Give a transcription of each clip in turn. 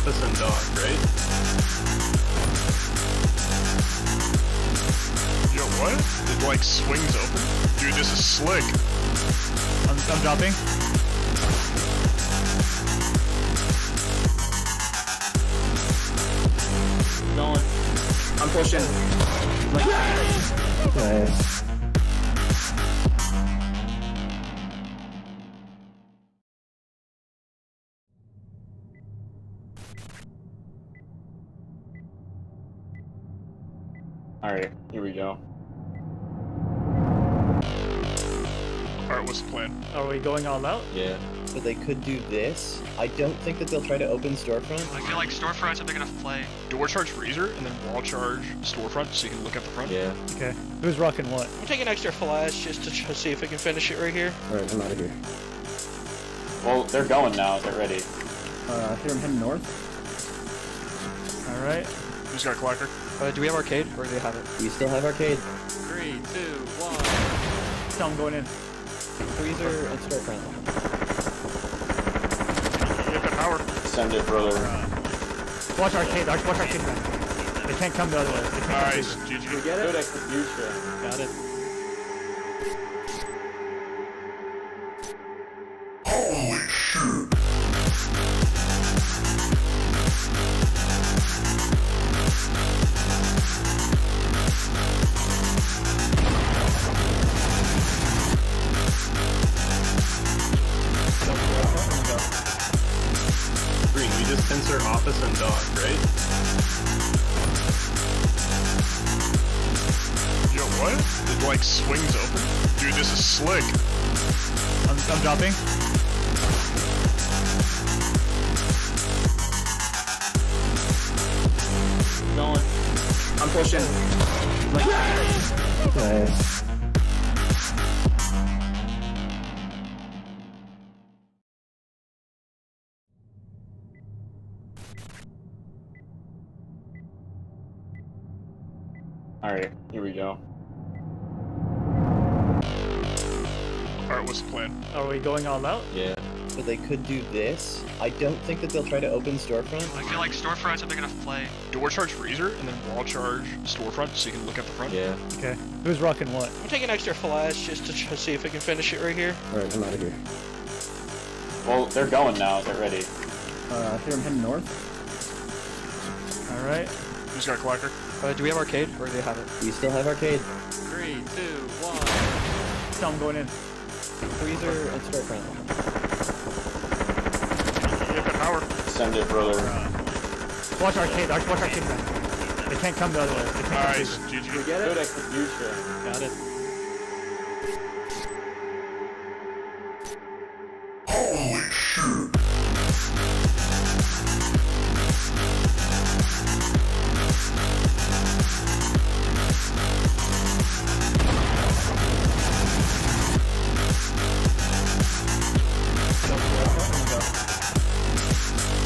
office and dock, right? Yo, what? It like swings open? Dude, this is slick. I'm dropping. Going. I'm pushing. Nice. Alright, here we go. Alright, what's the plan? Are we going all out? Yeah. But they could do this. I don't think that they'll try to open storefront. I feel like storefronts are big enough to play. Door charge freezer and then wall charge storefront so you can look at the front. Yeah. Okay. Who's rocking what? I'm taking extra flash just to see if we can finish it right here. Alright, I'm out of here. Well, they're going now. They're ready. Here I'm heading north. Alright. Who's got clacker? Do we have arcade or do they have it? We still have arcade. 3, 2, 1. So I'm going in. Freezer and storefront. Get the power. Send it, brother. Watch arcade. Watch arcade back. They can't come the other way. They can't come Nice. through. GG. Get it? Good execution. Got it. Green, we just censor office and dock, right? Yo, what? It like swings open? Dude, this is slick. I'm dropping. Going. I'm pushing. Nice. Alright, here we go. Alright, what's the plan? Are we going all out? Yeah. But they could do this. I don't think that they'll try to open storefront. I feel like storefronts are big enough to play. Door charge freezer and then wall charge storefront so you can look at the front. Yeah. Okay. Who's rocking what? I'm taking extra flash just to see if we can finish it right here. Alright, I'm out of here. Well, they're going now. They're ready. Here I'm heading north. Alright. Who's got clacker? Do we have arcade or do they have it? We still have arcade. 3, 2, 1. So I'm going in. Freezer and storefront. Get the power. Send it, brother. Watch arcade. Watch arcade back. They can't come the other way. They can't come Nice. through. GG. Get it? Good execution. Got it.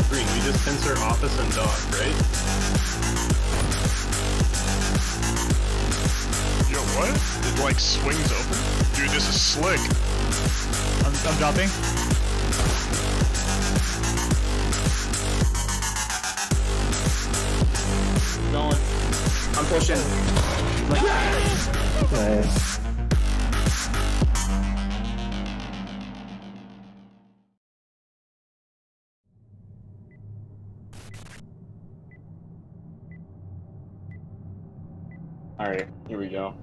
Green, we just censor office and dock, right? Yo, what? It like swings open? Dude, this is slick. I'm dropping. Going. I'm pushing. Nice. Alright, here we go.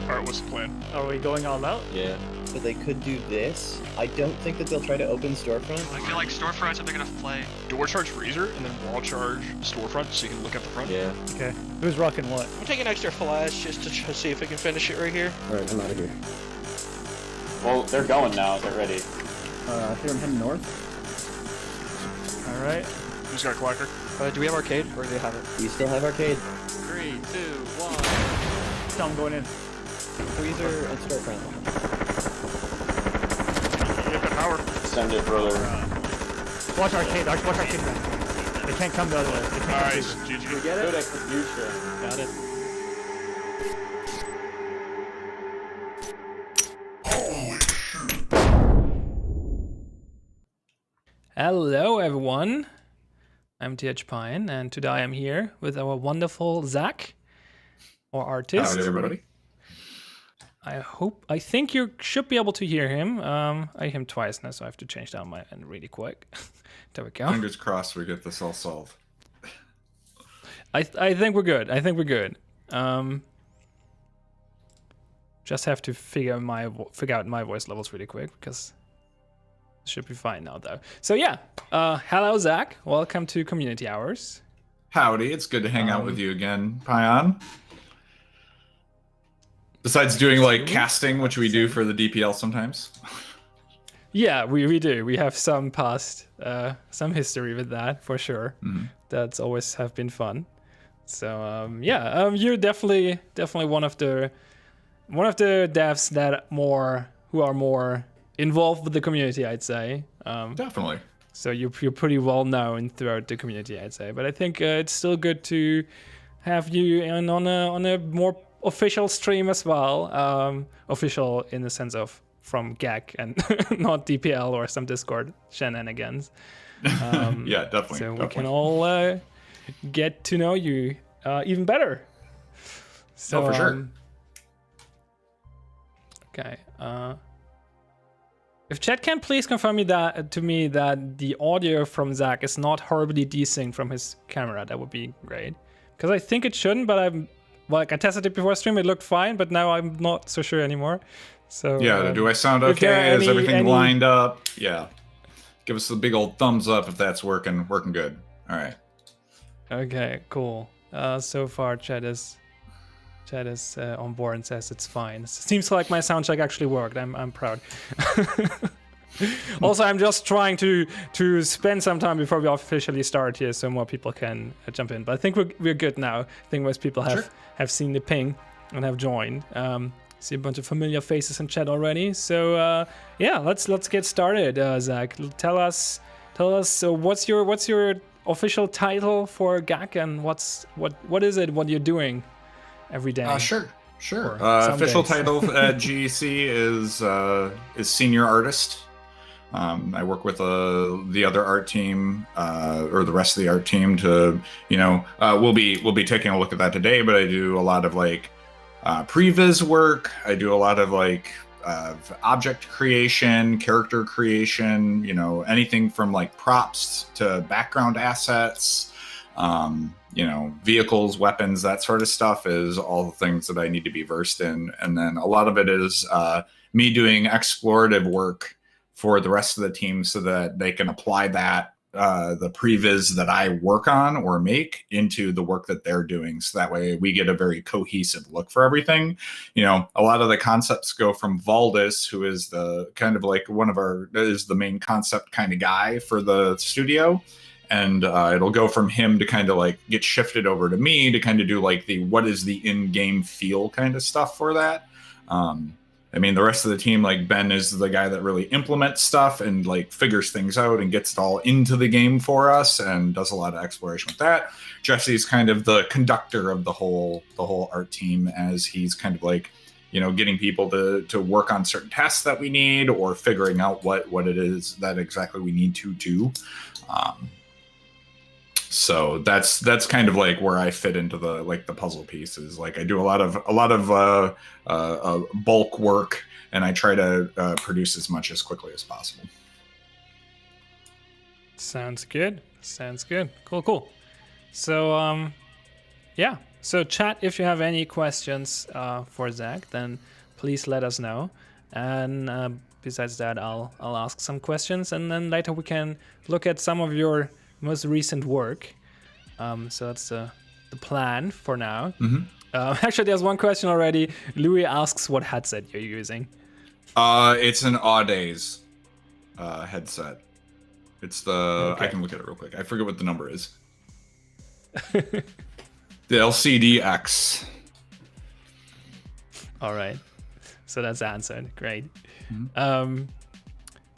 Alright, what's the plan? Are we going all out? Yeah. But they could do this. I don't think that they'll try to open storefront. I feel like storefronts are big enough to play. Door charge freezer and then wall charge storefront so you can look at the front. Yeah. Okay. Who's rocking what? I'm taking extra flash just to see if we can finish it right here. Alright, I'm out of here. Well, they're going now. They're ready. Here I'm heading north. Alright. Who's got clacker? Do we have arcade or do they have it? We still have arcade. 3, 2, 1. So I'm going in. Freezer and storefront. Get the power. Send it, brother. Watch arcade. Watch arcade back. They can't come the other way. They can't come Nice. through. GG. Get it? Good execution. Got it. Hello, everyone. I'm TH Pine, and today I'm here with our wonderful Zack, our artist. Howdy, everybody. I think you should be able to hear him. I hear him twice now, so I have to change down my end really quick. There we go. Fingers crossed we get this all solved. I think we're good. Just have to figure out my voice levels really quick because it should be fine now though. So yeah, hello Zack. Welcome to Community Hours. Howdy, it's good to hang out with you again, Pion. Besides doing like casting, which we do for the DPL sometimes. Yeah, we do. We have some past, some history with that for sure. Mm-hmm. That's always have been fun. So you're definitely one of the devs that who are more involved with the community, I'd say. Definitely. So you're pretty well known throughout the community, I'd say. But I think it's still good to have you in on a more official stream as well. Official in the sense of from GAC and not DPL or some Discord shenanigans. Yeah, definitely. So definitely. we can all get to know you even better. So for sure. Okay. If chat can please confirm to me that the audio from Zack is not horribly desynced from his camera, that would be great. Because I think it shouldn't, but I tested it before stream, it looked fine, but now I'm not so sure anymore. So Yeah, do I sound okay? Is everything lined up? Yeah. Give us the big old thumbs up if that's working good. All right. Okay, cool. So far, chat is on board and says it's fine. Seems like my sound check actually worked. I'm proud. Also, I'm just trying to spend some time before we officially start here, so more people can jump in. But I think we're good now. I think most people have seen the ping and have joined. See a bunch of familiar faces in chat already. So yeah, let's get started. Zack, tell us what's your official title for GAC and what is it? What you're doing every day? Sure. Some Official days. title at GEC is senior artist. I work with the other art team or the rest of the art team to, we'll be taking a look at that today. But I do a lot of like previs work. I do a lot of like object creation, character creation. Anything from like props to background assets. Vehicles, weapons, that sort of stuff is all the things that I need to be versed in. And then a lot of it is me doing explorative work for the rest of the team so that they can apply that, the previs that I work on or make into the work that they're doing. So that way we get a very cohesive look for everything. A lot of the concepts go from Valdis, who is the kind of like is the main concept kind of guy for the studio. And it'll go from him to kind of like get shifted over to me to kind of do like what is the in-game feel kind of stuff for that. The rest of the team, like Ben is the guy that really implements stuff and like figures things out and gets it all into the game for us and does a lot of exploration with that. Jesse's kind of the conductor of the whole art team, as he's kind of like, getting people to work on certain tasks that we need or figuring out what it is that exactly we need to do. So that's kind of like where I fit into the puzzle pieces. Like I do a lot of bulk work, and I try to produce as much as quickly as possible. Sounds good. Cool. So yeah. So chat, if you have any questions for Zack, then please let us know. And besides that, I'll ask some questions, and then later we can look at some of your most recent work. So that's the plan for now. Mm-hmm. Actually, there's one question already. Louis asks what headset you're using. It's an Audace headset. It's the I can look at it real quick. I forget what the number is. The LCD-X. All right. So that's answered. Great. Mm-hmm.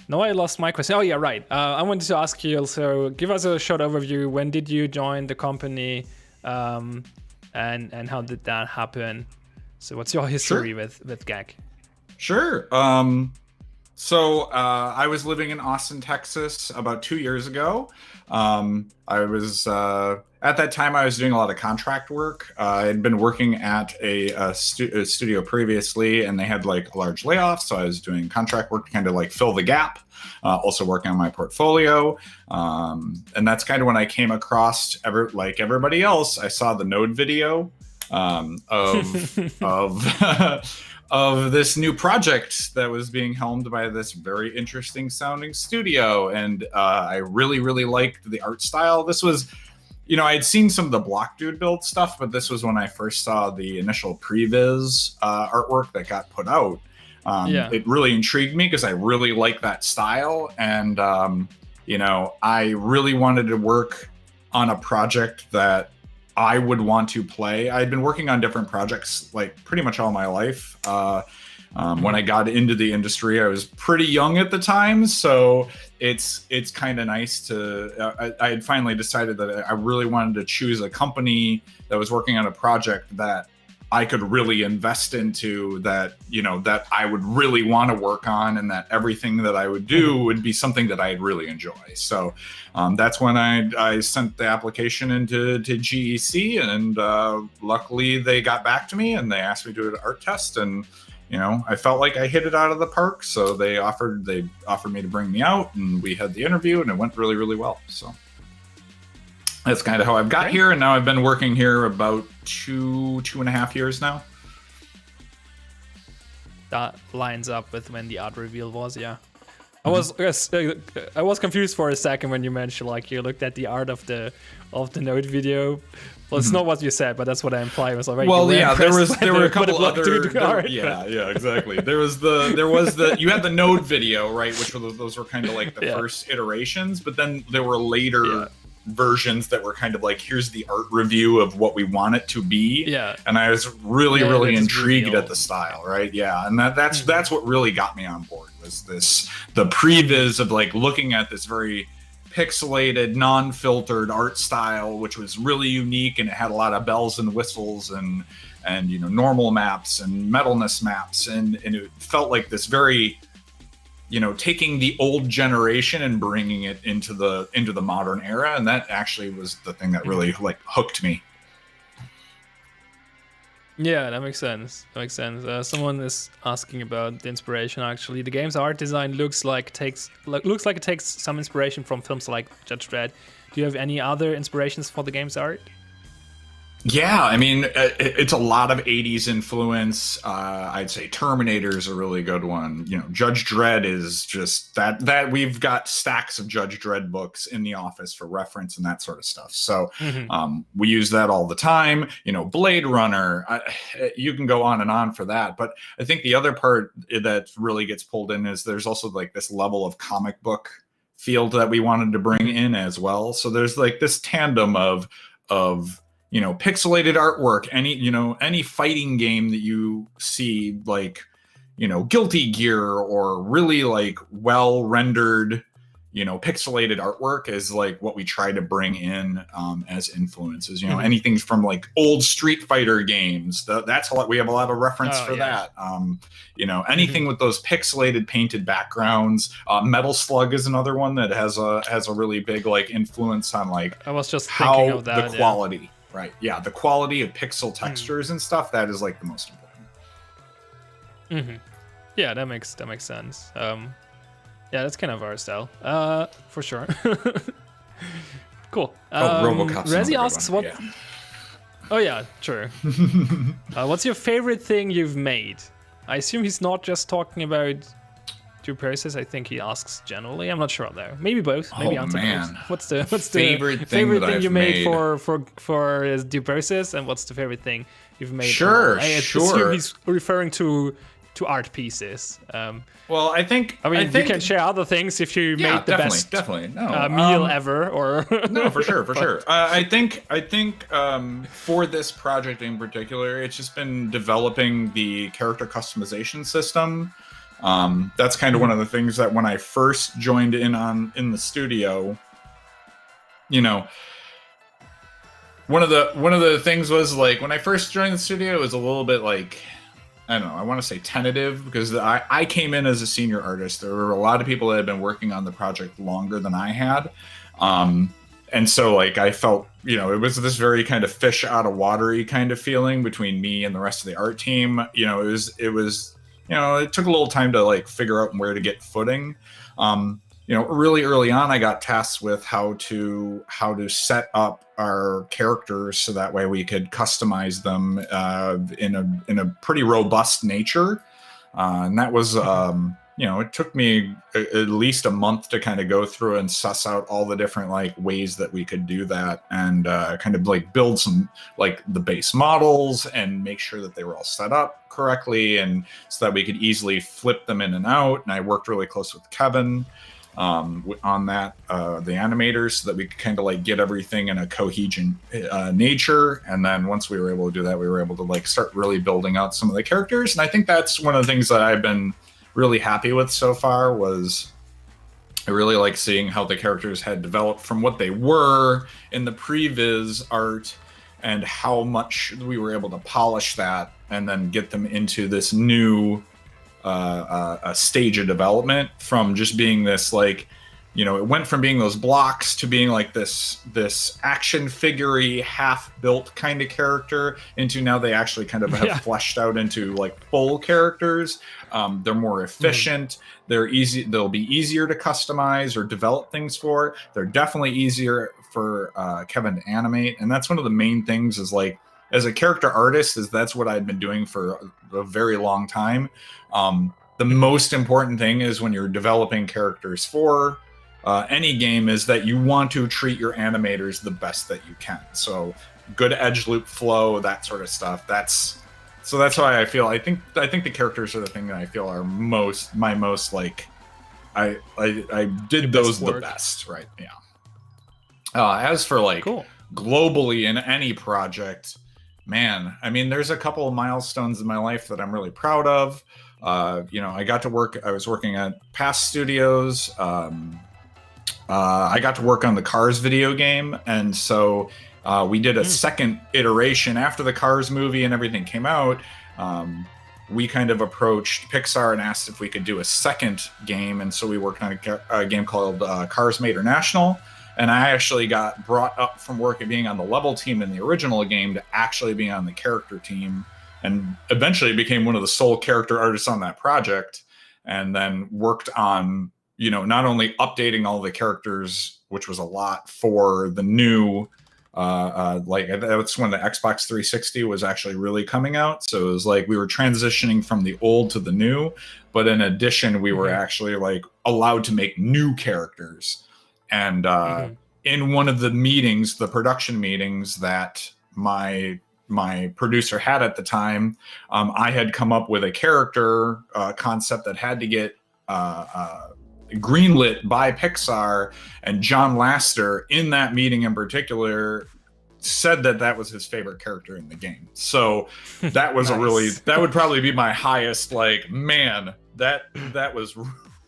No, I lost my question. Oh, yeah, right. I wanted to ask you also, give us a short overview. When did you join the company, and how did that happen? So what's your history with GAC? Sure. So I was living in Austin, Texas about 2 years ago. I was at that time I was doing a lot of contract work. I had been working at a studio previously, and they had like a large layoff, so I was doing contract work to kind of like fill the gap. Also working on my portfolio, and that's kind of when I came across like everybody else. I saw the Node video of this new project that was being helmed by this very interesting sounding studio, and I really liked the art style. This was, I had seen some of the Block Dude build stuff, but this was when I first saw the initial previs artwork that got put out. It really intrigued me because I really like that style, and I really wanted to work on a project that I would want to play. I'd been working on different projects like pretty much all my life. When I got into the industry, I was pretty young at the time, so it's kind of nice to. I had finally decided that I really wanted to choose a company that was working on a project that I could really invest into, that that I would really want to work on, and that everything that I would do would be something that I'd really enjoy. So that's when I sent the application into GEC, and luckily they got back to me and they asked me to do an art test, and I felt like I hit it out of the park. So they offered me to bring me out, and we had the interview, and it went really well. So that's kind of how I've got here, and now I've been working here about two and a half years now. That lines up with when the art reveal was, yeah. I was confused for a second when you mentioned like you looked at the art of the Node video. Well, it's not what you said, but that's what I implied. Was like, well, yeah, there were a couple other. Yeah, exactly. There was the you had the Node video, right, which those were kind of like the first iterations, but then there were later versions that were kind of like, here's the art review of what we want it to be. Yeah. And I was really intrigued at the style, right? Yeah. And that's what really got me on board, was the previs of like looking at this very pixelated, non-filtered art style, which was really unique, and it had a lot of bells and whistles and normal maps and metalness maps, and it felt like this very taking the old generation and bringing it into the modern era, and that actually was the thing that really like hooked me. Yeah, that makes sense. Someone is asking about the inspiration. Actually, the game's art design looks like it takes some inspiration from films like Judge Dredd. Do you have any other inspirations for the game's art? Yeah, I mean, it's a lot of 80s influence. I'd say Terminator's a really good one. Judge Dredd is just that we've got stacks of Judge Dredd books in the office for reference and that sort of stuff. So we use that all the time. Blade Runner, you can go on and on for that. But I think the other part that really gets pulled in is there's also like this level of comic book field that we wanted to bring in as well. So there's like this tandem of pixelated artwork, any fighting game that you see, like, Guilty Gear, or really like well rendered, pixelated artwork is like what we try to bring in as influences. Anything from like old Street Fighter games. That's a lot. We have a lot of reference for that. Anything with those pixelated painted backgrounds. Metal Slug is another one that has a really big like influence on like I was just how thinking of that, the quality. Yeah. Right. Yeah, the quality of pixel textures and stuff, that is like the most important. Yeah, that makes sense. Yeah, that's kind of our style. For sure. Cool. RoboCop's Rezi another asks one, what. yeah. Oh yeah, true. What's your favorite thing you've made? I assume he's not just talking about two process. I think he asks generally. I'm not sure though. Maybe both. Maybe answer both. What's the favorite thing that you I've made for due process, and what's the favorite thing you've made? Sure. I assume he's referring to art pieces. Well, I think you can share other things if you made the best meal ever, or no, for sure. I think for this project in particular, it's just been developing the character customization system. That's kind of one of the things that when I first joined in the studio, one of the things was like when I first joined the studio, it was a little bit like I don't know, I want to say tentative, because I came in as a senior artist. There were a lot of people that had been working on the project longer than I had. And so like I felt, you know, it was this very kind of fish out of watery kind of feeling between me and the rest of the art team. You know, it was, you know, it took a little time to like figure out where to get footing. You know, really early on, I got tasked with how to set up our characters so that way we could customize them in a pretty robust nature, and that was you know, it took me at least a month to kind of go through and suss out all the different like ways that we could do that, and kind of like build some like the base models and make sure that they were all set up correctly, and so that we could easily flip them in and out. And I worked really close with Kevin on that, the animators, so that we could kind of like get everything in a cohesion nature. And then once we were able to do that, we were able to like start really building out some of the characters. And I think that's one of the things that I've been really happy with so far. Was I really like seeing how the characters had developed from what they were in the previs art, and how much we were able to polish that and then get them into this new a stage of development, from just being this like, you know, it went from being those blocks to being like this action figure-y, half-built kind of character, into now they actually kind of have fleshed out into like full characters. They're more efficient. They're easy. They'll be easier to customize or develop things for. They're definitely easier for Kevin to animate, and that's one of the main things. Is like, as a character artist, is that's what I've been doing for a very long time. The most important thing is when you're developing characters for any game, is that you want to treat your animators the best that you can. So good edge loop flow, that sort of stuff. That's why I feel I think the characters are the thing that I feel are my most like I did those the best, right? Yeah. As for like globally in any project, man, I mean, there's a couple of milestones in my life that I'm really proud of. You know, I was working at Past Studios. I got to work on the Cars video game, and so we did a second iteration after the Cars movie and everything came out. We kind of approached Pixar and asked if we could do a second game, and so we worked on a game called Cars Mater National. And I actually got brought up from work at being on the level team in the original game to actually being on the character team, and eventually became one of the sole character artists on that project. And then worked on, you know, not only updating all the characters, which was a lot, for the new, like that's when the Xbox 360 was actually really coming out. So it was like we were transitioning from the old to the new, but in addition, we were actually like allowed to make new characters. And in one of the meetings, the production meetings that my producer had at the time, I had come up with a character concept that had to get greenlit by Pixar, and John Lasseter in that meeting in particular said that was his favorite character in the game. So that was that would probably be my highest, like, man, that was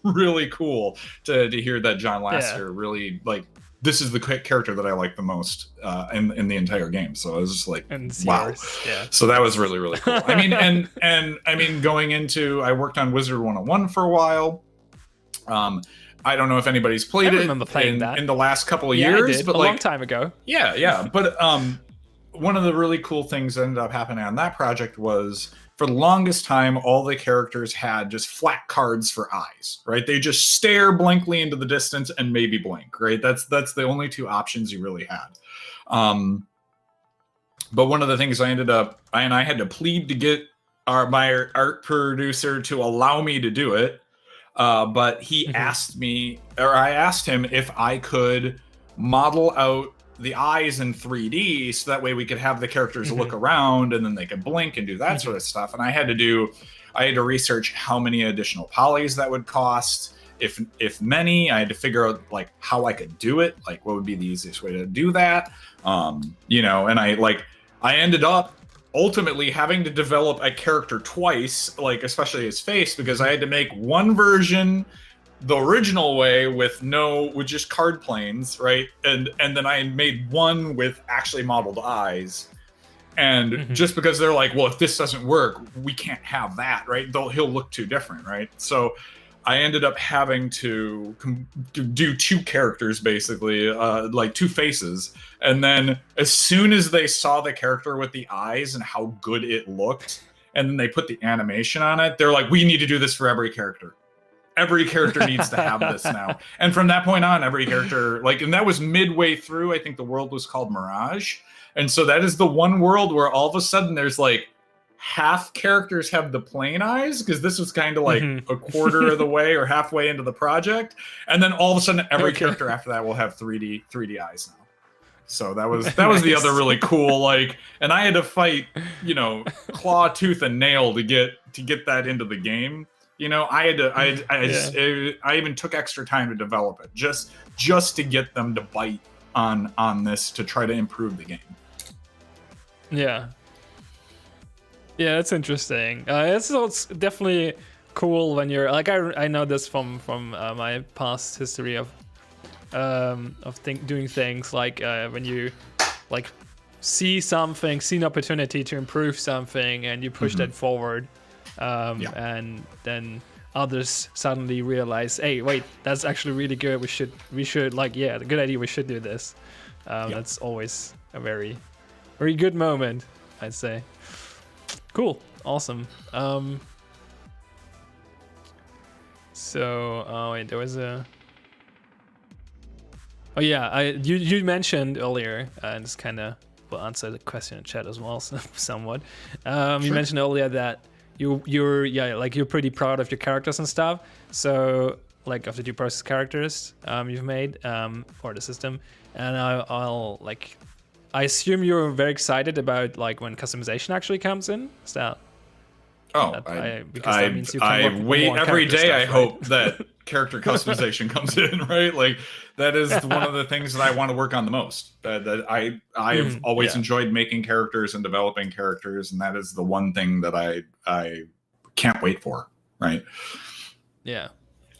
really cool to hear that John Lasseter really, like, this is the character that I like the most in the entire game. So I was just like, wow. So that was really, really cool. I mean, and I mean, going into, I worked on Wizard 101 for a while. I don't know if anybody's played it in the last couple of years, I did, but a like, long time ago. Yeah. But one of the really cool things that ended up happening on that project was, for the longest time, all the characters had just flat cards for eyes, right? They just stare blankly into the distance and maybe blink, right? That's the only two options you really had. But one of the things I had to plead to get my art producer to allow me to do it. But he asked me, or I asked him if I could model out the eyes in 3D, so that way we could have the characters look around and then they could blink and do that sort of stuff. And I had to research how many additional polys that would cost, if many. I had to figure out like how I could do it, like what would be the easiest way to do that. You know, and I ended up ultimately having to develop a character twice, like especially his face, because I had to make one version the original way with just card planes, right? And then I made one with actually modeled eyes. And just because they're like, well, if this doesn't work, we can't have that, right? He'll look too different, right? So I ended up having to do two characters, basically, like two faces. And then as soon as they saw the character with the eyes and how good it looked, and then they put the animation on it, they're like, we need to do this for every character. Every character needs to have this now. And from that point on, every character, like, and that was midway through, I think the world was called Mirage. And so that is the one world where all of a sudden there's like half characters have the plain eyes, because this was kind of like a quarter of the way or halfway into the project. And then all of a sudden every character after that will have 3D eyes now. So that was the other really cool, like, and I had to fight, you know, claw, tooth, and nail to get that into the game. You know, I even took extra time to develop it just to get them to bite on this to try to improve the game. Yeah, that's interesting. It's definitely cool when you're like, I know this from my past history of doing things like when you like see an opportunity to improve something and you push that forward. And then others suddenly realize, hey, wait, that's actually really good. We should like, yeah, good idea. We should do this. That's always a very, very good moment, I'd say. Cool, awesome. So, wait, there was a. Oh yeah, you mentioned earlier, and this kind of will answer the question in chat as well, somewhat. You mentioned earlier that you're pretty proud of your characters and stuff. So like of the due process characters you've made for the system, and I assume you're very excited about like when customization actually comes in. Is that? Because that means you can work with wait more every character day. stuff, I right? hope that character customization comes in, right? Like that is one of the things that I want to work on the most. That I've always enjoyed making characters and developing characters, and that is the one thing that I can't wait for, right? Yeah.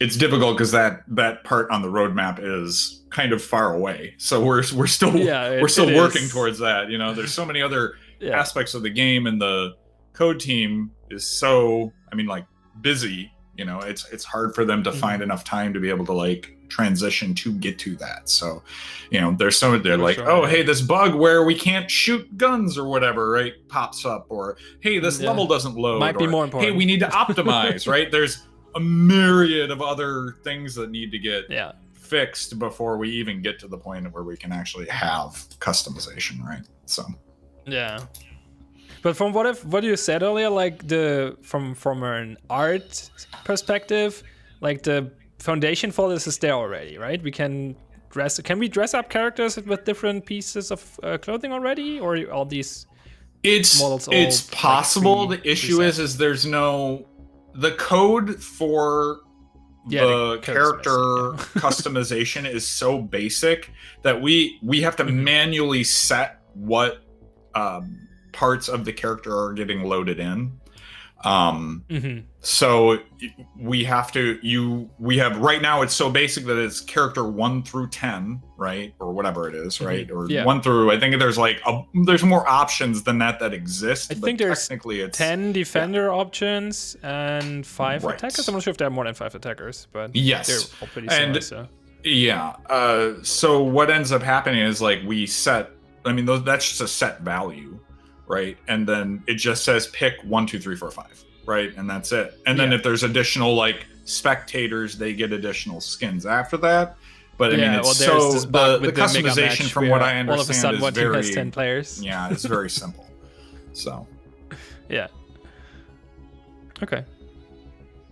It's difficult because that part on the roadmap is kind of far away. So we're still working towards that. You know, there's so many other aspects of the game, and the code team is so, I mean, like busy. You know, it's hard for them to find enough time to be able to like transition to get to that. So, you know, they're like, oh, hey, this bug where we can't shoot guns or whatever, right, pops up, or hey, this level doesn't load. Might be more important. Hey, we need to optimize, right? There's a myriad of other things that need to get fixed before we even get to the point where we can actually have customization, right? So yeah. But from what you said earlier, like from an art perspective, like the foundation for this is there already, right? Can we dress up characters with different pieces of clothing already, or all these models? It's possible. The issue is there's no the code for the character customization is so basic that we have to manually set what parts of the character are getting loaded in. So we have right now it's so basic that it's character 1 through 10, right, or whatever it is, right, or 1 through, I think there's like there's more options than that exist. I think there's technically it's 10 defender options and 5 attackers. I'm not sure if there are more than 5 attackers, but yes, they're all pretty similar. So what ends up happening is like we set, I mean, that's just a set value, right? And then it just says pick 1, 2, 3, 4, 5, right? And that's it. And then if there's additional like spectators, they get additional skins after that. But I mean, it's the customization from what I understand all of a sudden is very, has 10 players. Yeah, it's very simple. So yeah. Okay.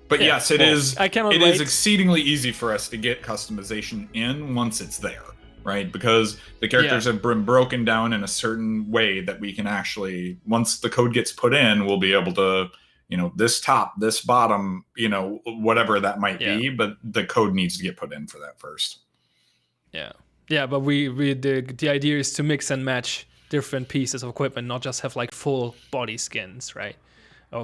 But yes, it is. I cannot it wait. is exceedingly easy for us to get customization in once it's there. Right, because the characters have been broken down in a certain way that we can actually, once the code gets put in, we'll be able to, you know, this top, this bottom, you know, whatever that might be, but the code needs to get put in for that first. Yeah, but the idea is to mix and match different pieces of equipment, not just have like full body skins, right?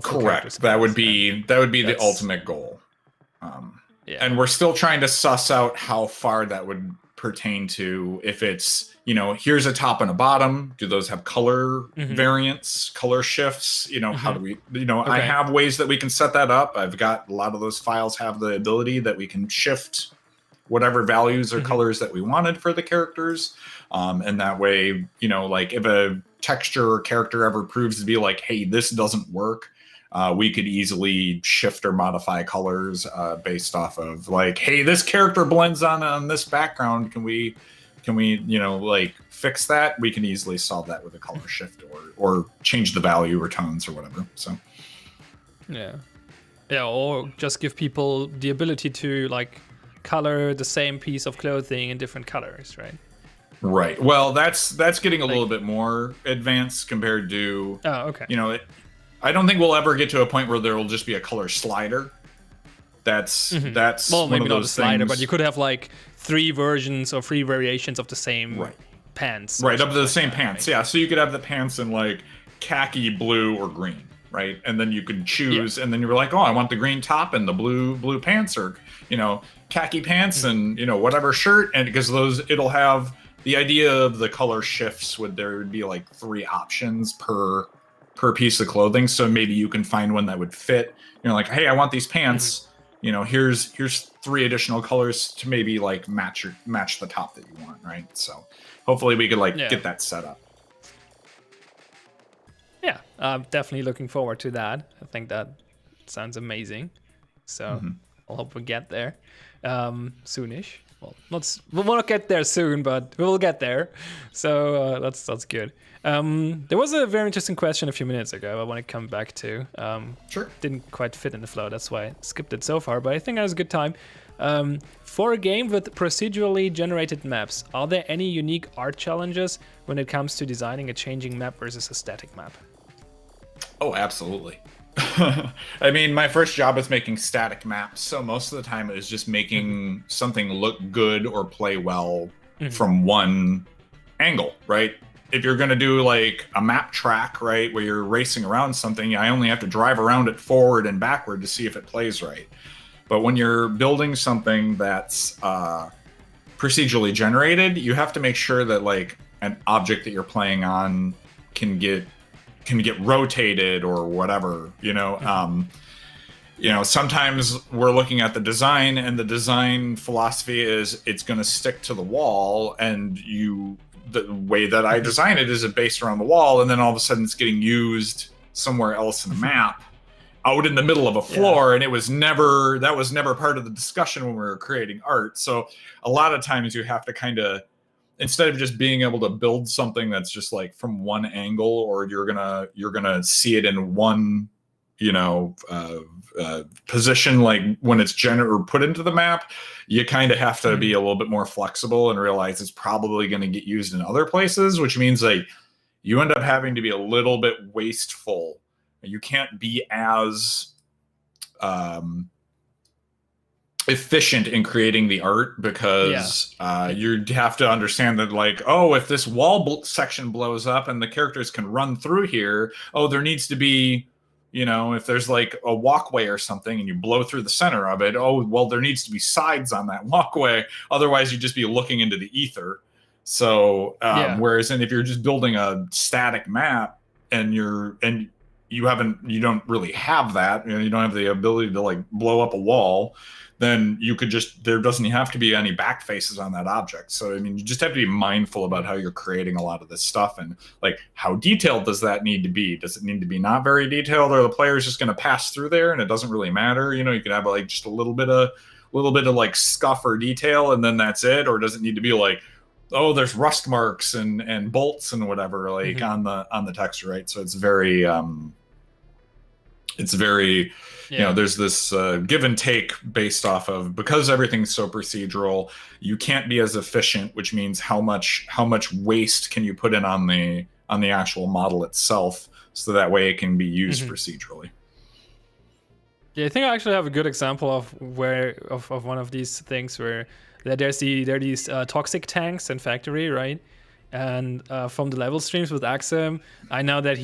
Correct. That would be the ultimate goal. And we're still trying to suss out how far that would pertain to if it's, here's a top and a bottom. Do those have color variants, color shifts? How do we, I have ways that we can set that up. I've got a lot of those files have the ability that we can shift whatever values or colors that we wanted for the characters. And that way, like if a texture or character ever proves to be like, hey, this doesn't work, we could easily shift or modify colors based off of like, hey, this character blends on this background. Can we like fix that? We can easily solve that with a color shift or change the value or tones or whatever. So yeah, or just give people the ability to like color the same piece of clothing in different colors, right? Right. Well, that's getting a little bit more advanced compared to. Oh, okay. I don't think we'll ever get to a point where there will just be a color slider. That's well, one maybe of not a those slider, things. but you could have like 3 versions or 3 variations of the same pants. Right, up to the same pants. Yeah, so you could have the pants in like khaki, blue, or green, right? And then you could choose, and then you were like, oh, I want the green top and the blue pants, or khaki pants and whatever shirt, and because it'll have the idea of the color shifts. There would be like 3 options per piece of clothing, so maybe you can find one that would fit. Like, hey, I want these pants. Here's 3 additional colors to maybe like match the top that you want, right? So hopefully we could get that set up. Yeah, I'm definitely looking forward to that. I think that sounds amazing. So I hope we get there soonish. Well, we won't get there soon, but we will get there. So that's good. There was a very interesting question a few minutes ago I want to come back to. Sure. Didn't quite fit in the flow, that's why I skipped it so far, but I think that was a good time. For a game with procedurally generated maps, are there any unique art challenges when it comes to designing a changing map versus a static map? Oh, absolutely. I mean, my first job was making static maps, so most of the time it was just making something look good or play well from one angle, right? If you're going to do like a map track, right, where you're racing around something, I only have to drive around it forward and backward to see if it plays right. But when you're building something that's procedurally generated, you have to make sure that like an object that you're playing on can get rotated or whatever, sometimes we're looking at the design, and the design philosophy is it's going to stick to the wall, and the way that I design it is based around the wall, and then all of a sudden it's getting used somewhere else in the map out in the middle of a floor, and that was never part of the discussion when we were creating art. So a lot of times you have to kind of, instead of just being able to build something that's just like from one angle, or you're gonna see it in one position, like when it's put into the map, you kind of have to be a little bit more flexible and realize it's probably going to get used in other places, which means like you end up having to be a little bit wasteful. You can't be as efficient in creating the art, because you have to understand that like, oh, if this wall section blows up and the characters can run through here, there needs to be, if there's like a walkway or something and you blow through the center of it, there needs to be sides on that walkway, otherwise you'd just be looking into the ether. So whereas if you're just building a static map and you don't really have that, you don't have the ability to like blow up a wall, then you could there doesn't have to be any back faces on that object. So, I mean, you just have to be mindful about how you're creating a lot of this stuff, and like, how detailed does that need to be? Does it need to be not very detailed, or the player's just going to pass through there and it doesn't really matter? You could have like just a little bit of like scuff or detail, and then that's it. Or does it need to be like, oh, there's rust marks and bolts and whatever, like on the texture, right? So it's very, there's this give and take based off of, because everything's so procedural, you can't be as efficient, which means how much waste can you put in on the actual model itself, so that way it can be used procedurally. Yeah, I think I actually have a good example of one of these things where there are these toxic tanks in Factory, right? And from the level streams with Axum, I know that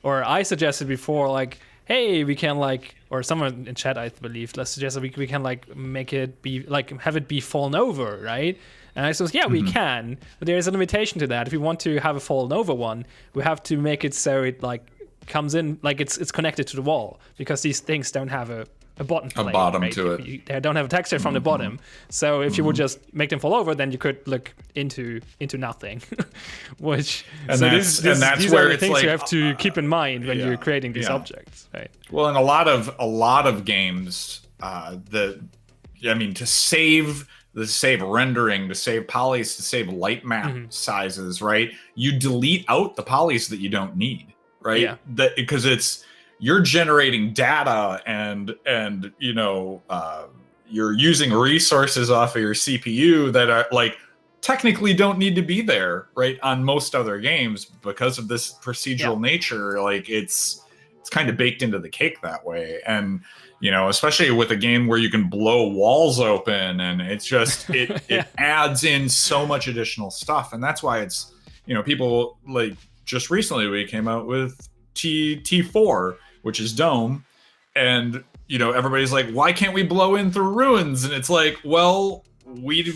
I suggested before, like, hey, we can like, or someone in chat, I believe, let's suggest that we can like make it be like, have it be fallen over, right? And I said, yeah, we can, but there is a limitation to that. If we want to have a fallen over one, we have to make it so it like comes in, like it's connected to the wall, because these things don't have a bottom plane, bottom right? to it. They don't have a texture from the bottom. So if you would just make them fall over, then you could look into nothing. Which And so that's- these where are the it's things like, you have to keep in mind when yeah, you're creating these yeah. objects, right? Well, in a lot of games, to save rendering, to save polys, to save light map sizes, right? You delete out the polys that you don't need, right? Yeah. Because you're generating data and you're using resources off of your CPU that are like technically don't need to be there, right? On most other games, because of this procedural nature, like it's kind of baked into the cake that way. And especially with a game where you can blow walls open, and it's just it adds in so much additional stuff. And that's why it's people like just recently we came out with T4, which is Dome, and everybody's like, why can't we blow in through ruins? And it's like, well, we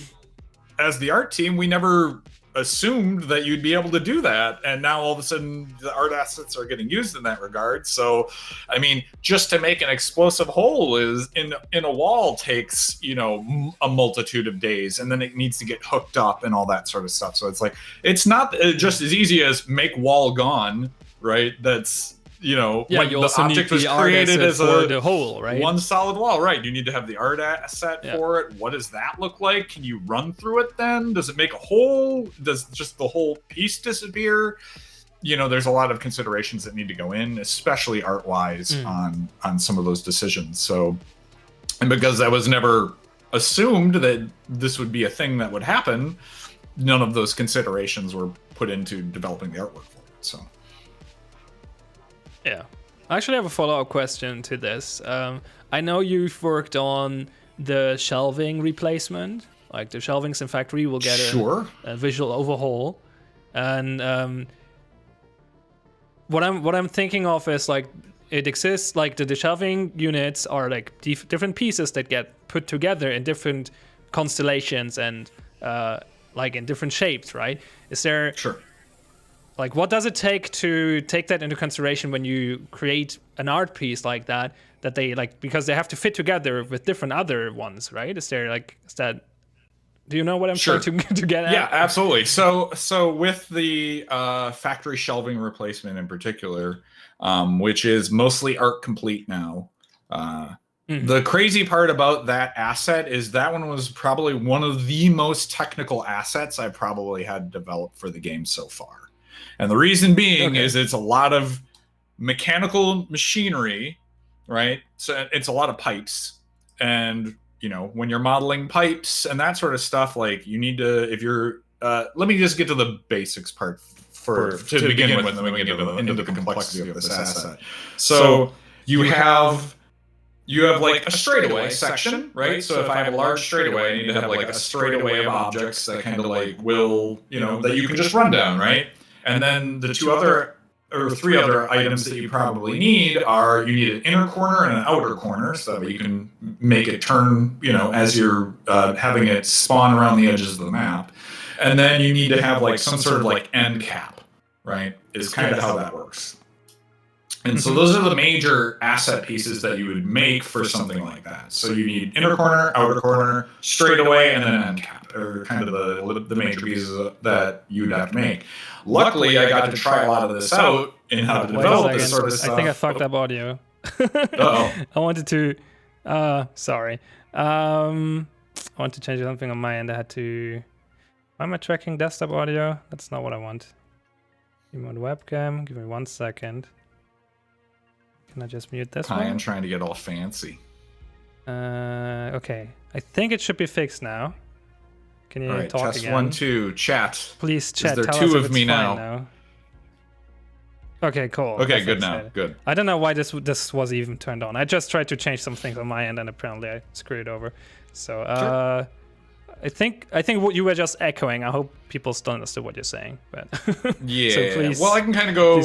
as the art team, we never assumed that you'd be able to do that, and now all of a sudden the art assets are getting used in that regard. So I mean, just to make an explosive hole is in a wall takes a multitude of days, and then it needs to get hooked up and all that sort of stuff. So it's like, it's not just as easy as make wall gone, right? That's when you also the object need was the art created asset as for the hole, right? one solid wall, right? You need to have the art asset for it. What does that look like? Can you run through it then? Does it make a hole? Does just the whole piece disappear? There's a lot of considerations that need to go in, especially art-wise on some of those decisions. So, and because that was never assumed that this would be a thing that would happen, none of those considerations were put into developing the artwork for it. So. Yeah. I actually have a follow-up question to this. I know you've worked on the shelving replacement. Like the shelvings in Factory will get a visual overhaul. And what I'm thinking of is like it exists, like the shelving units are like different pieces that get put together in different constellations and like in different shapes, right? Is there like, what does it take to take that into consideration when you create an art piece like that they like, because they have to fit together with different other ones, right? Is that, do you know what I'm trying to get at? Yeah, absolutely. So with the factory shelving replacement in particular, which is mostly art complete now, the crazy part about that asset is that one was probably one of the most technical assets I probably had developed for the game so far. And the reason being is it's a lot of mechanical machinery, right? So it's a lot of pipes. And, when you're modeling pipes and that sort of stuff, like you need to, if you're, let me just get to the basics part to begin with, and then we get into the complexity of this asset. So you have like a straightaway section, right? So if I have a large straightaway, I need to have like a straightaway of objects that kind of like will, that you can just run down, right? And then the three other items that you probably need are, you need an inner corner and an outer corner, so that you can make it turn, as you're having it spawn around the edges of the map. And then you need to have like some sort of like end cap, right? Is kind of how that works. And so those are the major asset pieces that you would make for something like that. So you need inner corner, outer corner, straightaway, and then an end cap, or kind of the major pieces that you'd have to make. Luckily, I got to try a lot of this out in how to develop this sort of stuff. I think I fucked up audio. Uh-oh. I wanted to, sorry. I want to change something on my end. I had to, why am I tracking desktop audio? That's not what I want. Remote webcam, give me 1 second. Can I just mute this one? I'm trying to get all fancy. Okay. I think it should be fixed now. Can you talk test again? 1, 2, chat. Please chat. Is there Tell two us if of it's me fine now? Okay, cool. Okay, good now. Good. I don't know why this was even turned on. I just tried to change some things on my end, and apparently I screwed it over. So I think what you were just echoing. I hope people still understood what you're saying. But yeah. So please, well, I can kind of go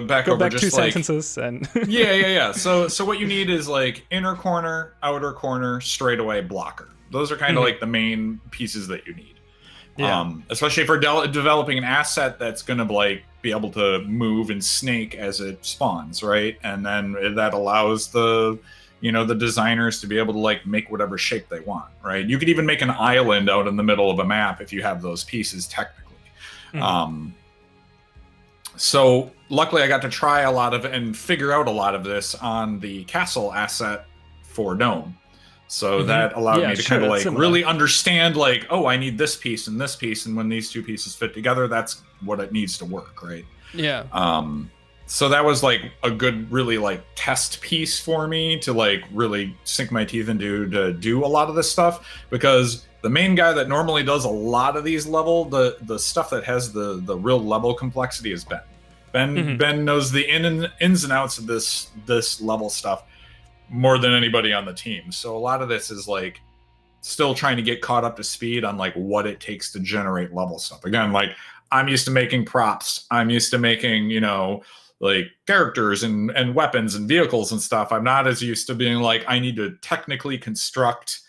back go over back just 2 like sentences and yeah. So what you need is like inner corner, outer corner, straightaway, blocker. Those are kind of like the main pieces that you need. Yeah. Especially for developing an asset that's going to like be able to move and snake as it spawns, right? And then that allows the designers to be able to like make whatever shape they want, right? You could even make an island out in the middle of a map if you have those pieces technically. So luckily I got to try a lot of it and figure out a lot of this on the castle asset for Gnome. So that allowed me to kind of like really understand like, oh, I need this piece, and when these two pieces fit together, that's what it needs to work, right? Yeah. So that was like a good, really like test piece for me to like really sink my teeth into to do a lot of this stuff, because the main guy that normally does a lot of these the stuff that has the real level complexity is Ben. Ben knows the ins and outs of this level stuff more than anybody on the team. So a lot of this is like still trying to get caught up to speed on like what it takes to generate level stuff. Again, like I'm used to making props. I'm used to making, like characters and weapons and vehicles and stuff. I'm not as used to being like, I need to technically construct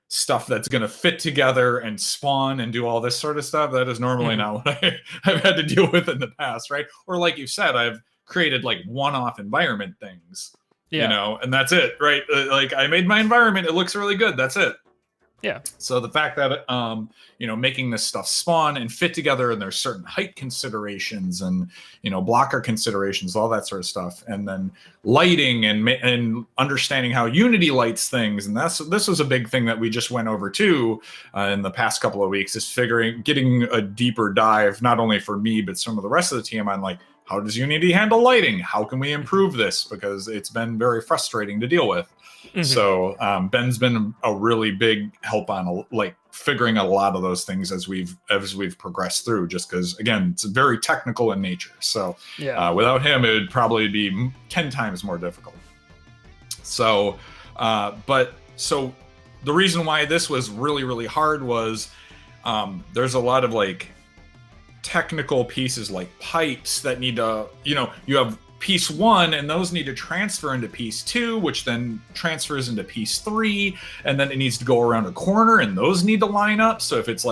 stuff that's going to fit together and spawn and do all this sort of stuff. That is normally not what I've had to deal with in the past, right? Or like you said, I've created like one-off environment things, and that's it, right? Like I made my environment, it looks really good, that's it. Yeah. So the fact that making this stuff spawn and fit together, and there's certain height considerations and blocker considerations, all that sort of stuff, and then lighting and understanding how Unity lights things, and this was a big thing that we just went over too in the past couple of weeks, is getting a deeper dive, not only for me but some of the rest of the team, on like, how does Unity handle lighting? How can we improve this? Because it's been very frustrating to deal with. So Ben's been a really big help on like figuring out a lot of those things as we've progressed through, just because again, it's very technical in nature. So without him, it would probably be 10 times more difficult. So so the reason why this was really, really hard was there's a lot of like technical pieces like pipes that need to, you have piece 1 and those need to transfer into piece 2, which then transfers into piece 3, and then it needs to go around a corner and those need to line up. So if it's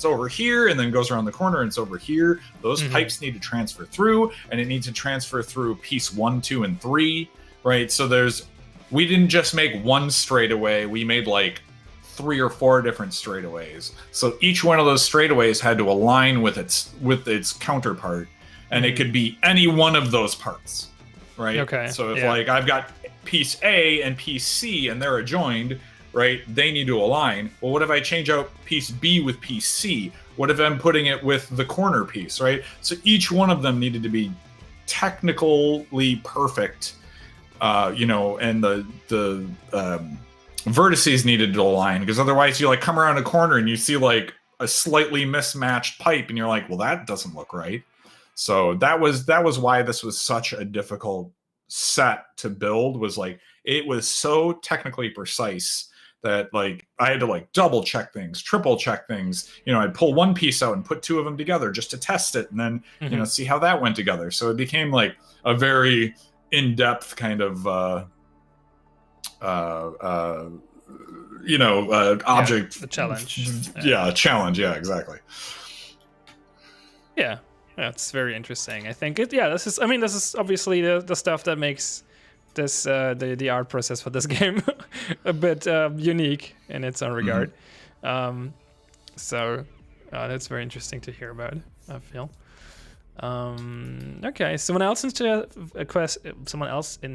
over here and then goes around the corner and it's over here, those pipes need to transfer through, and it needs to transfer through piece 1, 2, and 3, right? So we didn't just make one straightaway, we made like 3 or 4 different straightaways. So each one of those straightaways had to align with its counterpart. And it could be any one of those parts, right? Okay. So if like I've got piece A and piece C and they're adjoined, right? They need to align. Well, what if I change out piece B with piece C? What if I'm putting it with the corner piece, right? So each one of them needed to be technically perfect, and the vertices needed to align, because otherwise you like come around a corner and you see like a slightly mismatched pipe and you're like, well, that doesn't look right. So that was why this was such a difficult set to build, was like it was so technically precise that like I had to like double check things, triple check things. I'd pull one piece out and put 2 of them together just to test it, and then see how that went together. So it became like a very in-depth kind of object. A challenge. Yeah, a challenge. Yeah, exactly. Yeah. That's very interesting. I think this is obviously the stuff that makes this the art process for this game a bit unique in its own regard. So that's very interesting to hear about, I feel. Okay, someone else in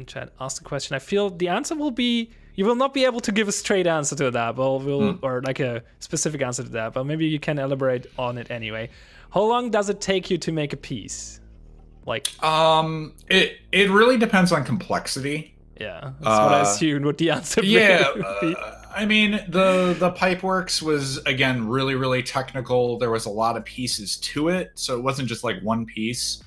chat asked a question. I feel the answer will be, you will not be able to give a straight answer to that, but or like a specific answer to that, but maybe you can elaborate on it anyway. How long does it take you to make a piece? Like, it really depends on complexity. Yeah, that's what I assumed what the answer would be. I mean, the Pipeworks was, again, really, really technical. There was a lot of pieces to it, so it wasn't just like one piece.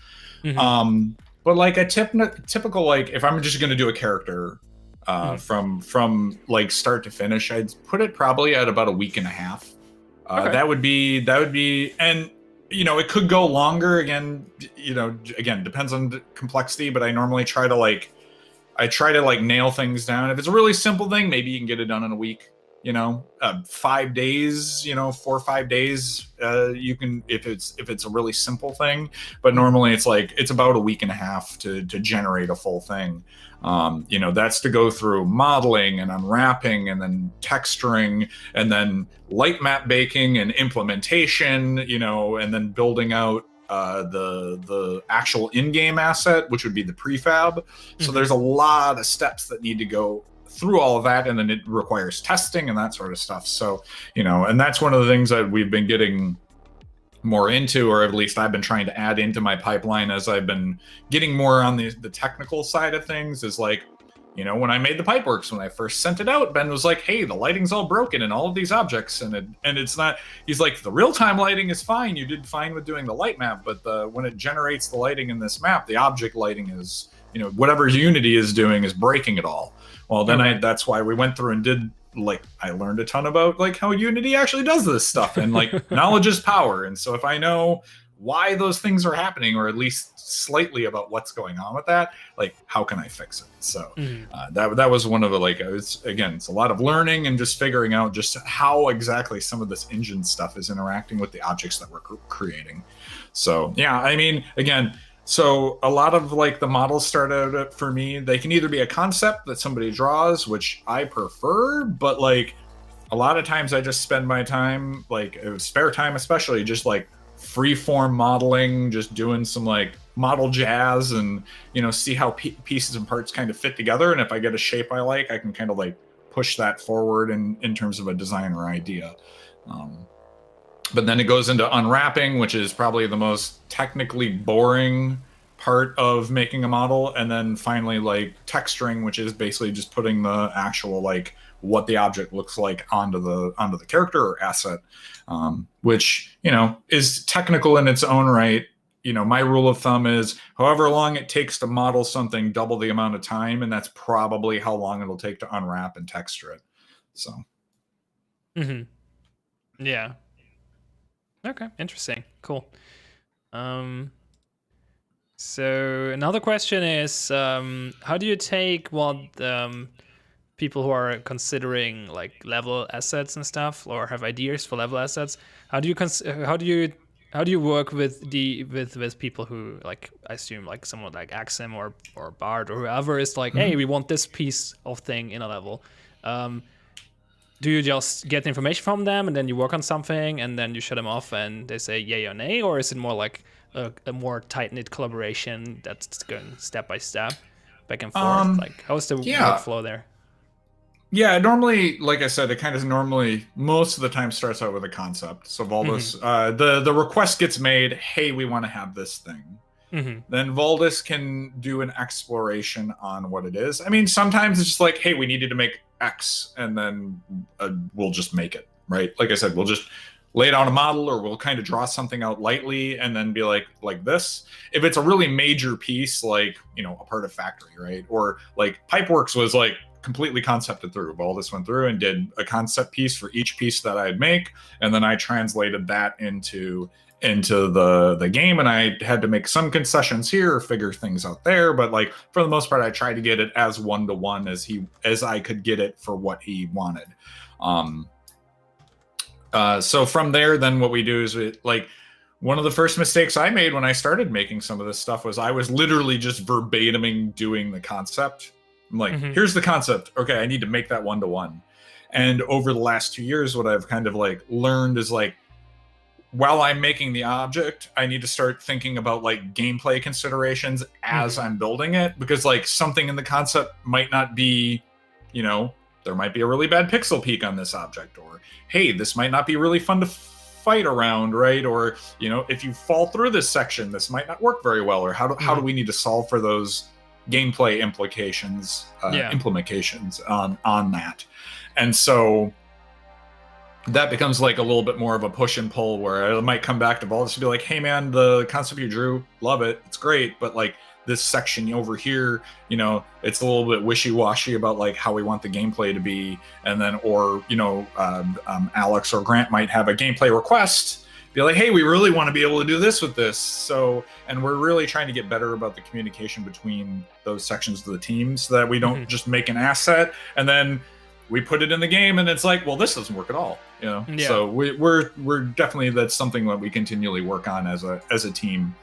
But like a typical, like if I'm just going to do a character from like start to finish, I'd put it probably at about a week and a half. Okay. That would be, and it could go longer. Again, depends on the complexity, but I normally try to like nail things down. If it's a really simple thing, maybe you can get it done in a week. 5 days, 4 or 5 days, you can, if it's a really simple thing, but normally it's about a week and a half to generate a full thing. That's to go through modeling and unwrapping and then texturing and then light map baking and implementation, and then building out the actual in-game asset, which would be the prefab. So there's a lot of steps that need to go through all of that, and then it requires testing and that sort of stuff. So, and that's one of the things that we've been getting more into, or at least I've been trying to add into my pipeline as I've been getting more on the technical side of things, is like, when I made the Pipeworks, when I first sent it out, Ben was like, hey, the lighting's all broken in all of these objects, and it's not, he's like, the real-time lighting is fine, you did fine with doing the light map, but when it generates the lighting in this map, the object lighting is, whatever Unity is doing is breaking it all. Well, then that's why we went through and did, I learned a ton about how Unity actually does this stuff, and knowledge is power. And so if I know why those things are happening, or at least slightly about what's going on with that, how can I fix it? So that was one of the, it's a lot of learning and just figuring out just how exactly some of this engine stuff is interacting with the objects that we're creating. So yeah, I mean, again, so a lot of the models start out for me, they can either be a concept that somebody draws, which I prefer, but a lot of times I just spend my time, spare time especially, just free form modeling, just doing some model jazz and, see how pieces and parts kind of fit together. And if I get a shape I like, I can kind of push that forward in terms of a design or idea. But then it goes into unwrapping, which is probably the most technically boring part of making a model. And then finally, texturing, which is basically just putting the actual, what the object looks like onto the character or asset, which, is technical in its own right. My rule of thumb is however long it takes to model something, double the amount of time. And that's probably how long it'll take to unwrap and texture it. So. Yeah. Okay, interesting. Cool. So another question is, how do you take what people who are considering level assets and stuff, or have ideas for level assets? How do you work with people who I assume someone like Axim or Bard or whoever is hey, we want this piece of thing in a level. Do you just get the information from them and then you work on something and then you shut them off and they say yay or nay? Or is it more a more tight-knit collaboration that's going step by step, back and forth? How's the workflow there? Yeah, normally, like I said, it kind of normally, most of the time starts out with a concept. So Valdis, the request gets made, hey, we want to have this thing. Then Valdis can do an exploration on what it is. I mean, sometimes it's just hey, we needed to make X, and then we'll just make it, right? Like I said, we'll just lay down a model, or we'll kind of draw something out lightly and then be like this. If it's a really major piece, a part of factory, right? Or Pipeworks was completely concepted through. Valdis went through and did a concept piece for each piece that I'd make, and then I translated that into the game, and I had to make some concessions here, figure things out there, but for the most part I tried to get it as one-to-one as I could get it for what he wanted. So from there, then what we do is one of the first mistakes I made when I started making some of this stuff was I was literally just verbatiming doing the concept. I'm here's the concept, okay, I need to make that one-to-one. And over the last 2 years, what I've kind of learned is while I'm making the object, I need to start thinking about gameplay considerations as I'm building it, because something in the concept might not be, there might be a really bad pixel peak on this object, or hey, this might not be really fun to fight around, right? Or if you fall through this section, this might not work very well, or how do we need to solve for those gameplay implications, implications on that. And so that becomes a little bit more of a push and pull, where I might come back to Valdis to be like, hey man, the concept you drew, love it, it's great, but this section over here, it's a little bit wishy-washy about how we want the gameplay to be. And then, or Alex or Grant might have a gameplay request, be like, hey, we really want to be able to do this with this. So, and we're really trying to get better about the communication between those sections of the team, so that we don't just make an asset and then we put it in the game and it's like, well, this doesn't work at all, you know. Yeah. So we're definitely, that's something that we continually work on as a team,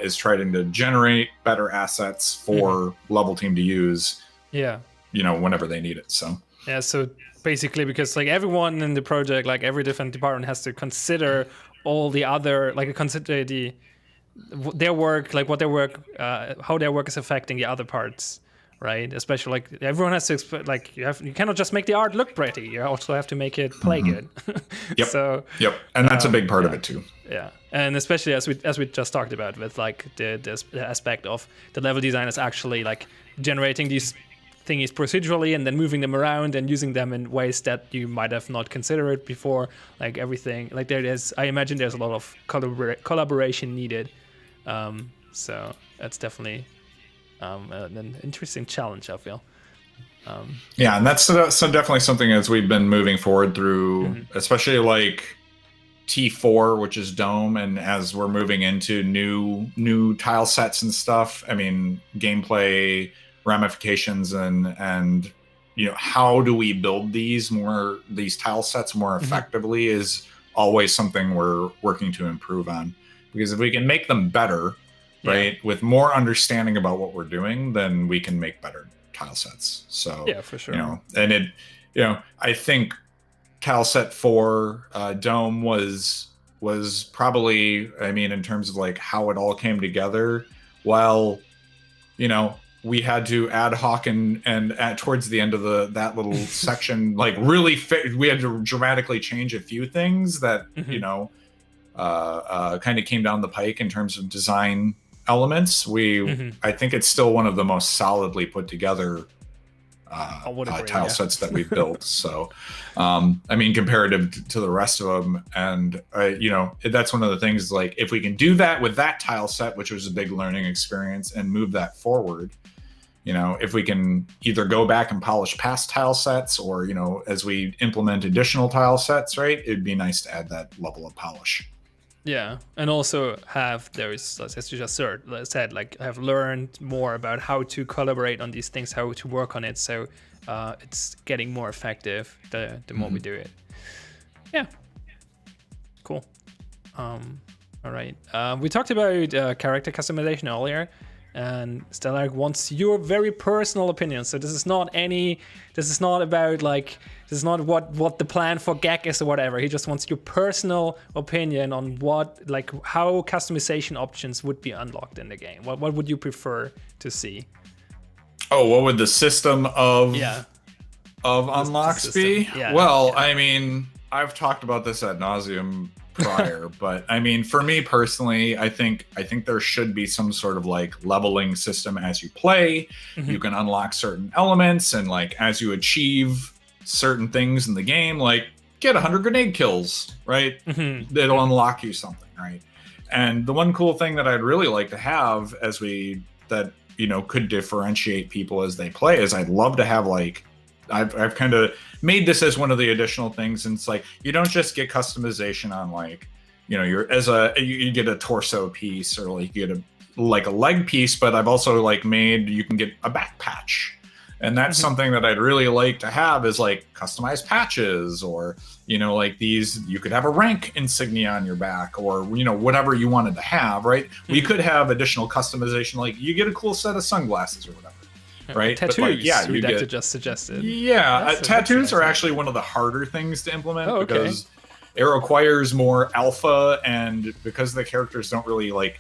is trying to generate better assets for level team to use, Yeah. you know, whenever they need it. So Yeah, so basically, because like everyone in the project, like every different department has to consider all the other, like consider their work, like what their work, how their work is affecting the other parts, right? Especially like everyone has to like you cannot just make the art look pretty. You also have to make it play good. Yep. So and that's a big part of it too. yeah, and especially as we just talked about with like the aspect of the level designers actually like generating these thingies procedurally and then moving them around and using them in ways that you might have not considered before. Like everything, like I imagine there's a lot of collaboration needed. So that's definitely an interesting challenge, I feel. Yeah, and that's so definitely something as we've been moving forward through, especially like T4, which is Dome, and as we're moving into new tile sets and stuff. I mean, gameplay ramifications and you know, how do we build these tile sets more effectively is always something we're working to improve on, because if we can make them better, right, with more understanding about what we're doing, then we can make better tile sets. So yeah, for sure. You know, and it, you know, I think tile set 4 Dome was probably, I mean, in terms of like how it all came together, while, you know, we had to ad hoc and at towards the end of that little section, like really we had to dramatically change a few things that you know kind of came down the pike in terms of design elements. I think it's still one of the most solidly put together tile sets that we've built. So I mean, comparative to the rest of them, and you know, that's one of the things, like if we can do that with that tile set, which was a big learning experience, and move that forward, you know, if we can either go back and polish past tile sets, or, you know, as we implement additional tile sets, right, it'd be nice to add that level of polish. Yeah, and also have those, as you just said, like have learned more about how to collaborate on these things, how to work on it, so it's getting more effective the more we do it. Yeah, cool. All right, we talked about character customization earlier, and Stellark wants your very personal opinion. So this is not about like, this is not what the plan for Gek is or whatever. He just wants your personal opinion on how customization options would be unlocked in the game. What would you prefer to see? Oh, what would the system of unlocks be? Yeah, well, yeah. I mean, I've talked about this ad nauseum prior, but I mean, for me personally, I think there should be some sort of like leveling system as you play. You can unlock certain elements, and like as you achieve certain things in the game, like get 100 grenade kills, right? It'll unlock you something, right? And the one cool thing that I'd really like to have you know, could differentiate people as they play is I'd love to have like, I've kind of made this as one of the additional things, and it's like you don't just get customization on like, you know, you get a torso piece, or like you get a leg piece, but I've also like made you can get a back patch, and that's something that I'd really like to have is like customized patches, or you know, like these, you could have a rank insignia on your back, or you know, whatever you wanted to have, right? We could have additional customization, like you get a cool set of sunglasses or whatever. Right, tattoos. But like, yeah, you just suggested. Yeah, tattoos are actually one of the harder things to implement because it requires more alpha, and because the characters don't really like,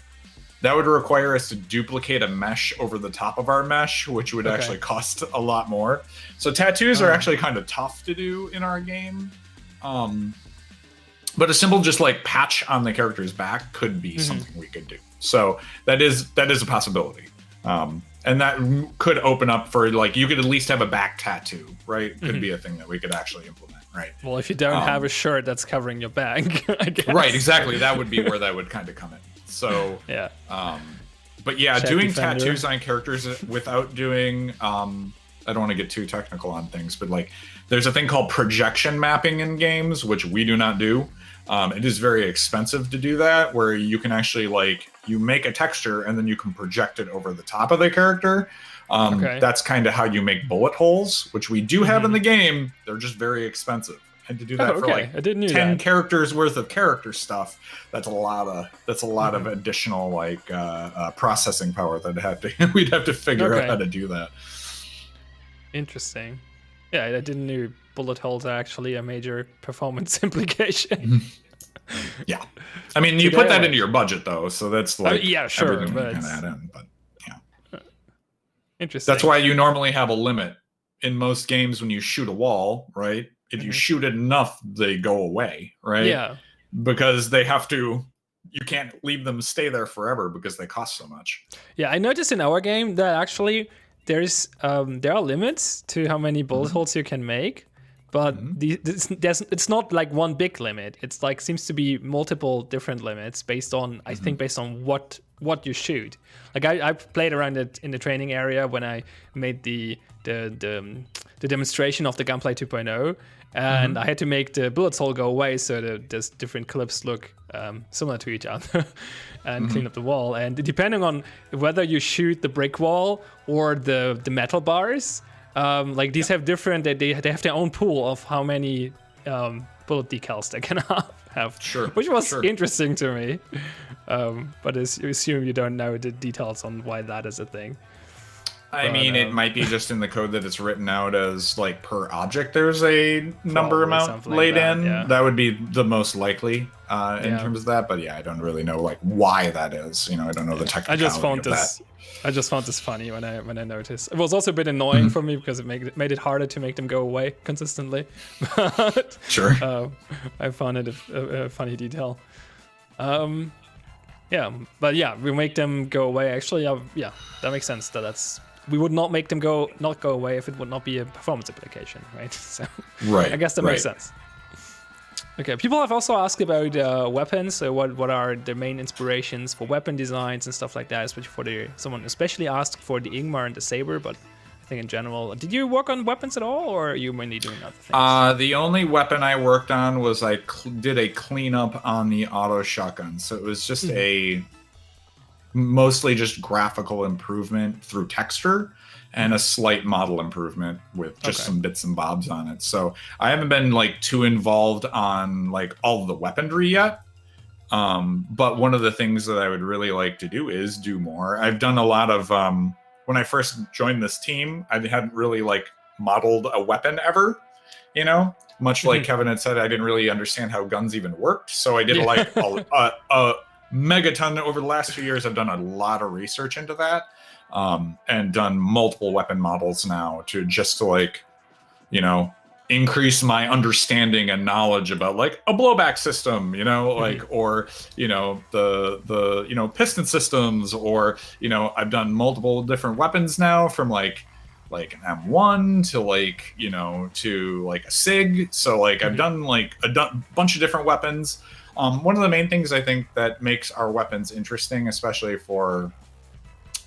that would require us to duplicate a mesh over the top of our mesh, which would actually cost a lot more. So tattoos are actually kind of tough to do in our game. But a simple just like patch on the character's back could be something we could do. So that is a possibility. And that could open up for like, you could at least have a back tattoo, right? Could be a thing that we could actually implement, right? Well, if you don't have a shirt that's covering your back, I guess. Right, exactly. That would be where that would kind of come in. So, yeah. But yeah, Check doing defender. tattoos on characters without doing, I don't want to get too technical on things, but like there's a thing called projection mapping in games, which we do not do. It is very expensive to do that, where you can actually like, you make a texture and then you can project it over the top of the character. Okay. That's kind of how you make bullet holes, which we do have in the game. They're just very expensive. And to do that for like I didn't know 10 that. characters worth of character stuff, that's a lot of additional like processing power that we'd have to figure out how to do that. Interesting. Yeah, I didn't know bullet holes are actually a major performance implication. Yeah, I mean, you put that into your budget though, so that's like yeah, sure, everything but you can add in. But yeah, interesting. that's why you normally have a limit in most games when you shoot a wall, right? If you shoot it enough, they go away, right? Yeah, because they have to. You can't leave them stay there forever because they cost so much. Yeah, I noticed in our game that actually there are limits to how many bullet holes you can make, but it's not like one big limit. It's like seems to be multiple different limits based on I think based on what you shoot. Like I played around it in the training area when I made the demonstration of the Gunplay 2.0, and I had to make the bullets hole go away so that the different clips look similar to each other and clean up the wall. And depending on whether you shoot the brick wall or the metal bars, like these have different, they have their own pool of how many bullet decals they can have. Sure. Which was interesting to me. But you assume you don't know the details on why that is a thing. I mean, it might be just in the code that it's written out as like per object there's a number amount laid like that, in. yeah. That would be the most likely in terms of that. But yeah, I don't really know like why that is. You know, I don't know the technicality of that. I just found this funny when I noticed. It was also a bit annoying for me because it made it harder to make them go away consistently. But Sure. I found it a funny detail. Yeah, but yeah, we make them go away. Actually, yeah, that makes sense. We would not make them not go away if it would not be a performance application, right? So right. I guess that makes sense. Okay, people have also asked about weapons. So what are the main inspirations for weapon designs and stuff like that? Especially someone especially asked for the Ingmar and the Saber, but I think in general, did you work on weapons at all, or are you mainly doing other things? The only weapon I worked on was I did a cleanup on the auto shotgun. So it was just mostly just graphical improvement through texture and a slight model improvement with just some bits and bobs on it. So I haven't been like too involved on like all of the weaponry yet. But one of the things that I would really like to do is do more. I've done a lot of, when I first joined this team, I hadn't really like modeled a weapon ever, you know, much like Kevin had said, I didn't really understand how guns even worked. So I did like a megaton over the last few years. I've done a lot of research into that, and done multiple weapon models now to like, you know, increase my understanding and knowledge about like a blowback system, you know, like, or, you know, the, you know, piston systems, or, you know, I've done multiple different weapons now from like an M1 to like, you know, to like a SIG. So like I've done like a bunch of different weapons. One of the main things I think that makes our weapons interesting, especially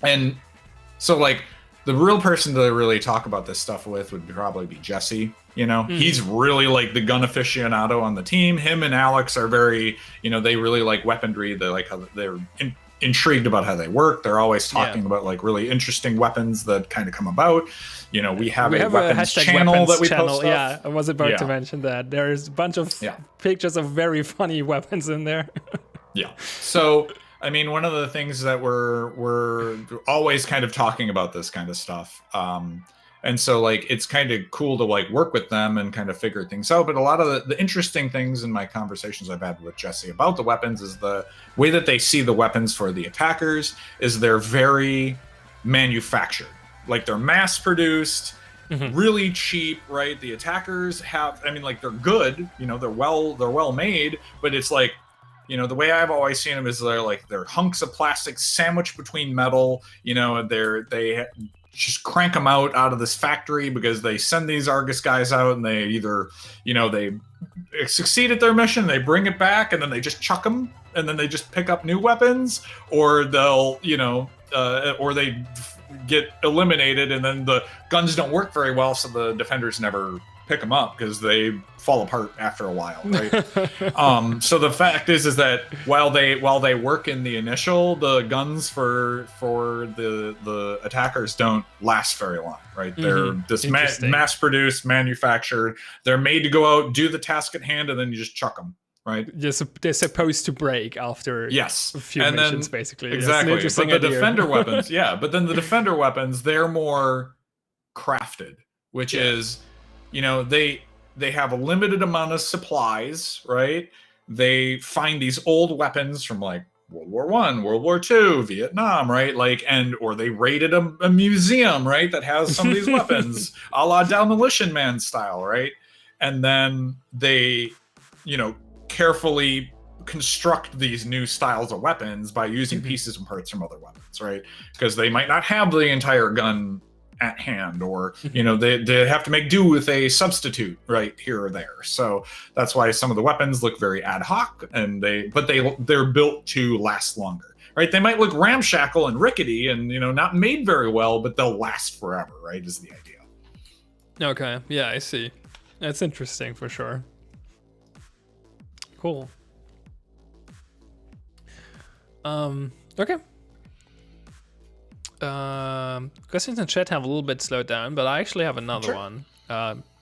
and so like the real person to really talk about this stuff with would probably be Jesse. You know, he's really like the gun aficionado on the team. Him and Alex are very, you know, they really like weaponry. They like how they're intrigued about how they work. They're always talking about like really interesting weapons that kind of come about. You know, we have a weapons channel that we post stuff. Yeah, I was about to mention that. There's a bunch of pictures of very funny weapons in there. Yeah. So, I mean, one of the things that we're always kind of talking about this kind of stuff. And so like, it's kind of cool to like work with them and kind of figure things out. But a lot of the interesting things in my conversations I've had with Jesse about the weapons is the way that they see the weapons for the attackers is they're very manufactured. Like they're mass produced, really cheap, right? The attackers have, I mean, like they're good, you know, they're well made, but it's like, you know, the way I've always seen them is they're hunks of plastic sandwiched between metal, you know, they just crank them out of this factory because they send these Argus guys out and they either, you know, they succeed at their mission, they bring it back and then they just chuck them and then they just pick up new weapons, or they'll, you know, or they get eliminated, and then the guns don't work very well, so the defenders never pick them up because they fall apart after a while, right? So the fact is that while they work in the initial, the guns for the attackers don't last very long, right? They're this mass produced, manufactured. They're made to go out, do the task at hand, and then you just chuck them. Right, they're supposed to break after a few and missions, then, basically. Exactly, but the defender weapons, but then the defender weapons, they're more crafted, which is, they have a limited amount of supplies, right? They find these old weapons from like World War I, World War II, Vietnam, right? Or they raided a museum, right, that has some of these weapons, a la Demolition Man style, right? And then they, carefully construct these new styles of weapons by using pieces and parts from other weapons, right? Because they might not have the entire gun at hand, or they have to make do with a substitute right here or there. So that's why some of the weapons look very ad hoc, and they're built to last longer, right? They might look ramshackle and rickety and not made very well, but they'll last forever, right? Is the idea. Okay, yeah, I see. That's interesting for sure. Cool. Okay. Questions in chat have a little bit slowed down, but I actually have another one.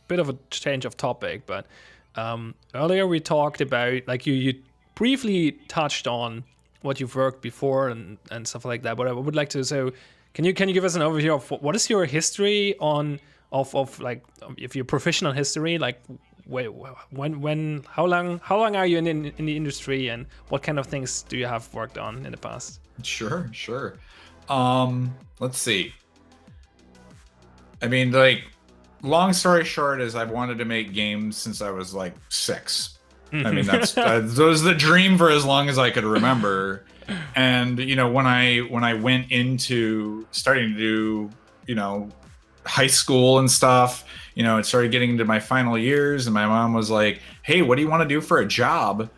Bit of a change of topic, but earlier we talked about, like, you briefly touched on what you've worked before and stuff like that. But I would like to, so can you give us an overview of what is your history of like, if your professional history, like, how long are you in the industry, and what kind of things do you have worked on in the past? Sure. Let's see. I mean, like, long story short is I've wanted to make games since I was like 6. I mean, that was the dream for as long as I could remember. And when I went into starting to do high school and stuff, it started getting into my final years, and my mom was like, hey, what do you want to do for a job?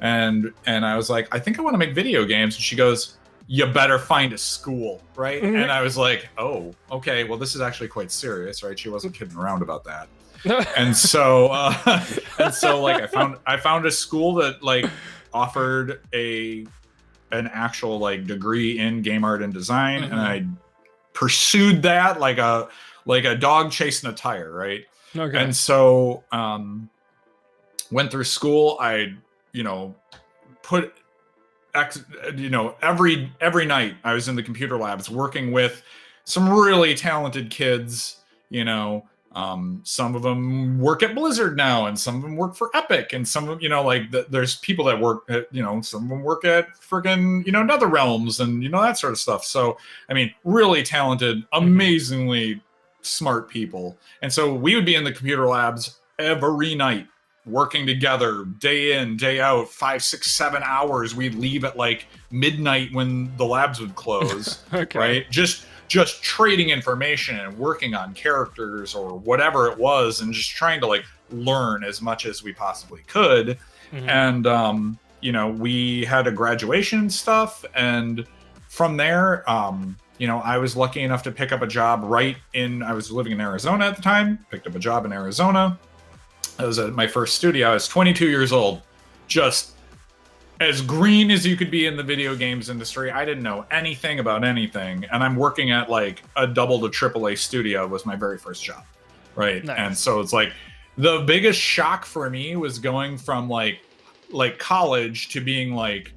And I was like, I think I want to make video games. And she goes, you better find a school, right? And I was like, oh, okay, well, this is actually quite serious, right? She wasn't kidding around about that. And so like I found a school that like offered an actual like degree in game art and design, and I pursued that like a dog chasing a tire, right? Okay. And so went through school. I put every night I was in the computer labs working with some really talented kids. Some of them work at Blizzard now, and some of them work for Epic, and some of there's people that work at, some of them work at friggin' NetherRealms and that sort of stuff. So I mean, really talented, amazingly smart people. And so we would be in the computer labs every night working together, day in, day out, 5, 6, 7 hours. We'd leave at like midnight when the labs would close. Okay. Right? Just trading information and working on characters or whatever it was, and just trying to like learn as much as we possibly could. And we had a graduation stuff, and from there I was lucky enough to pick up a job I was living in Arizona at the time, picked up a job in Arizona. I was at my first studio. I was 22 years old, just as green as you could be in the video games industry. I didn't know anything about anything. And I'm working at like a double to AAA studio was my very first job, right? Nice. And so it's like the biggest shock for me was going from like college to being like,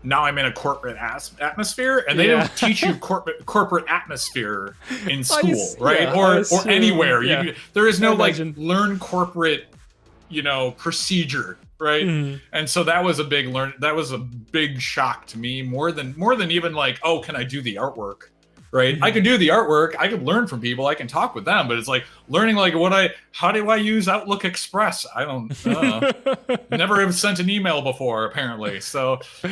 now I'm in a corporate atmosphere, and they don't teach you corporate atmosphere in school, right? Or anywhere. Yeah. There is no like learn corporate, procedure, right? And so that was a big shock to me, more than even like, oh, can I do the artwork? Right? I could do the artwork, I could learn from people, I can talk with them, but it's like learning like how do I use Outlook Express? I don't never have sent an email before, apparently. So, so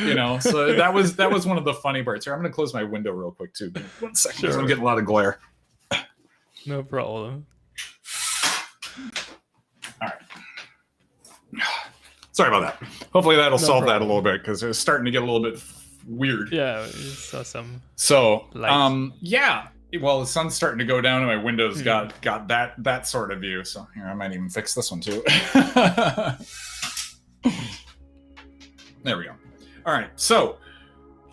that was one of the funny parts. Here, I'm gonna close my window real quick too. 1 second, because I'm getting a lot of glare. No problem. All right. Sorry about that. Hopefully that'll solve that a little bit, because it was starting to get a little bit weird. Yeah, it's awesome. So, light. Well, the sun's starting to go down, and my windows got that sort of view. So here, I might even fix this one too. There we go. All right, so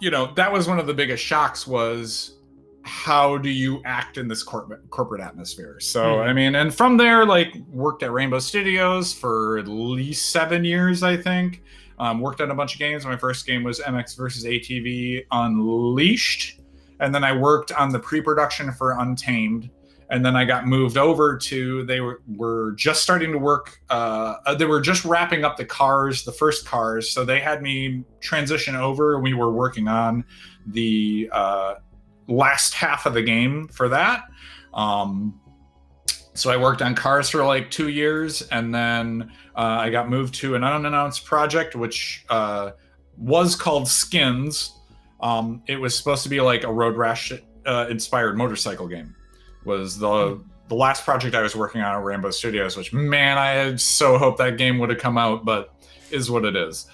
that was one of the biggest shocks was how do you act in this corporate atmosphere? So I mean, and from there, like worked at Rainbow Studios for at least 7 years, I think. Worked on a bunch of games. My first game was MX versus ATV Unleashed, and then I worked on the pre-production for Untamed. And then I got moved over to, they were just starting to work, they were just wrapping up the first Cars. So they had me transition over, and we were working on the last half of the game for that. So I worked on Cars for like 2 years, and then I got moved to an unannounced project, which was called Skins. It was supposed to be like a Road Rash inspired motorcycle game. Was the last project I was working on at Rainbow Studios, which, man, I had so hoped that game would have come out, but is what it is.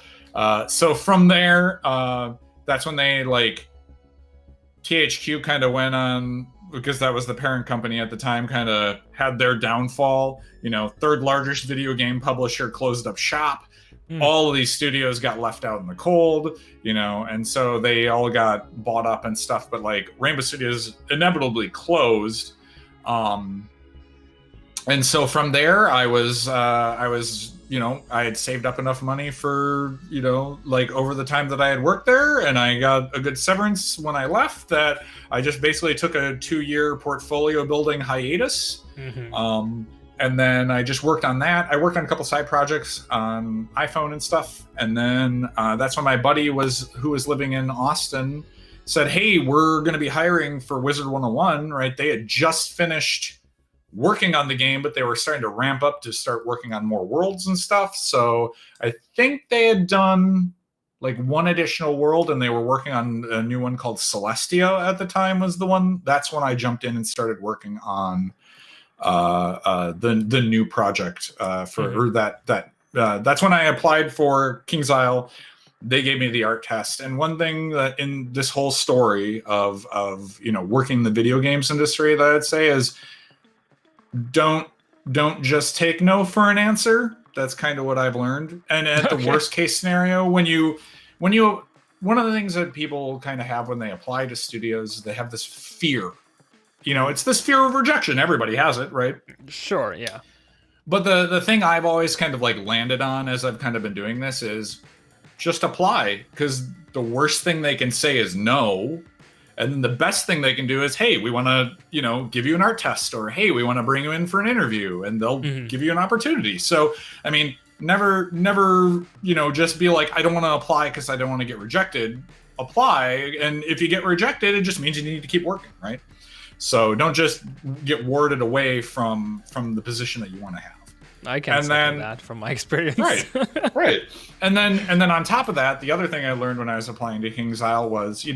So from there, that's when they, like, THQ kind of went on, because that was the parent company at the time, kind of had their downfall. Third largest video game publisher closed up shop. All of these studios got left out in the cold, and so they all got bought up and stuff. But like Rainbow Studios inevitably closed. And so from there, I had saved up enough money for, like over the time that I had worked there, and I got a good severance when I left that I just basically took a 2-year portfolio building hiatus. And then I just worked on that. I worked on a couple side projects on iPhone and stuff. And then that's when my buddy who was living in Austin said, hey, we're going to be hiring for Wizard 101, right? They had just finished working on the game, but they were starting to ramp up to start working on more worlds and stuff. So I think they had done like one additional world, and they were working on a new one called Celestia at the time was the one. That's when I jumped in and started working on the new project or that's when I applied for King's Isle. They gave me the art test, and one thing that in this whole story of working in the video games industry that I'd say is don't just take no for an answer. That's kind of what I've learned. And at the worst case scenario, when you one of the things that people kind of have when they apply to studios is they have this fear. It's this fear of rejection. Everybody has it, right? Sure, yeah. But the thing I've always kind of like landed on as I've kind of been doing this is just apply, because the worst thing they can say is no. And then the best thing they can do is, hey, we want to, give you an art test, or hey, we want to bring you in for an interview, and they'll give you an opportunity. So, I mean, never, just be like, I don't want to apply because I don't want to get rejected. Apply. And if you get rejected, it just means you need to keep working, right? So don't just get warded away from the position that you want to have. I can say that from my experience. Right, right. And then on top of that, the other thing I learned when I was applying to King's Isle was,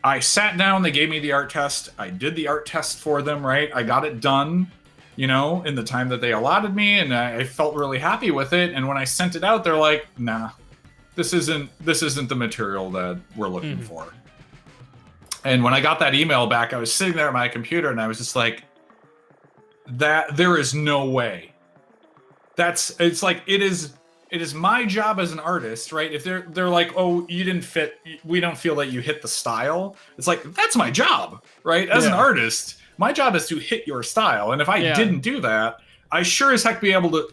I sat down, they gave me the art test. I did the art test for them, right? I got it done, in the time that they allotted me, and I felt really happy with it. And when I sent it out, they're like, nah, this isn't the material that we're looking for. And when I got that email back, I was sitting there at my computer, and I was just like, there is no way. It's like, it is my job as an artist, right? If they're like, oh, you didn't fit, we don't feel that you hit the style. It's like, that's my job, right? As an artist, my job is to hit your style. And if I didn't do that, I sure as heck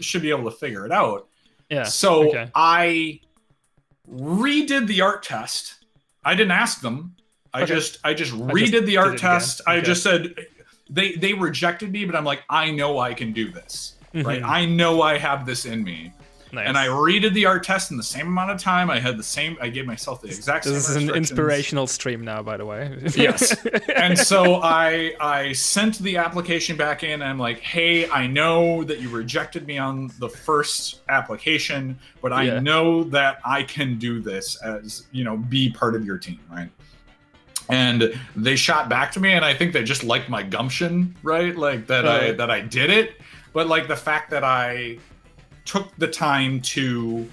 should be able to figure it out. Yeah. So I redid the art test. I didn't ask them. I just redid the art test. I just said, they rejected me, but I'm like, I know I can do this. Right, I know I have this in me. Nice. And I redid the art test in the same amount of time. I gave myself the exact same. This is an inspirational stream now, by the way. Yes. And so I sent the application back in, and I'm like, hey, I know that you rejected me on the first application, but I know that I can do this as, be part of your team, right? And they shot back to me, and I think they just liked my gumption, right? Like that I did it. But like the fact that I took the time to,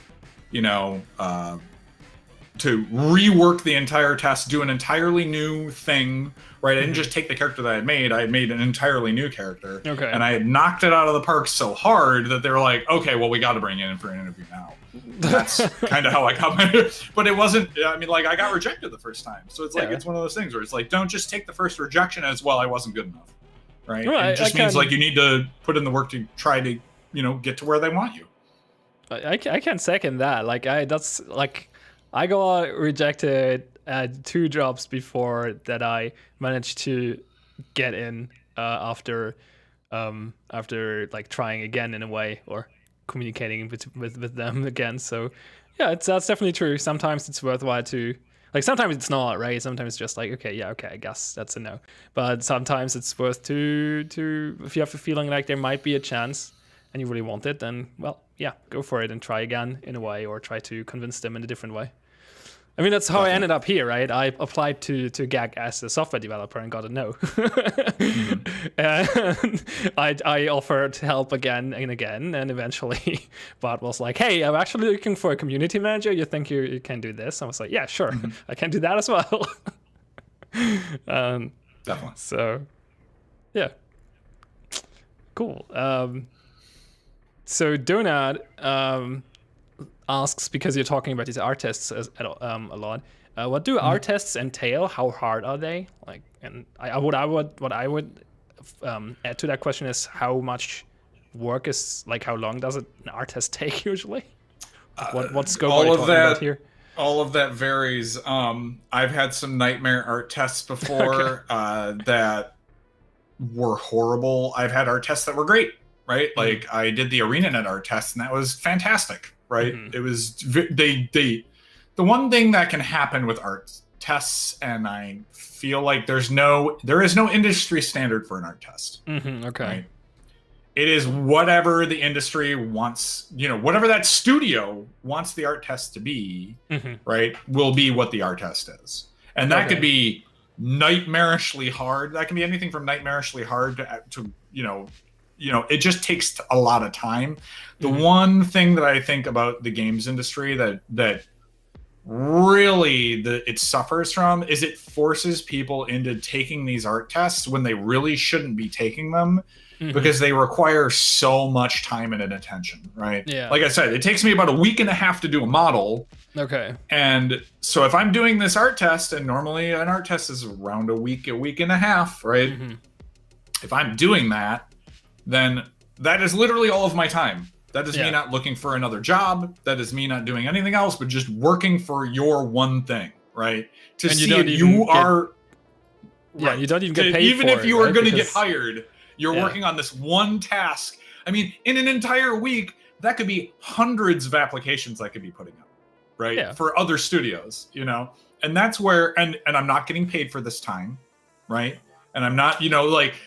rework the entire test, do an entirely new thing, right? I didn't just take the character that I had made an entirely new character. Okay. And I had knocked it out of the park so hard that they were like, okay, well, we got to bring you in for an interview now. That's kind of how I got my, but it wasn't, I mean, like, I got rejected the first time. So it's like, it's one of those things where it's like, don't just take the first rejection as, well, I wasn't good enough, right? It just means like you need to put in the work to try to, get to where they want you. I can second that. Like, that's like, I got rejected at 2 jobs before that I managed to get in after like trying again in a way, or communicating with them again. So yeah, that's definitely true. Sometimes it's worthwhile to, like, sometimes it's not, right? Sometimes it's just like, okay, I guess that's a no. But sometimes it's worth to if you have a feeling like there might be a chance and you really want it, then, well, yeah, go for it and try again in a way, or try to convince them in a different way. I mean, that's how I ended up here, right? I applied to GAG as a software developer and got a no. And I offered help again and again, and eventually Bart was like, hey, I'm actually looking for a community manager. You think you can do this? I was like, yeah, sure. I can do that as well. Definitely. So, yeah. Cool. So Donut asks, because you're talking about these art tests a lot, what do art tests entail? How hard are they? Like, and what I would add to that question is, how much work is, like, how long does an art test take usually? What scope are you talking about here? All of that varies. I've had some nightmare art tests before that were horrible. I've had art tests that were great, right? Like, I did the ArenaNet art test, and that was fantastic. Right? It was the one thing that can happen with art tests, and I feel like there is no industry standard for an art test. Okay. Right? It is whatever the industry wants, whatever that studio wants the art test to be, right? Will be what the art test is, and that could be nightmarishly hard. That can be anything from nightmarishly hard to it just takes a lot of time. The one thing that I think about the games industry that really it suffers from is it forces people into taking these art tests when they really shouldn't be taking them, because they require so much time and attention, right? Yeah. Like I said, it takes me about a week and a half to do a model. Okay. And so if I'm doing this art test, and normally an art test is around a week and a half, right? If I'm doing that, then that is literally all of my time. That is me not looking for another job. That is me not doing anything else, but just working for your one thing, right? To and see if you are... Yeah, you don't even get paid even for if you are right? going to get hired, you're working on this one task. I mean, in an entire week, that could be hundreds of applications I could be putting up, right? Yeah. For other studios, And that's where... And I'm not getting paid for this time, right? And I'm not,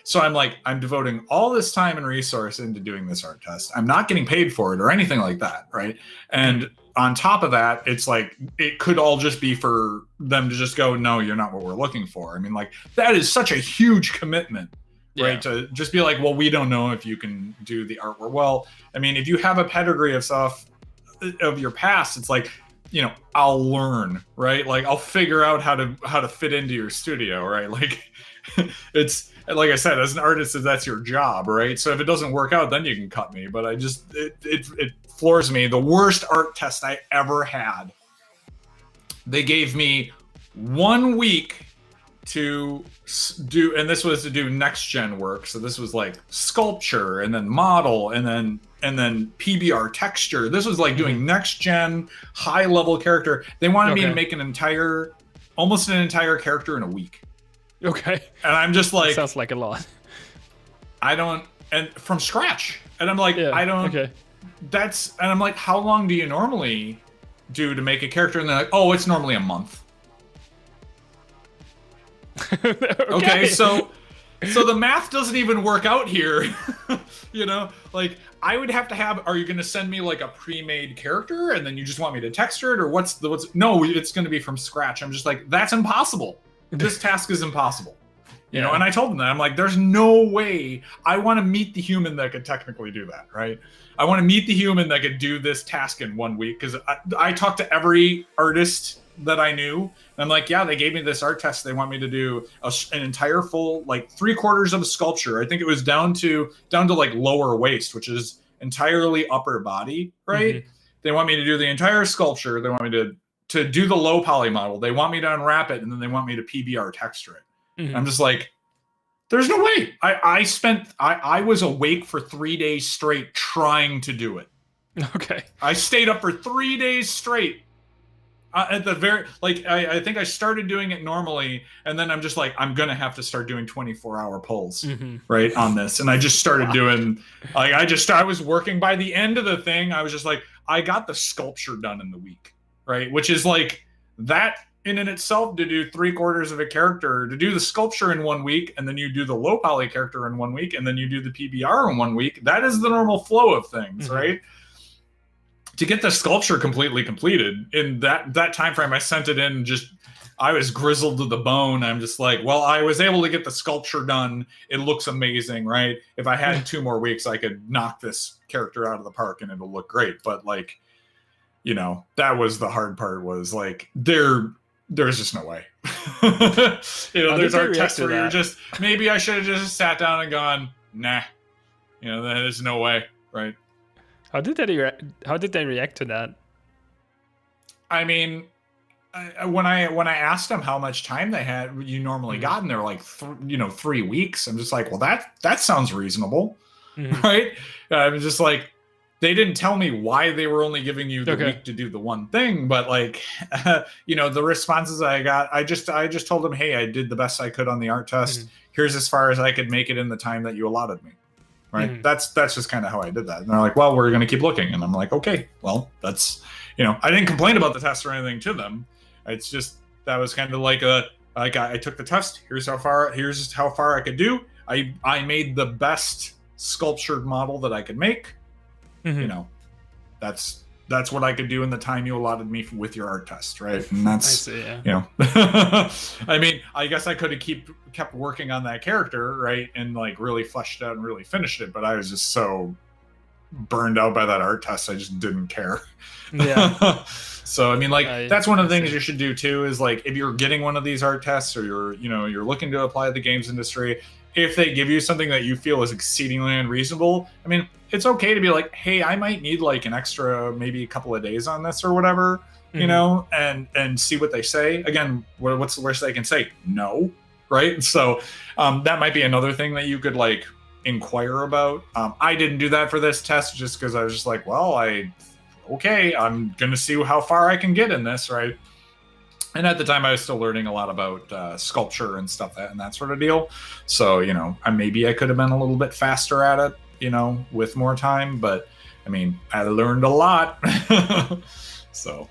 so I'm devoting all this time and resource into doing this art test. I'm not getting paid for it or anything like that, right? And on top of that, it's like, it could all just be for them to just go, no, you're not what we're looking for. I mean, like, that is such a huge commitment, right? To just be like, well, we don't know if you can do the artwork. Well, I mean, if you have a pedigree of stuff of your past, it's like, I'll learn, right? Like, I'll figure out how to fit into your studio, right? Like, it's like I said, as an artist, that's your job, right? So if it doesn't work out, then you can cut me. But it floors me. The worst art test I ever had, they gave me 1 week to do, and this was to do next gen work. So this was like sculpture, and then model, and then PBR texture. This was like doing next gen high level character. They wanted me to make almost an entire character in a week. Okay. And I'm just like, that sounds like a lot. And from scratch. And I'm like, and I'm like, how long do you normally do to make a character? And they're like, oh, it's normally a month. Okay, so the math doesn't even work out here. Like, I would have to are you going to send me like a pre-made character and then you just want me to texture it, or no, it's going to be from scratch. I'm just like, that's impossible. This task is impossible. And I told them that. I'm like, there's no way. I want to meet the human that could technically do that, right? I want to meet the human that could do this task in 1 week, because I talked to every artist that I knew. And I'm like, yeah, they gave me this art test. They want me to do an entire full, like 3/4 of a sculpture. I think it was down to like lower waist, which is entirely upper body, right? Mm-hmm. They want me to do the entire sculpture. They want me to do the low poly model. They want me to unwrap it, and then they want me to PBR texture it. Mm-hmm. I'm just like, there's no way. I was awake for 3 days straight trying to do it. Okay. I stayed up for 3 days straight. At the very, like, I think I started doing it normally, and then I'm just like, I'm gonna have to start doing 24-hour pulls, right, on this. And I just started doing, like, I was working by the end of the thing. I was just like, I got the sculpture done in the week, right? Which is like that in and itself, to do 3/4 of a character, to do the sculpture in 1 week, and then you do the low poly character in 1 week, and then you do the PBR in 1 week. That is the normal flow of things, right? To get the sculpture completely completed in that time frame, I sent it in. Just, I was grizzled to the bone. I'm just like, well, I was able to get the sculpture done. It looks amazing, right? If I had 2 more weeks, I could knock this character out of the park and it'll look great. But like, you know, that was the hard part. Was like, there's just no way. You know, there's art tests where you're just, maybe I should have just sat down and gone, nah. You know, there's no way, right? How did they react to that? I mean, when I asked them how much time they had, you normally got, and they're like, 3 weeks. I'm just like, well, that sounds reasonable, right? I'm just like, they didn't tell me why they were only giving you the week to do the one thing, but like, you know, the responses I got, I just told them, hey, I did the best I could on the art test. Here's as far as I could make it in the time that you allotted me. Right. That's just kind of how I did that. And they're like, well, we're going to keep looking. And I'm like, okay, well, that's, you know, I didn't complain about the test or anything to them. It's just, that was kind of like I took the test. Here's how far I could do. I made the best sculptured model that I could make. You know, that's what I could do in the time you allotted me with your art test, right? And that's, you know, I mean, I guess I could have kept working on that character, right, and like really fleshed out and really finished it, but I was just so burned out by that art test, I just didn't care. Yeah. So I mean, like, that's one of the things you should do too, is like, if you're getting one of these art tests, or you're looking to apply to the games industry, if they give you something that you feel is exceedingly unreasonable, I mean, it's okay to be like, hey, I might need like an extra, maybe a couple of days on this or whatever, you know, and see what they say. Again, what's the worst they can say? No, right? So that might be another thing that you could like inquire about. I didn't do that for this test just because I was just like, well, I'm going to see how far I can get in this, right? And at the time, I was still learning a lot about sculpture and stuff, and that sort of deal. So, you know, maybe I could have been a little bit faster at it, you know, with more time. But, I mean, I learned a lot. So.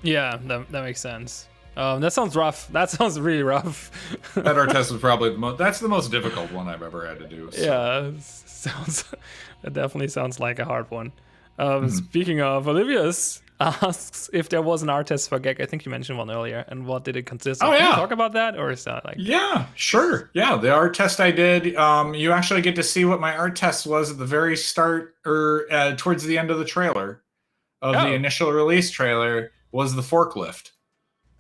Yeah, that makes sense. That sounds rough. That sounds really rough. That art test was probably that's the most difficult one I've ever had to do. So. Yeah, it definitely sounds like a hard one. Speaking of, Olivia's asks if there was an art test for Gek. I think you mentioned one earlier. And what did it consist of? Can you talk about that, or is that like? Yeah, sure. Yeah, the art test I did. You actually get to see what my art test was at the very start, or towards the end of the trailer, of the initial release trailer, was the forklift.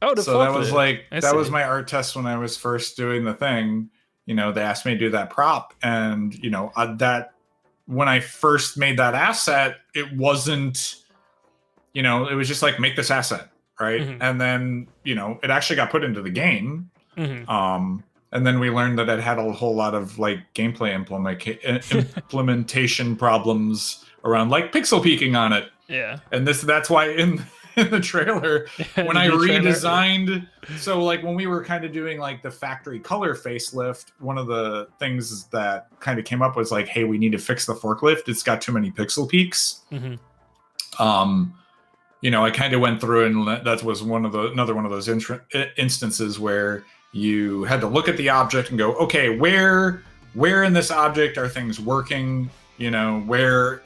Oh, so that was like that was my art test when I was first doing the thing. You know, they asked me to do that prop, and you know that when I first made that asset, it wasn't. You know, it was just like, make this asset, right? And then, you know, it actually got put into the game. And then we learned that it had a whole lot of like gameplay implementation problems around like pixel peeking on it. Yeah. And that's why in the trailer, when I redesigned, so like when we were kind of doing like the factory color facelift, one of the things that kind of came up was like, hey, we need to fix the forklift. It's got too many pixel peaks. You know, I kind of went through, and that was another one of those instances where you had to look at the object and go, okay, where in this object are things working? You know, where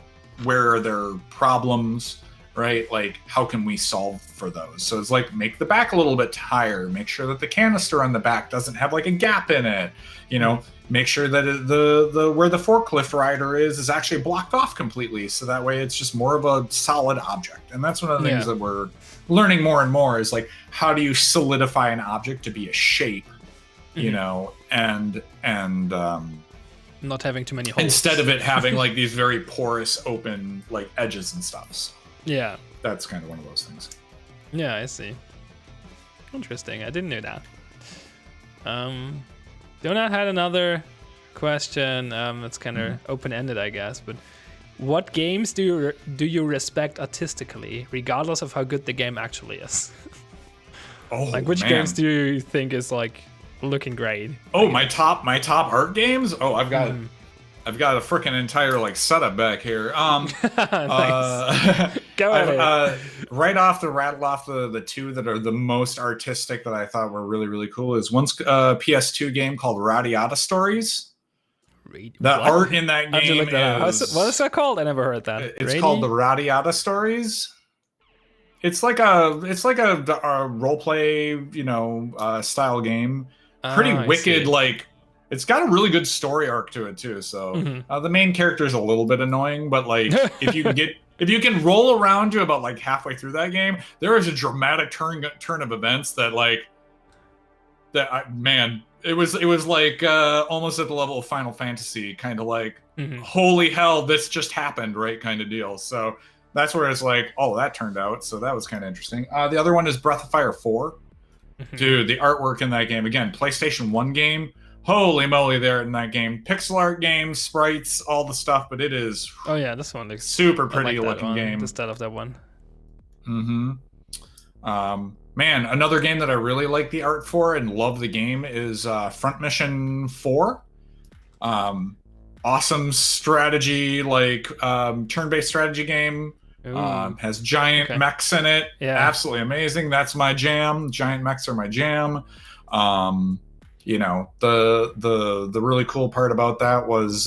are there problems, right? Like, how can we solve for those? So it's like, make the back a little bit higher, make sure that the canister on the back doesn't have like a gap in it. You know, make sure that the where the forklift rider is actually blocked off completely, so that way it's just more of a solid object. And that's one of the things that we're learning more and more is like, how do you solidify an object to be a shape, you know, and not having too many holes instead of it having like these very porous open like edges and stuff. So yeah, that's kind of one of those things. Yeah, I see. Interesting. I didn't know that. Donut had another question. It's kind of open-ended, I guess. But what games do you respect artistically, regardless of how good the game actually is? Like, which games do you think is like looking great? Oh, my top art games. Oh, I've got a freaking entire like setup back here. Nice. Go ahead. Right off the two that are the most artistic that I thought were really, really cool is one's a PS2 game called Radiata Stories. The art in that game is... What is that called? I never heard that. It's called the Radiata Stories. It's like a role play, you know, style game. Pretty wicked, like it's got a really good story arc to it too. So the main character is a little bit annoying, but like if you can roll around to about like halfway through that game, there is a dramatic turn of events that it was like almost at the level of Final Fantasy, kind of like holy hell, this just happened, right, kind of deal. So that's where it's like, oh, that turned out. So that was kind of interesting. The other one is Breath of Fire 4. Dude, the artwork in that game, again, PlayStation 1 game, holy moly, there in that game. Pixel art game, sprites, all the stuff, but it is... Oh yeah, this one looks... super pretty looking game. The style of that one. Man, another game that I really like the art for and love the game is Front Mission 4. Awesome strategy, like turn-based strategy game. Has giant mechs in it. Yeah, absolutely amazing. That's my jam. Giant mechs are my jam. You know, the really cool part about that was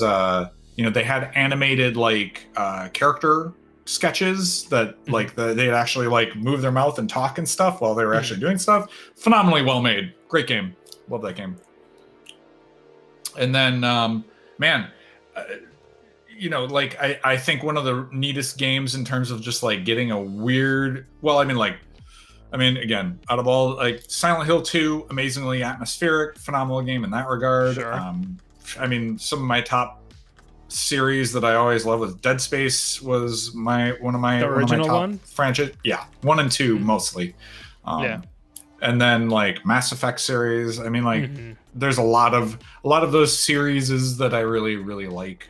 you know, they had animated like character sketches that like they'd actually like move their mouth and talk and stuff while they were actually doing stuff. Phenomenally well made. Great game. Love that game. And then man, you know, like I think one of the neatest games in terms of just like getting a weird, well, I mean, again, out of all, like Silent Hill 2, amazingly atmospheric, phenomenal game in that regard. Sure. I mean, some of my top series that I always love was Dead Space was one of my top franchise. Yeah, 1 and 2 mostly. Yeah. And then like Mass Effect series. I mean, like there's a lot of those series that I really, really like.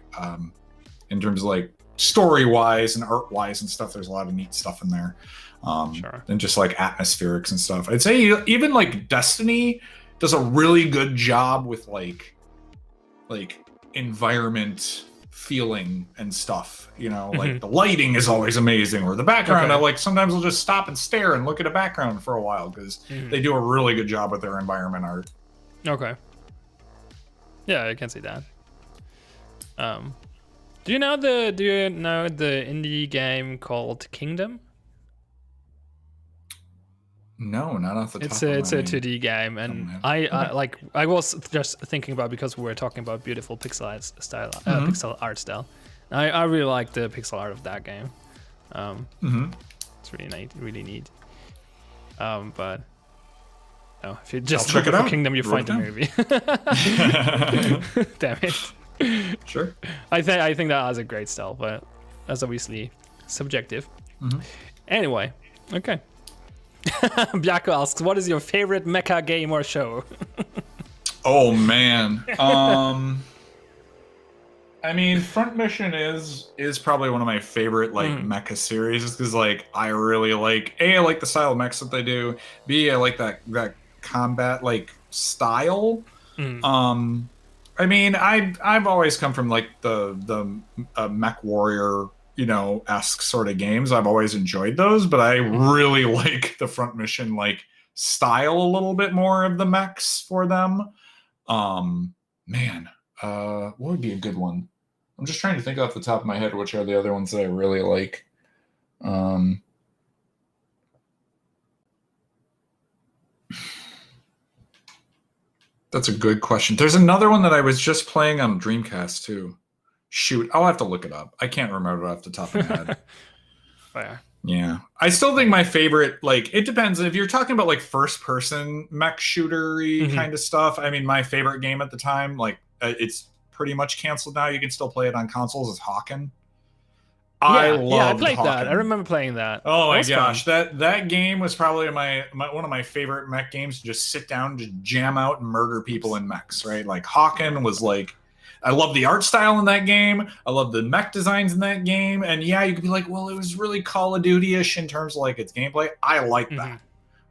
In terms of like story wise and art wise and stuff, there's a lot of neat stuff in there. And just like atmospherics and stuff. I'd say even like Destiny does a really good job with like environment feeling and stuff, you know, like the lighting is always amazing, or the background. I like sometimes I'll just stop and stare and look at a background for a while because they do a really good job with their environment art. Okay. Yeah, I can see that. Do you know the indie game called Kingdom? No, not off the top of my It's a 2D game, and I was just thinking about, because we were talking about beautiful pixel art style. I really like the pixel art of that game. It's really neat. But no, if you just look for Kingdom, you find the movie. Damn it. Sure. I think that has a great style, but that's obviously subjective. Anyway, okay. Bjako asks, what is your favorite mecha game or show? Oh man. I mean, Front Mission is probably one of my favorite like mecha series, because like I really like I like the style of mechs that they do. B, I like that combat like style. I mean, I've always come from like the mech warrior, you know, esque sort of games. I've always enjoyed those, but I really like the Front Mission like style a little bit more of the mechs for them. Man, what would be a good one? I'm just trying to think off the top of my head which are the other ones that I really like. That's a good question. There's another one that I was just playing on Dreamcast too. Shoot, I'll have to look it up. I can't remember off the top of my head. Fair. Yeah. I still think my favorite, like, it depends. If you're talking about like first person mech shootery kind of stuff, I mean, my favorite game at the time, like, it's pretty much canceled now. You can still play it on consoles, is Hawken. I played Hawken. that. I remember playing that. Oh my That was gosh, fun. that game was probably my one of my favorite mech games to just sit down, just jam out and murder people in mechs, right? Like Hawken was like, I love the art style in that game. I love the mech designs in that game. And yeah, you could be like, well, it was really Call of Duty-ish in terms of like its gameplay. I like that,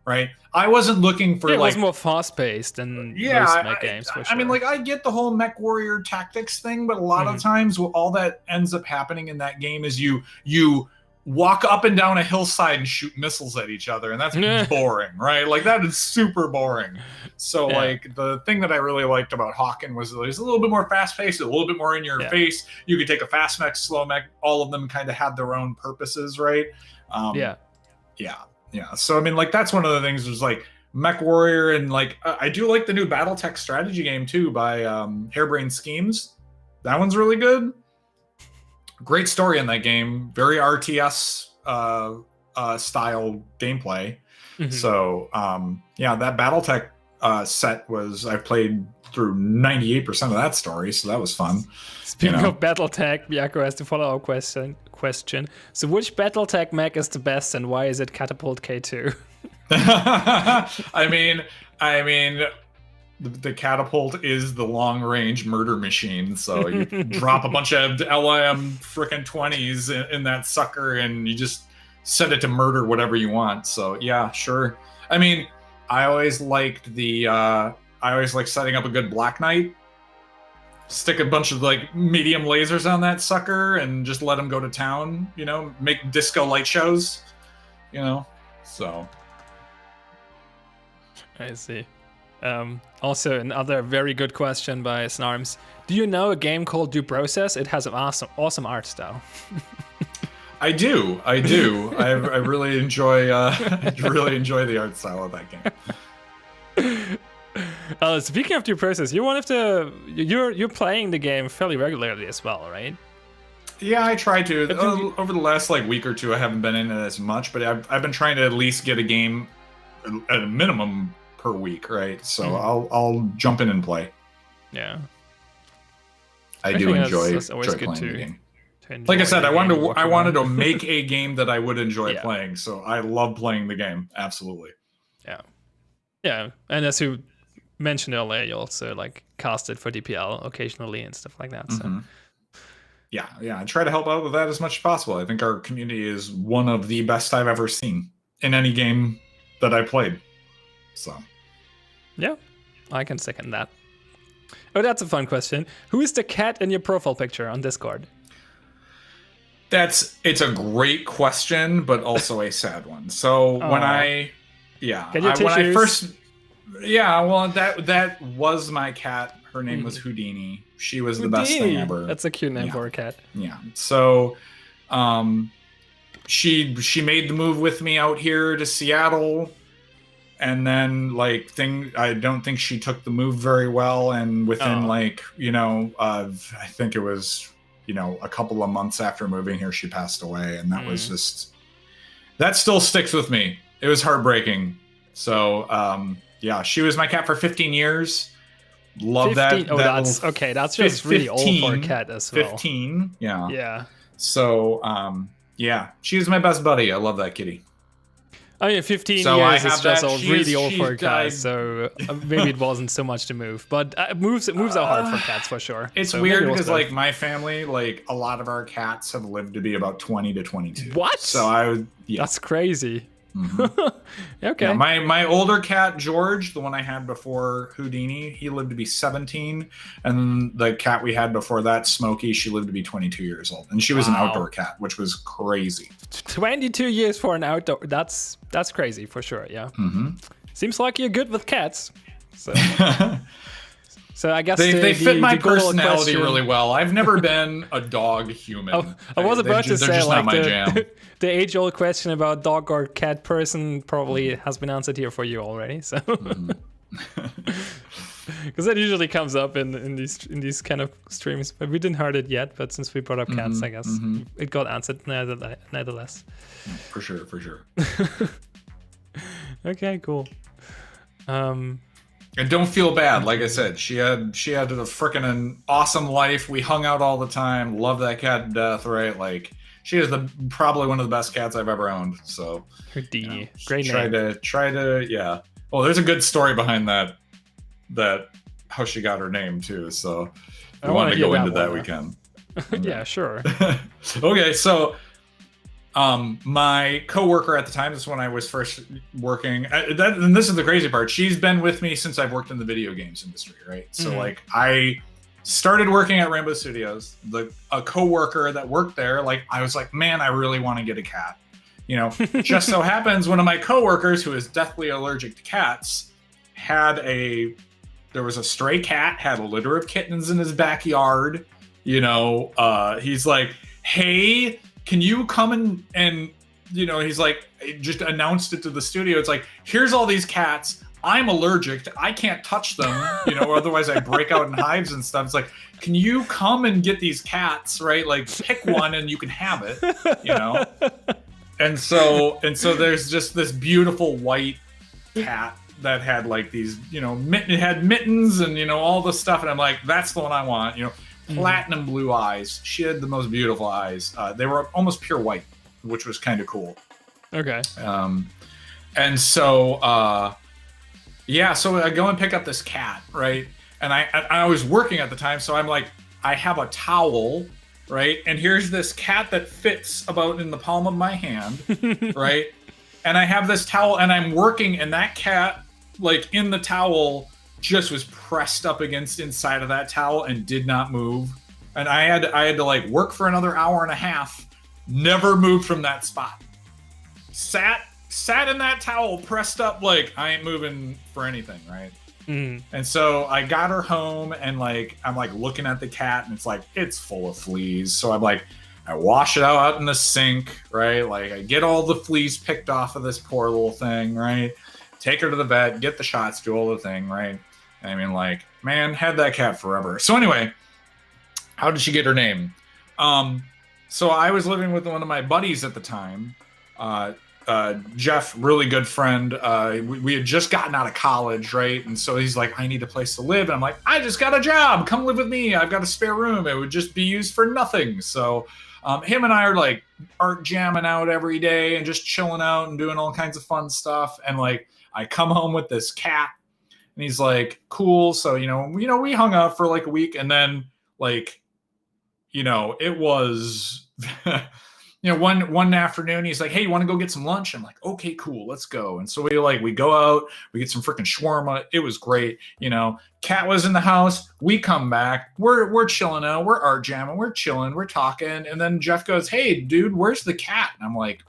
right? I wasn't looking for It like was more fast-paced than most mech games, for sure. I mean, like, I get the whole mech warrior tactics thing, but a lot of times all that ends up happening in that game is you walk up and down a hillside and shoot missiles at each other, and that's boring, right? Like, that is super boring. So, like, the thing that I really liked about Hawken was it was a little bit more fast-paced, a little bit more in your face. You could take a fast mech, slow mech, all of them kind of had their own purposes, right? Yeah. So, I mean, like, that's one of the things was, like, Mech Warrior, and, like, I do like the new Battletech strategy game, too, by Harebrained Schemes. That one's really good. Great story in that game. Very RTS style gameplay. So, yeah, that Battletech set was, I played through 98% of that story, so that was fun. Speaking of Battletech, Biako has the follow-up question. So which Battletech mech is the best, and why is it Catapult K2? I mean, the Catapult is the long-range murder machine, so you drop a bunch of LM frickin' 20s in that sucker, and you just set it to murder whatever you want. So yeah, sure. I mean, I always liked setting up a good Black Knight. Stick a bunch of like medium lasers on that sucker and just let them go to town, make disco light shows, so. I see. Also, another very good question by Snarms. Do you know a game called Due Process? It has an awesome art style. I do. I really enjoy the art style of that game. Speaking of Due Process, you're playing the game fairly regularly as well, right? Yeah, I try to. Over the last week or two, I haven't been in it as much, but I've been trying to at least get a game at a minimum per week, right? So I'll jump in and play. Yeah, I do enjoy playing the game. Like I said, I wanted to make a game that I would enjoy playing, so I love playing the game. Absolutely. Yeah, and as you mentioned earlier, you also cast it for DPL occasionally and stuff like that. So. Yeah, I try to help out with that as much as possible. I think our community is one of the best I've ever seen in any game that I played. So. Yeah, I can second that. Oh, that's a fun question. Who is the cat in your profile picture on Discord? It's a great question, but also a sad one. So when I first, that was my cat. Her name was Houdini. She was the best thing ever. That's a cute name for a cat. Yeah. So, she made the move with me out here to Seattle, and then I don't think she took the move very well, and within I think it was a couple of months after moving here, she passed away, and that was just, that still sticks with me. It was heartbreaking. So, she was my cat for 15 years. Love 15? That. Oh, that's okay. That's just 15, really old for a cat as well. 15, yeah. Yeah. So, she's my best buddy. I love that kitty. I mean, 15 years is just really old for a cat, so maybe it wasn't so much to move. But moves are hard for cats for sure. It's weird because my family, a lot of our cats have lived to be about 20 to 22. What? So that's crazy. Okay. Yeah, my older cat George, the one I had before Houdini, he lived to be 17, and the cat we had before that, Smokey, she lived to be 22 years old, and she was an outdoor cat, which was crazy. 22 years for an outdoor, that's crazy for sure. Yeah. Seems like you're good with cats. So. So I guess they fit my personality really well. I've never been a dog human. I was about to say, just not my jam. The age-old question about dog or cat person probably has been answered here for you already. So, Because that usually comes up in these kind of streams, but we didn't heard it yet. But since we brought up cats, I guess it got answered nevertheless. For sure. Okay, cool. And don't feel bad. Like I said, she had a freaking awesome life. We hung out all the time. Love that cat to death, right? Like she is probably one of the best cats I've ever owned. So Houdini, great name. Try to yeah. Oh, there's a good story behind that how she got her name too. So if we wanted to go into that, we can. Yeah, sure. Okay, so my coworker at the time, this is when I was first working, and this is the crazy part, she's been with me since I've worked in the video games industry, right? So like I started working at Rainbow Studios, a coworker that worked there, like I was like, man, I really want to get a cat. You know, just so happens one of my coworkers who is deathly allergic to cats there was a stray cat, had a litter of kittens in his backyard. You know, he's like, hey, can you come and you know, he's like, just announced it to the studio. It's like, here's all these cats. I'm allergic. I can't touch them, you know, otherwise I break out in hives and stuff. It's like, can you come and get these cats, right? Like, pick one and you can have it, you know? And so there's just this beautiful white cat that had like these, you know, it had mittens and, you know, all this stuff. And I'm like, that's the one I want, you know, platinum blue eyes. She had the most beautiful eyes. They were almost pure white, which was kind of cool. Okay. And so, yeah, so I go and pick up this cat, right? And I was working at the time, so I'm like, I have a towel, right? And here's this cat that fits about in the palm of my hand, right? And I have this towel, and I'm working, and that cat, like, in the towel, just was pressed up against inside of that towel and did not move. And I had to like work for another hour and a half, never moved from that spot. Sat in that towel, pressed up, like, I ain't moving for anything, right? And so I got her home, and like I'm like looking at the cat, and it's like it's full of fleas. So I'm like, I wash it out in the sink, right? Like I get all the fleas picked off of this poor little thing, right? Take her to the vet, get the shots, do all the thing, right? I mean, like, man, had that cat forever. So anyway, how did she get her name? So I was living with one of my buddies at the time, Jeff, really good friend. We had just gotten out of college, right? And so he's like, I need a place to live. And I'm like, I just got a job. Come live with me. I've got a spare room. It would just be used for nothing. So him and I are like art jamming out every day and just chilling out and doing all kinds of fun stuff. And like, I come home with this cat. And he's like, cool. So, you know, we hung out for like a week, and then like, you know, it was, you know, one afternoon, he's like, hey, you want to go get some lunch? I'm like, okay, cool, let's go. And so we go out, we get some freaking shawarma. It was great. You know, cat was in the house. We come back. We're chilling out. We're art jamming. We're chilling. We're talking. And then Jeff goes, hey, dude, where's the cat? And I'm like,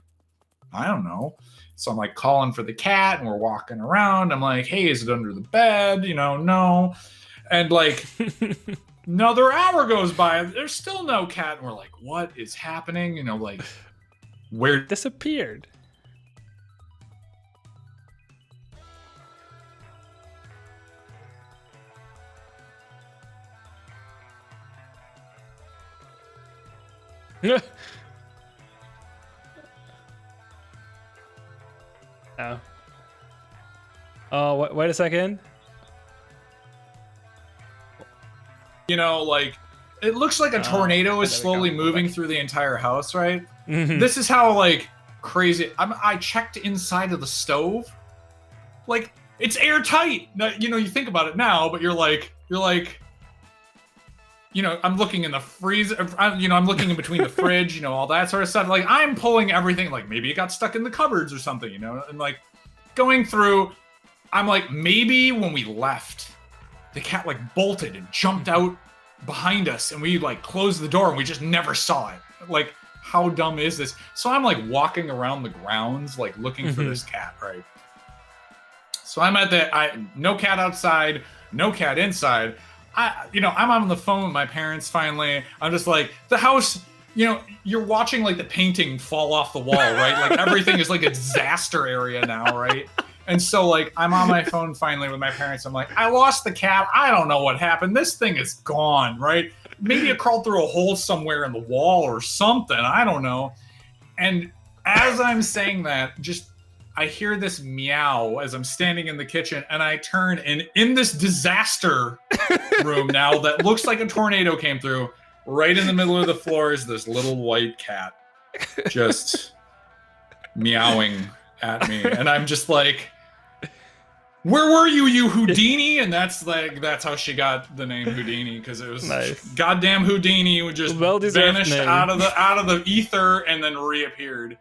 I don't know. So I'm like calling for the cat, and we're walking around. I'm like, hey, is it under the bed? You know, no. And like another hour goes by, there's still no cat. And we're like, what is happening? You know, like, where disappeared? Oh. Oh, wait a second. You know, like, it looks like a tornado is slowly moving through the entire house, right? This is how, like, crazy. I checked inside of the stove. Like, it's airtight. You know, you think about it now, but you're like, you know, I'm looking in the freezer, you know, I'm looking in between the fridge, you know, all that sort of stuff. Like, I'm pulling everything, like, maybe it got stuck in the cupboards or something, you know, and like going through, I'm like, maybe when we left, the cat like bolted and jumped out behind us, and we like closed the door and we just never saw it. Like, how dumb is this? So I'm like walking around the grounds, like looking for this cat, right? So I'm at no cat outside, no cat inside. I'm on the phone with my parents finally. I'm just like, the house, you know, you're watching like the painting fall off the wall, right? Like everything is like a disaster area now, right? And so, like, I'm on my phone finally with my parents. I'm like, I lost the cat. I don't know what happened. This thing is gone, right? Maybe it crawled through a hole somewhere in the wall or something. I don't know. And as I'm saying that, just I hear this meow as I'm standing in the kitchen, and I turn, and in this disaster room now that looks like a tornado came through, right in the middle of the floor is this little white cat just meowing at me. And I'm just like, where were you, you Houdini? And that's how she got the name Houdini, because it was Nice. goddamn Houdini who just Well-deserved vanished name. out of the ether and then reappeared.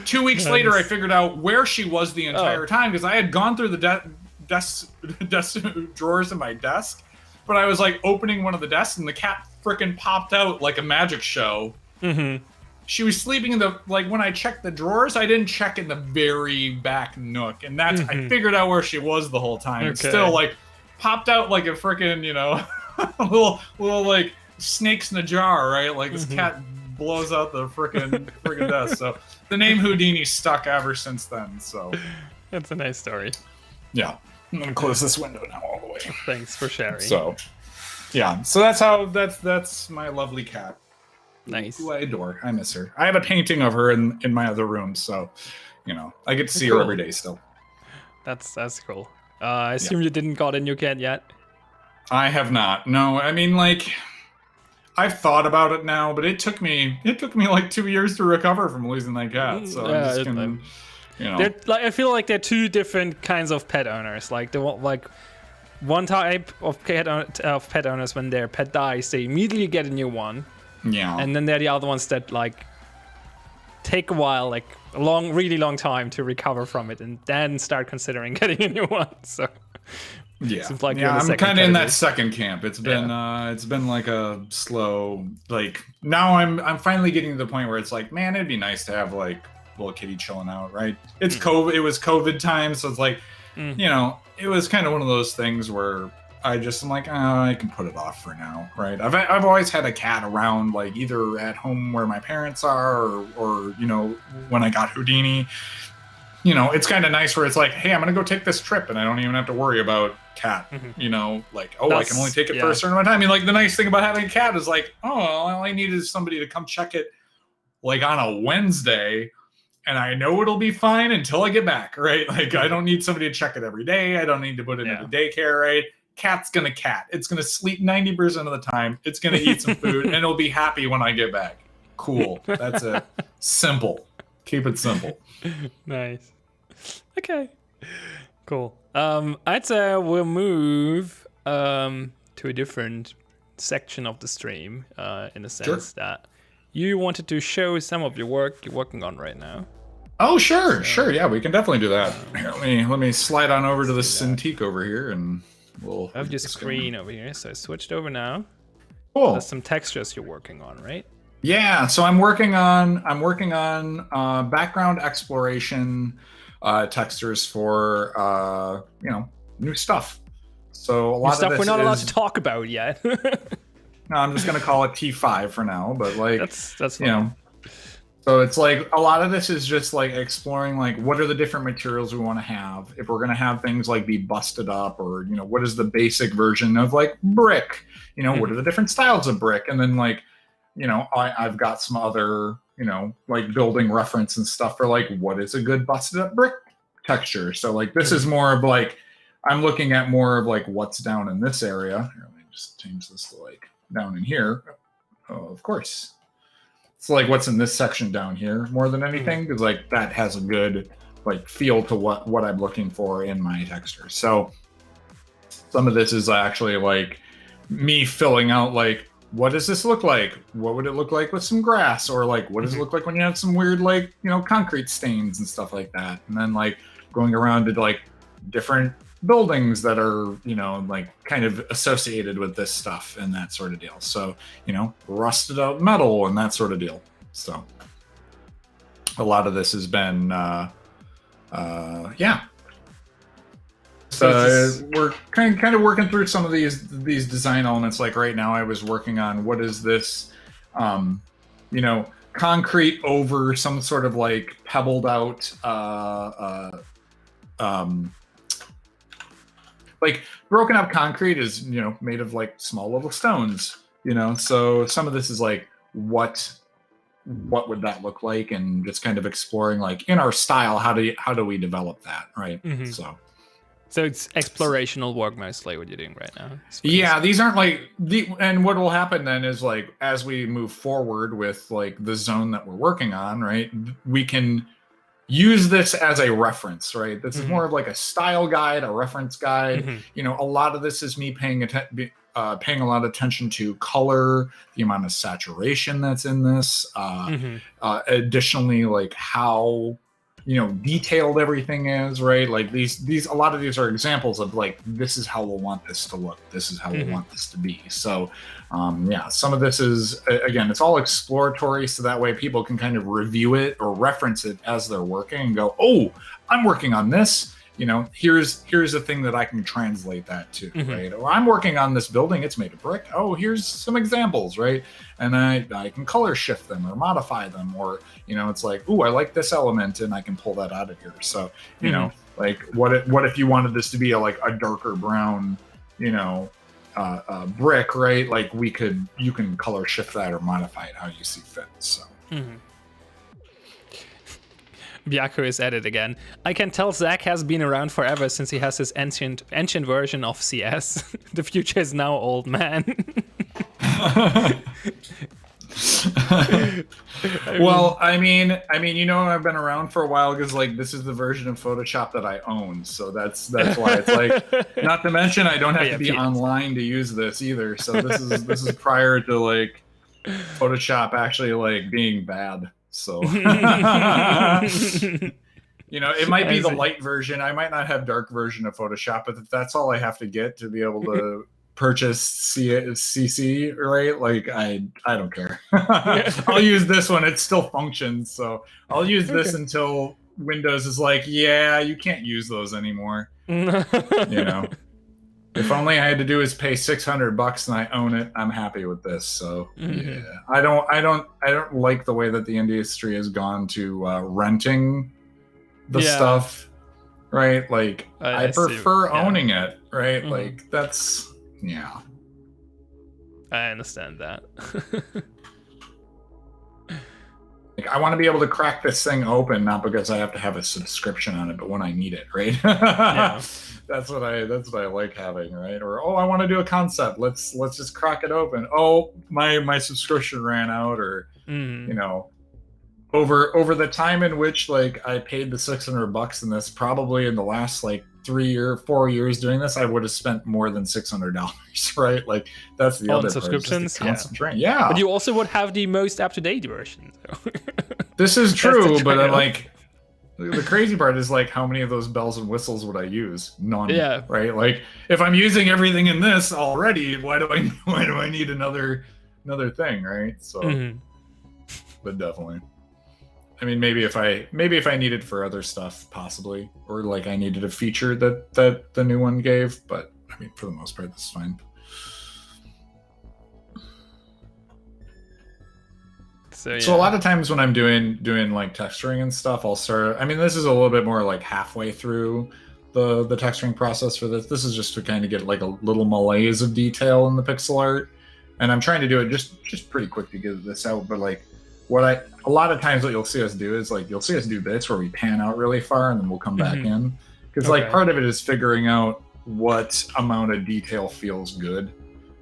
2 weeks Nice. later, I figured out where she was the entire time, because I had gone through the desk drawers in my desk, but I was like opening one of the desks and the cat frickin' popped out like a magic show. Mm-hmm. She was sleeping in the, like, when I checked the drawers, I didn't check in the very back nook, and that's I figured out where she was the whole time. It's Okay. still like popped out like a frickin', you know, little like snakes in a jar, right? Like this cat blows out the frickin' desk. So the name Houdini stuck ever since then. So That's a nice story. yeah, I'm gonna close this window now all the way. Thanks for sharing. So yeah, so that's my lovely cat. Nice. Who I adore. I miss her. I have a painting of her in my other room, so you know I get to see her Cool. every day still. That's cool. I assume you didn't got a new cat yet. I have not. No, I mean, like, I've thought about it now, but it took me like 2 years to recover from losing that cat. So I'm just gonna, you know. Like, I feel like they're two different kinds of pet owners. Like one type of pet owners, when their pet dies, they immediately get a new one. Yeah. And then there are the other ones that like take a while, like a really long time to recover from it, and then start considering getting a new one. So yeah, seems like you're in the I'm second kind of in that category. second camp. It's been like a slow, like, now I'm finally getting to the point where it's like, man, it'd be nice to have like little kitty chilling out, right? It's COVID. It was COVID time, so it's like, you know, it was kind of one of those things where I'm like, oh, I can put it off for now, right? I've always had a cat around, like either at home where my parents are, or you know, when I got Houdini, you know, it's kind of nice where it's like, hey, I'm gonna go take this trip, and I don't even have to worry about cat, you know, like, oh, I can only take it for a certain amount of time. I mean, like, the nice thing about having a cat is like, oh, all I need is somebody to come check it, like on a Wednesday, and I know it'll be fine until I get back, right? Like, I don't need somebody to check it every day. I don't need to put it into daycare, right? Cat's gonna cat. It's gonna sleep 90% of the time. It's gonna eat some food, and it'll be happy when I get back. Cool. That's it. Simple. Keep it simple. Nice. Okay. Cool. I'd say we'll move to a different section of the stream, in the sense that you wanted to show some of your work you're working on right now. Oh, sure. Yeah, we can definitely do that. Here, let me slide on over to the Cintiq over here, and we'll I have your screen over here, so I switched over now. Cool. There's some textures you're working on, right? Yeah, so I'm working on background exploration textures for you know, new stuff. So a lot of Stuff this we're not allowed is, to talk about yet. no, I'm just gonna call it T5 for now, but like that's you fine. know. So it's like a lot of this is just like exploring like what are the different materials we want to have. If we're gonna have things like be busted up, or you know, what is the basic version of like brick? You know, what are the different styles of brick? And then like, you know, I've got some other, you know, like building reference and stuff for like what is a good busted up brick texture. So like this is more of like, I'm looking at more of like what's down in this area. Here, let me just change this to like down in here. Oh, of course. It's like what's in this section down here more than anything, because like that has a good like feel to what I'm looking for in my texture. So some of this is actually like me filling out like, what does this look like? What would it look like with some grass? Or like, what does it look like when you have some weird like, you know, concrete stains and stuff like that? And then like going around to like different buildings that are, you know, like kind of associated with this stuff and that sort of deal. So, you know, rusted out metal and that sort of deal. So a lot of this has been, yeah. So we're kind of working through some of these design elements. Like right now I was working on what is this, you know, concrete over some sort of like pebbled out, like broken up concrete is, you know, made of like small little stones, you know, so some of this is like what would that look like, and just kind of exploring like in our style how do we develop that, right? So it's explorational work mostly what you're doing right now. Yeah, these aren't like and what will happen then is like as we move forward with like the zone that we're working on, right, we can use this as a reference, right? This is more of like a style guide, a reference guide. You know, a lot of this is me paying a lot of attention to color, the amount of saturation that's in this. Additionally, like how, you know, detailed everything is, right? Like these a lot of these are examples of like, this is how we'll want this to look. This is how we'll want this to be. So yeah, some of this is, again, it's all exploratory, so that way people can kind of review it or reference it as they're working and go, oh, I'm working on this. You know, here's a thing that I can translate that to, right? Or I'm working on this building, it's made of brick. Oh, here's some examples, right? And I can color shift them or modify them, or, you know, it's like, ooh, I like this element and I can pull that out of here. So, you know, like what if you wanted this to be like a darker brown, you know, brick, right? Like you can color shift that or modify it how you see fit. So. Byaku is at it again. I can tell Zack has been around forever since he has this ancient version of CS. The future is now old man. Well, I mean, you know, I've been around for a while because like this is the version of Photoshop that I own, so that's why it's like. Not to mention, I don't have to be online to use this either. So this is prior to like Photoshop actually like being bad. So, you know, it might be the light version. I might not have dark version of Photoshop, but if that's all I have to get to be able to purchase CC, right? Like, I don't care. I'll use this one. It still functions. So I'll use this until Windows is like, yeah, you can't use those anymore. You know, if only I had to do is pay $600 and I own it, I'm happy with this. So yeah, I don't like the way that the industry has gone to renting the stuff, right? Like I prefer owning it, right? Like that's I understand that. Like I want to be able to crack this thing open, not because I have to have a subscription on it, but when I need it, right? That's what I like having, right? Or I want to do a concept. Let's just crack it open. Oh, my subscription ran out, or you know, over the time in which like I paid the $600 in this, probably in the last like 4 years doing this, I would have spent more than $600, right? Like that's the other subscriptions. Yeah, but you also would have the most up-to-date version. So. This is true, but I'm like. The crazy part is like how many of those bells and whistles would I use? None. Yeah. Right. Like if I'm using everything in this already, why do I need another thing? Right. So, but definitely. I mean, maybe if I need it for other stuff, possibly, or like I needed a feature that the new one gave. But I mean, for the most part, this is fine. So a lot of times when I'm doing like texturing and stuff, I'll start. I mean, this is a little bit more like halfway through the texturing process for this. This is just to kind of get like a little malaise of detail in the pixel art, and I'm trying to do it just pretty quick to get this out. But like a lot of times what you'll see us do is like you'll see us do bits where we pan out really far and then we'll come back in, because like part of it is figuring out what amount of detail feels good.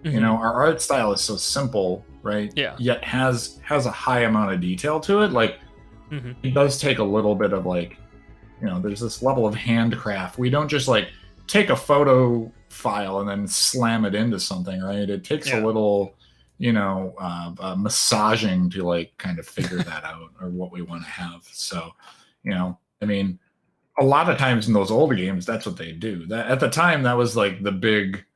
You know, our art style is so simple, right? Yeah. Yet has a high amount of detail to it. Like it does take a little bit of like, you know, there's this level of handcraft. We don't just like take a photo file and then slam it into something, right? It takes a little, you know, massaging to like kind of figure that out, or what we want to have. So, you know, I mean, a lot of times in those older games, that's what they do. That at the time, that was like the big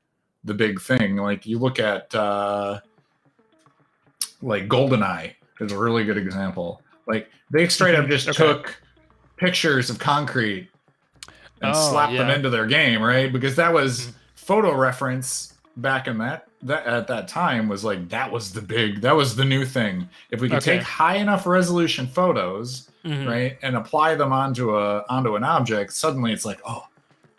thing. Like you look at like GoldenEye is a really good example. Like they straight up just took pictures of concrete and slapped them into their game, right? Because that was photo reference back in that that at that time was like that was the new thing. If we could Okay. take high enough resolution photos, right, and apply them onto an object, suddenly it's like, oh,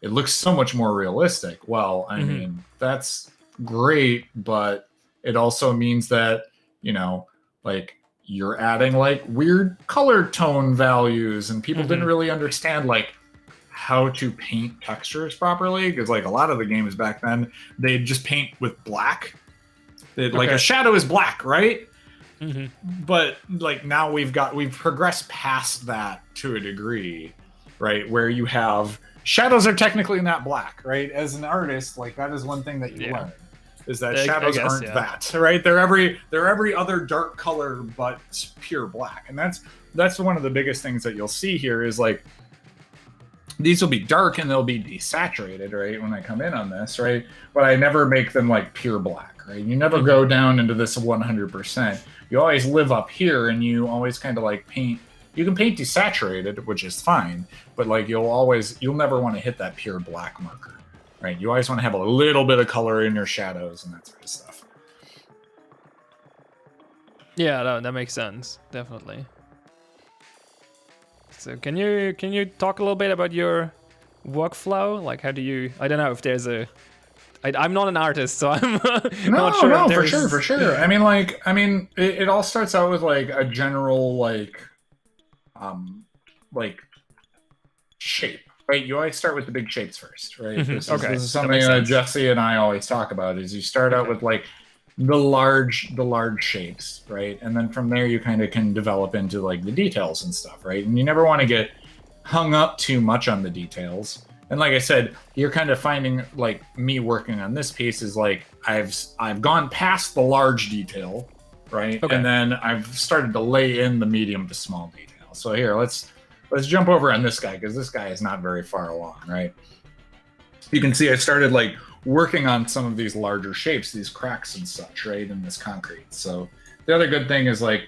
it looks so much more realistic. Well, I mean, that's great, but it also means that, you know, like you're adding like weird color tone values, and people didn't really understand like how to paint textures properly, because like a lot of the games back then, they'd just paint with black. Like a shadow is black, right? But like now we've progressed past that to a degree, right? Where you have shadows are technically not black, right? As an artist, like that is one thing that you learn, is that shadows aren't that, right? They're every other dark color but pure black. And that's one of the biggest things that you'll see here is like these will be dark and they'll be desaturated, right? When I come in on this, right? But I never make them like pure black, right? You never go down into this 100%. You always live up here, and you always kind of like paint. You can paint desaturated, which is fine, but like you'll never want to hit that pure black marker, right? You always want to have a little bit of color in your shadows and that sort of stuff. Yeah, that makes sense, definitely. So can you talk a little bit about your workflow? Like, how do you? I don't know if there's a. I'm not an artist, so I'm not sure. No, for sure. I mean, it all starts out with like a general like shape, right? You always start with the big shapes first, right? This is something that Jesse and I always talk about. Is you start out with like the large shapes, right? And then from there you kind of can develop into like the details and stuff, right? And you never want to get hung up too much on the details. And like I said, you're kind of finding like me working on this piece is like I've gone past the large detail, right? And then I've started to lay in the medium to small detail. So here, let's jump over on this guy, because this guy is not very far along, right? You can see I started like working on some of these larger shapes, these cracks and such, right, in this concrete. So the other good thing is like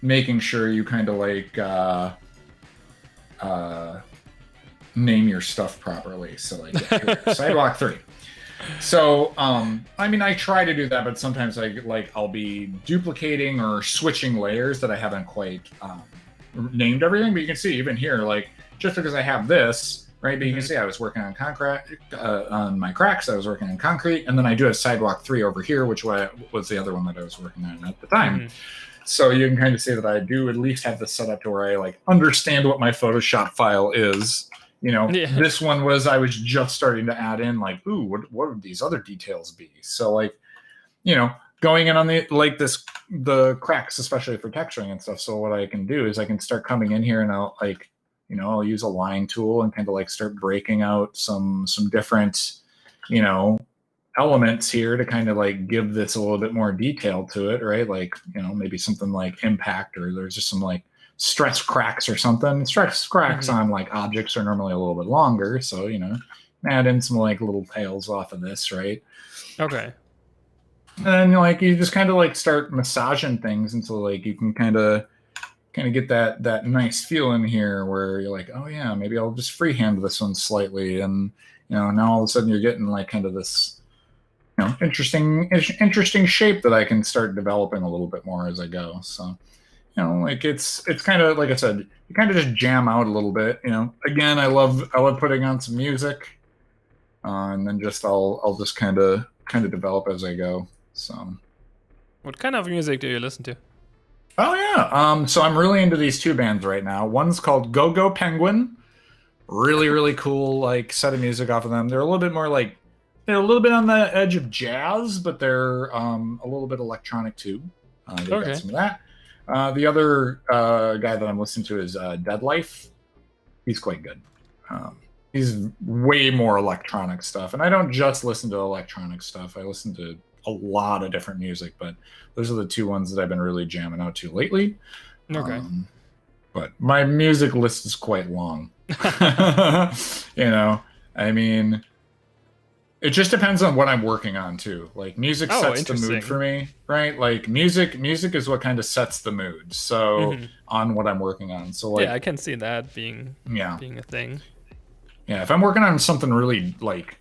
making sure you kind of like name your stuff properly. So like here, sidewalk 3. So I mean, I try to do that, but sometimes I'll be duplicating or switching layers that I haven't quite named everything. But you can see even here, like just because I have this, right? But you can see I was working on concrete, on my cracks. I was working on concrete, and then I do a sidewalk 3 over here, which was the other one that I was working on at the time. So you can kind of see that I do at least have this set up to where I like understand what my Photoshop file is. You know, this one I was just starting to add in like, ooh, what would these other details be? So like, you know, going in on the cracks, especially for texturing and stuff. So what I can do is I can start coming in here and I'll like, you know, I'll use a line tool and kind of like start breaking out some different, you know, elements here to kind of like give this a little bit more detail to it, right? Like, you know, maybe something like impact, or there's just some like stress cracks or something. Stress cracks on like objects are normally a little bit longer, so you know, add in some like little tails off of this, right? Okay. And then like you just kind of like start massaging things until like you can kind of get that nice feel in here where you're like, oh yeah, maybe I'll just freehand this one slightly, and you know, now all of a sudden you're getting like kind of this, you know, interesting shape that I can start developing a little bit more as I go. So, you know, like it's kind of like I said, you kind of just jam out a little bit. You know, again, I love putting on some music, and then just I'll just kind of develop as I go. So, what kind of music do you listen to? Oh yeah, so I'm really into these 2 bands right now. One's called Go Go Penguin, really cool like set of music off of them. They're a little bit more like they're a little bit on the edge of jazz, but they're a little bit electronic too. They got some of that. The other guy that I'm listening to is Dead Life. He's quite good. He's way more electronic stuff, and I don't just listen to electronic stuff. I listen to a lot of different music, but those are the 2 ones that I've been really jamming out to lately. Okay. But my music list is quite long. You know, I mean, it just depends on what I'm working on too. Like music sets the mood for me, right? Like music is what kind of sets the mood. So on what I'm working on. So like, yeah, I can see that being a thing. Yeah, if I'm working on something really like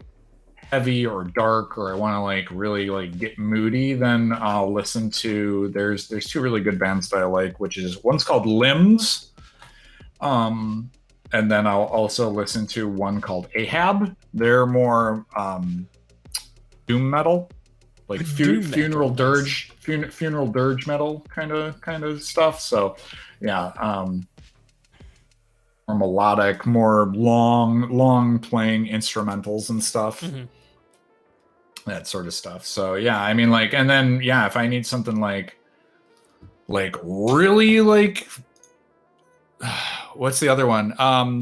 heavy or dark, or I want to like really like get moody, then I'll listen to there's two really good bands that I like, which is one's called Limbs, and then I'll also listen to one called Ahab. They're more doom metal, like funeral dirge metal kind of stuff. So yeah, more melodic, more long playing instrumentals and stuff. That sort of stuff. So yeah, I mean, like, and then yeah, if I need something like really like what's the other one?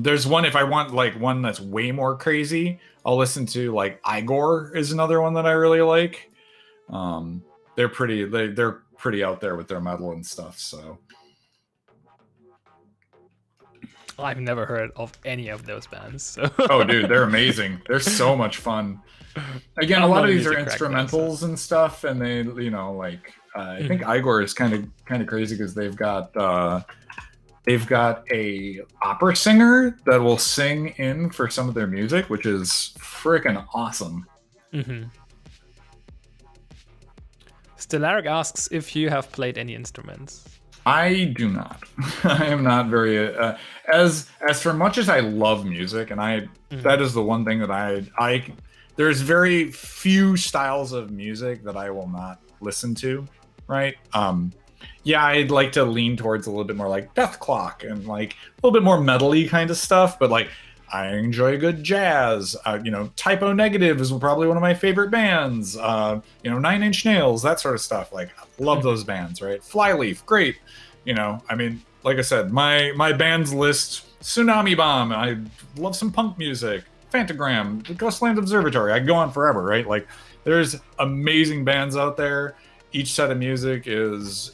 There's one, if I want like one that's way more crazy, I'll listen to like Igor is another one that I really like. They're pretty out there with their metal and stuff. So I've never heard of any of those bands. So. Oh, dude, they're amazing. They're so much fun. Again, a lot of these are instrumentals and stuff, and they, you know, like I think Igor is kind of crazy because they've got a opera singer that will sing in for some of their music, which is freaking awesome. Stellaric asks if you have played any instruments. I do not. I am not very as for much as I love music, and that is the one thing that I there's very few styles of music that I will not listen to, right? Yeah, I'd like to lean towards a little bit more like Death Clock and like a little bit more metal-y kind of stuff, but like I enjoy good jazz. You know, Typo Negative is probably one of my favorite bands. You know, Nine Inch Nails, that sort of stuff. Like, I love those bands, right? Flyleaf, great. You know, I mean, like I said, my bands list: Tsunami Bomb. I love some punk music. Phantogram, the Ghostland Observatory. I go on forever, right? Like, there's amazing bands out there. Each set of music is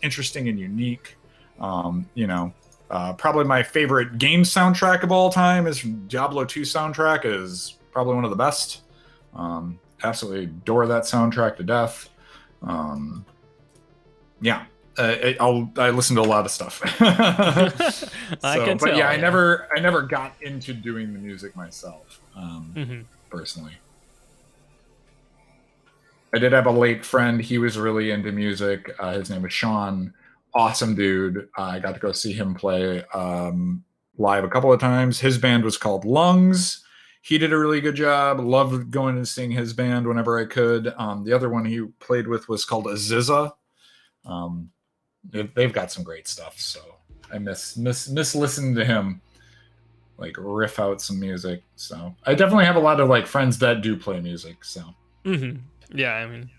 interesting and unique. You know. Probably my favorite game soundtrack of all time is Diablo 2 soundtrack is probably one of the best. Absolutely adore that soundtrack to death. Yeah, I listen to a lot of stuff. I can tell. But yeah, I never got into doing the music myself, personally. I did have a late friend. He was really into music. His name was Sean. Awesome dude. I got to go see him play live a couple of times. His band was called Lungs. He did a really good job. Loved going and seeing his band whenever I could. The other one he played with was called Aziza. They've got some great stuff, so I miss listening to him like riff out some music. So I definitely have a lot of like friends that do play music. So yeah, I mean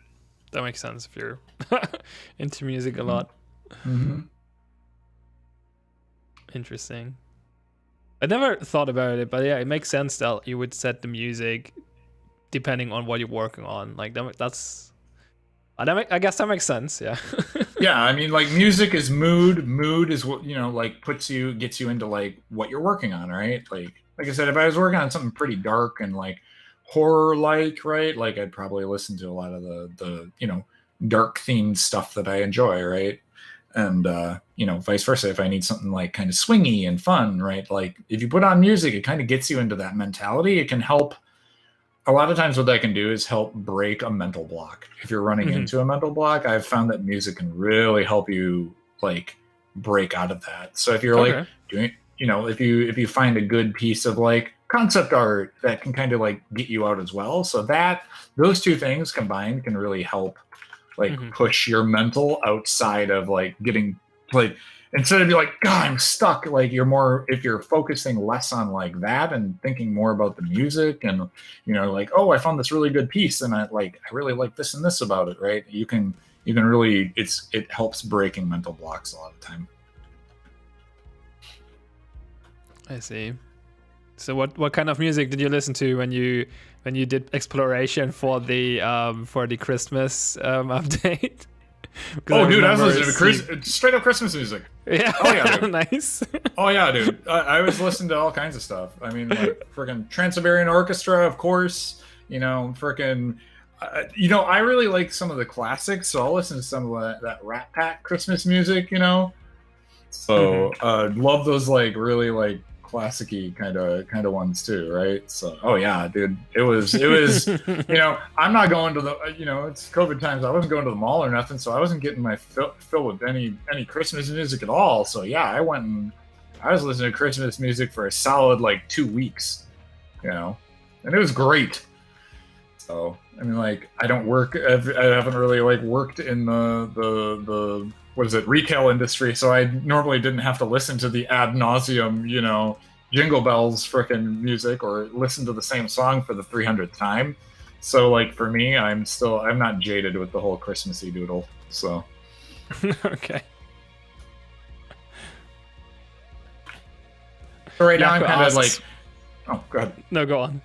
that makes sense if you're into music a lot. Interesting. I never thought about it, but yeah, it makes sense that you would set the music depending on what you're working on. Like I guess that makes sense. Yeah. Yeah, I mean, like music is mood. Mood is what, you know, like gets you into like what you're working on, right? Like I said, if I was working on something pretty dark and like horror like, right? Like I'd probably listen to a lot of the you know, dark themed stuff that I enjoy, right? And you know, vice versa, if I need something like kind of swingy and fun, right? Like if you put on music, it kind of gets you into that mentality. It can help. A lot of times what that can do is help break a mental block. If you're running into a mental block, I've found that music can really help you like break out of that. So if you're like doing, you know, if you find a good piece of like concept art, that can kind of like get you out as well. So that those two things combined can really help like push your mental outside of like getting like, instead of be like, God, I'm stuck. Like you're more, if you're focusing less on like that and thinking more about the music and, you know, like, oh, I found this really good piece and I really like this and this about it. Right. You can really, it helps breaking mental blocks a lot of the time. I see. So what kind of music did you listen to when you did exploration for the Christmas update? Oh, dude, I was listening to straight up Christmas music. Yeah. Oh yeah, dude. Nice. Oh yeah, dude. I was listening to all kinds of stuff. I mean, like freaking Trans-Siberian Orchestra, of course. You know, freaking. You know, I really like some of the classics, so I'll listen to some of that Rat Pack Christmas music. You know, so love those like really like classic-y kind of ones too, right? So, oh yeah, dude, it was you know, I'm not going to the it's COVID times. I wasn't going to the mall or nothing, so I wasn't getting my fill with any Christmas music at all. So yeah, I was listening to Christmas music for a solid like 2 weeks, and it was great. So I mean, like, I haven't really like worked in the what is it, retail industry, so I normally didn't have to listen to the ad nauseum, Jingle Bells frickin' music or listen to the same song for the 300th time. So like for me, I'm not jaded with the whole Christmassy doodle. So Okay. So right now I'm Yaku kind of asks- like, oh, go ahead. No, go on.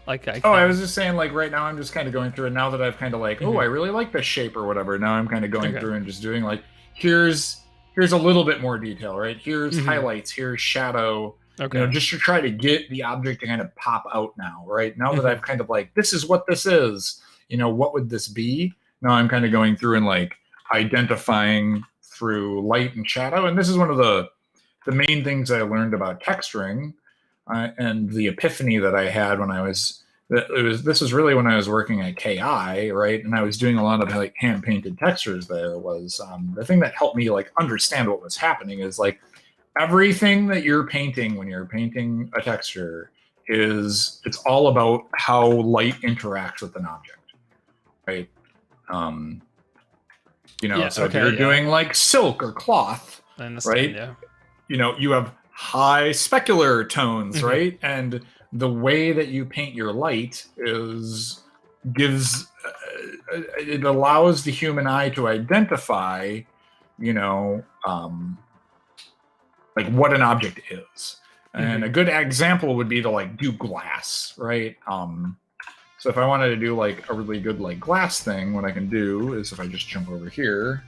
Okay. Oh, I was just saying, like, right now I'm just kind of going through, and now that I've kind of like, oh, I really like this shape or whatever, now I'm kind of going through and just doing like, here's a little bit more detail, right? Here's highlights, here's shadow, Okay. just to try to get the object to kind of pop out now, right? Now that I've kind of like, this is what this is, what would this be? Now I'm kind of going through and like identifying through light and shadow, and this is one of the main things I learned about texturing. And the epiphany that I had when this was really when I was working at KI, right? And I was doing a lot of like hand painted textures there was the thing that helped me like understand what was happening is like everything that you're painting when you're painting a texture it's all about how light interacts with an object, right? So if you're doing like silk or cloth, I understand, right? Yeah. You have high specular tones, right? And the way that you paint your light it allows the human eye to identify, like what an object is. And a good example would be to like do glass, right? So if I wanted to do like a really good like glass thing, what I can do is if I just jump over here,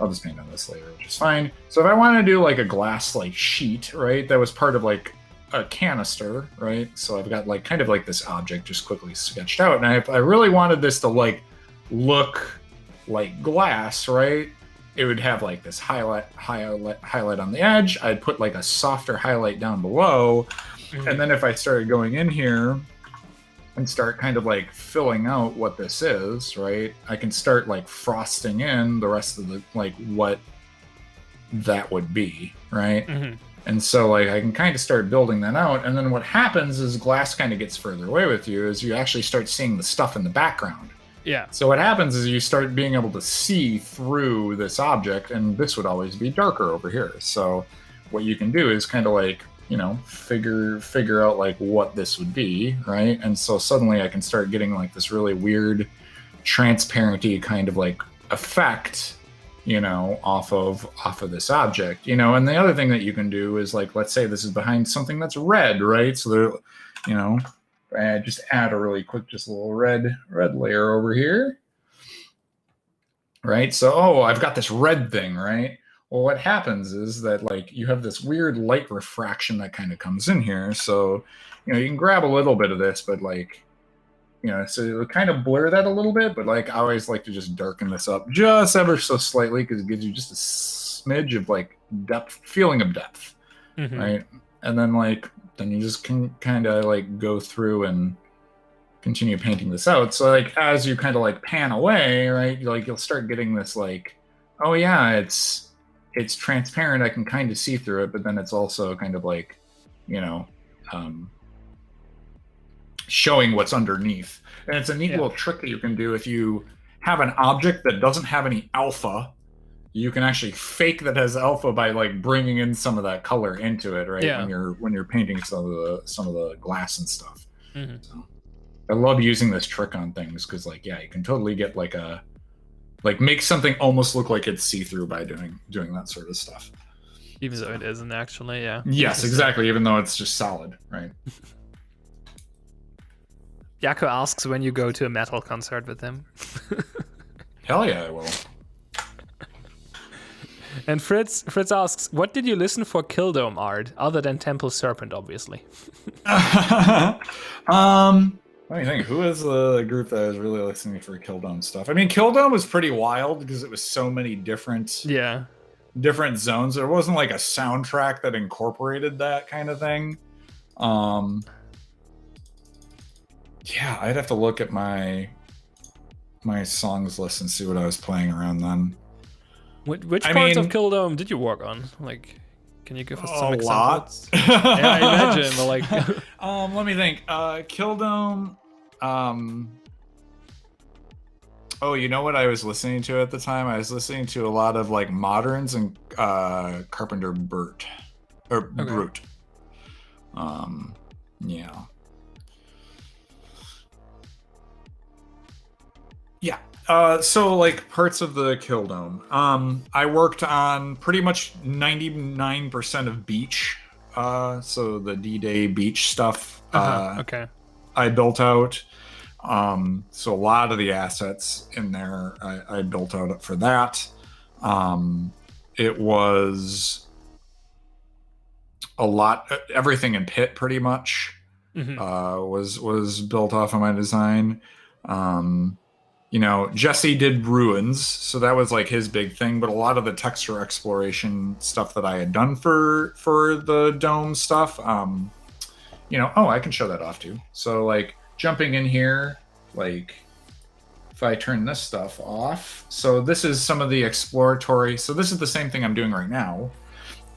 I'll just paint on this layer, which is fine. So if I want to do like a glass like sheet, right, that was part of like a canister, right? So I've got like kind of like this object just quickly sketched out. And if I really wanted this to like look like glass, right, it would have like this highlight on the edge. I'd put like a softer highlight down below. And then if I started going in here and start kind of like filling out what this is, right? I can start like frosting in the rest of the, like what that would be, right? And so like I can kind of start building that out. And then what happens is glass kind of gets further away with you is you actually start seeing the stuff in the background. Yeah. So what happens is you start being able to see through this object, and this would always be darker over here. So what you can do is kind of like, figure out like what this would be, right? And so suddenly I can start getting like this really weird transparency kind of like effect, off of this object, and the other thing that you can do is like, let's say this is behind something that's red, right? So there, just add a really quick, just a little red layer over here, right? So, I've got this red thing, right? Well, what happens is that like you have this weird light refraction that kind of comes in here. So, you can grab a little bit of this, but like, so it'll kind of blur that a little bit, but like I always like to just darken this up just ever so slightly because it gives you just a smidge of like feeling of depth, right? And then then you just can kind of like go through and continue painting this out. So like as you kind of like pan away, right, you'll start getting this like, oh yeah, it's transparent. I can kind of see through it, but then it's also kind of like, showing what's underneath. And it's a neat little trick that you can do if you have an object that doesn't have any alpha. You can actually fake that has alpha by like bringing in some of that color into it, right? Yeah. When you're painting some of the glass and stuff. So, I love using this trick on things because like you can totally get like make something almost look like it's see-through by doing that sort of stuff. Even though it isn't actually, yeah. Yes, exactly. Even though it's just solid, right? Yaku asks when you go to a metal concert with him. Hell yeah, I will. And Fritz asks, what did you listen for Kildome art other than Temple Serpent, obviously? Let me think. Who was the group that was really listening for Kildome stuff? I mean, Kildome was pretty wild because it was so many different different zones. There wasn't like a soundtrack that incorporated that kind of thing. Yeah, I'd have to look at my songs list and see what I was playing around then. Which I parts mean- of Kildome did you work on? Like, can you give us some A examples? lot. Yeah, I imagine. But like, Let me think. Kildome. Oh, you know what I was listening to at the time? I was listening to a lot of like moderns and Carpenter Brut. Yeah. Yeah. So like parts of the Kildome. I worked on pretty much 99% of beach. So the D-Day beach stuff. okay. I built out. So a lot of the assets in there I built out for that. It was a lot, everything in Pit pretty much was built off of my design. You know, Jesse did ruins, so that was like his big thing, but a lot of the texture exploration stuff that I had done for the dome stuff, you know, I can show that off too. So like jumping in here, like if I turn this stuff off, so this is some of the exploratory, so this is the same thing I'm doing right now,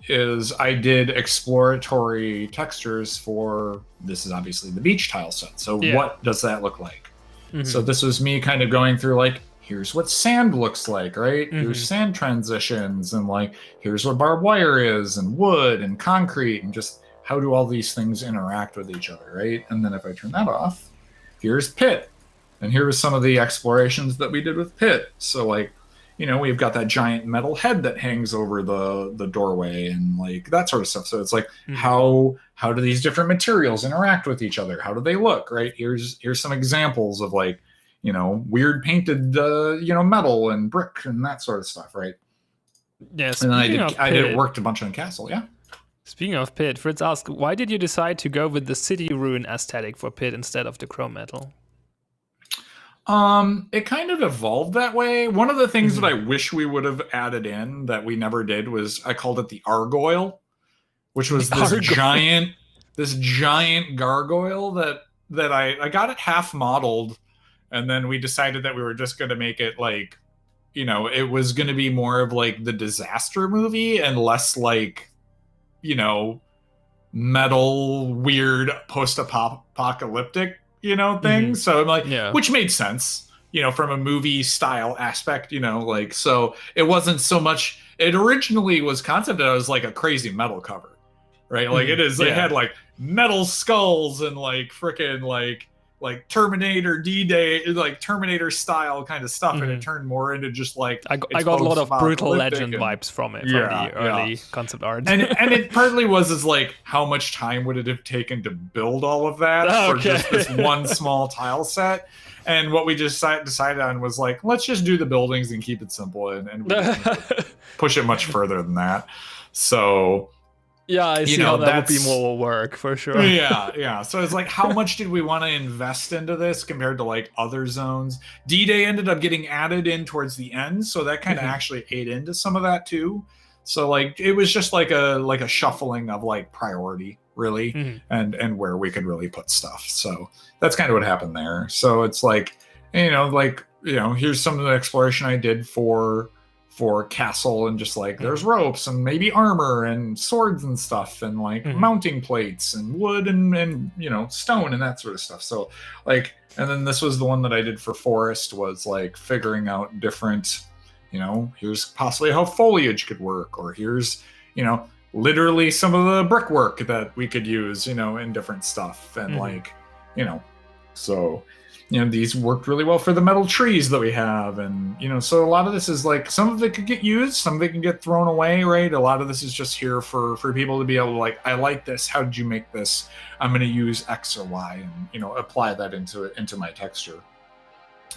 is I did exploratory textures for, this is obviously the beach tile set. So what does that look like? So this was me kind of going through like, here's what sand looks like, right? Here's sand transitions, and like, here's what barbed wire is, and wood and concrete, and just how do all these things interact with each other, right? And then if I turn that off, here's Pit. And here was some of the explorations that we did with Pit. So like, you know, we've got that giant metal head that hangs over the doorway and like that sort of stuff. So it's like, how do these different materials interact with each other? How do they look, right? Here's some examples of like, you know, weird painted, you know, metal and brick and that sort of stuff, right? Yes. And then I worked a bunch on Castle, yeah. Speaking of Pit, Fritz asked, why did you decide to go with the city ruin aesthetic for Pit instead of the chrome metal? It kind of evolved that way. One of the things that I wish we would have added in that we never did was I called it the Argoyle, which was this giant gargoyle that I got it half modeled, and then we decided that we were just going to make it like, you know, it was going to be more of like the disaster movie and less like, you know, metal weird post-apocalyptic, you know, thing. So I'm like, which made sense, you know, from a movie style aspect, you know, like, so it wasn't so much, it originally was concept that it was like a crazy metal cover, right? Like it had like metal skulls and like freaking like Terminator D-Day, like Terminator style kind of stuff. And it turned more into just like, I got a lot of brutal legend vibes from it, from the early concept art. and it partly was is like, how much time would it have taken to build all of that for just this one small tile set? And what we just decided on was like, let's just do the buildings and keep it simple, and we didn't push it much further than that. So yeah, I see how that would be more work for sure. Yeah. So it's like, how much did we want to invest into this compared to like other zones? D-Day ended up getting added in towards the end, so that kind of actually ate into some of that too. So like, it was just like a shuffling of like priority, really, and where we could really put stuff. So that's kind of what happened there. So it's like, you know, here's some of the exploration I did for Castle, and just like there's ropes and maybe armor and swords and stuff, and like mounting plates and wood and you know, stone and that sort of stuff. So like, and then this was the one that I did for Forest, was like figuring out different, you know, here's possibly how foliage could work, or here's, you know, literally some of the brickwork that we could use, you know, in different stuff. And like, you know, so, you know, these worked really well for the metal trees that we have. And, you know, so a lot of this is like, some of it could get used, some of it can get thrown away, right? A lot of this is just here for people to be able to like, I like this, how did you make this? I'm going to use X or Y and, you know, apply that into my texture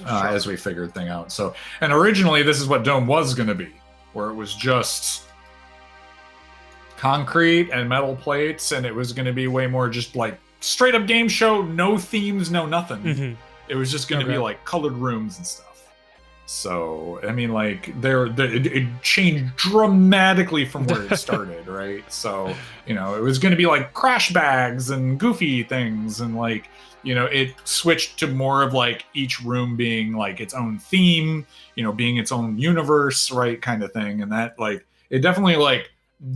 as we figured thing out. So, and originally this is what Dome was going to be, where it was just concrete and metal plates, and it was going to be way more just like straight up game show, no themes, no nothing. It was just going to be like colored rooms and stuff. So I mean, like it changed dramatically from where it started, right? So you know, it was going to be like crash bags and goofy things, and like you know, it switched to more of like each room being like its own theme, you know, being its own universe, right, kind of thing, and that like it definitely like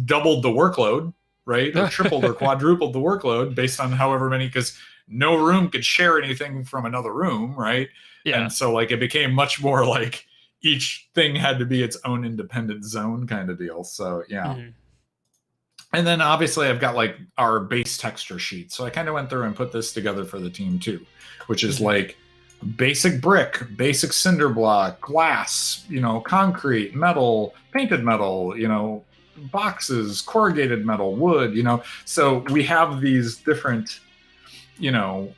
doubled the workload, right, or tripled or quadrupled the workload based on however many, because no room could share anything from another room, right? Yeah. And so like it became much more like each thing had to be its own independent zone kind of deal. So yeah. And then obviously I've got like our base texture sheet. So I kind of went through and put this together for the team too, which is like basic brick, basic cinder block, glass, you know, concrete, metal, painted metal, you know, boxes, corrugated metal, wood, you know. So we have these different, you know,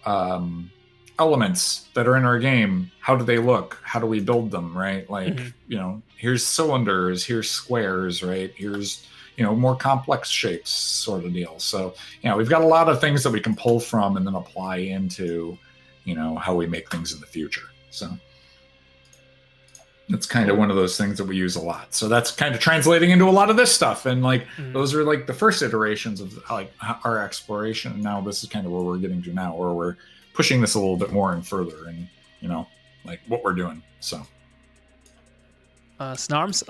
elements that are in our game. How do they look? How do we build them, right? Like, you know, here's cylinders, here's squares, right? Here's, you know, more complex shapes sort of deal. So, you know, we've got a lot of things that we can pull from and then apply into, you know, how we make things in the future. So it's kind of one of those things that we use a lot. So that's kind of translating into a lot of this stuff. And like, those are like the first iterations of like our exploration. And now this is kind of where we're getting to now, where we're pushing this a little bit more and further and, you know, like what we're doing. So. Snarms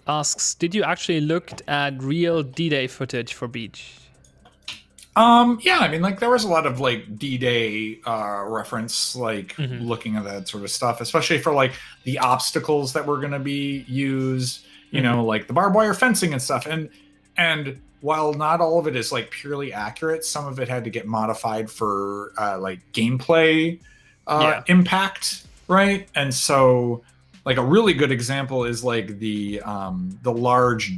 asks, did you actually look at real D-Day footage for Beach? Yeah, I mean, like there was a lot of like D-Day reference, like looking at that sort of stuff, especially for like the obstacles that were going to be used, you know, like the barbed wire fencing and stuff. And while not all of it is like purely accurate, some of it had to get modified for like gameplay impact, right? And so like a really good example is like the large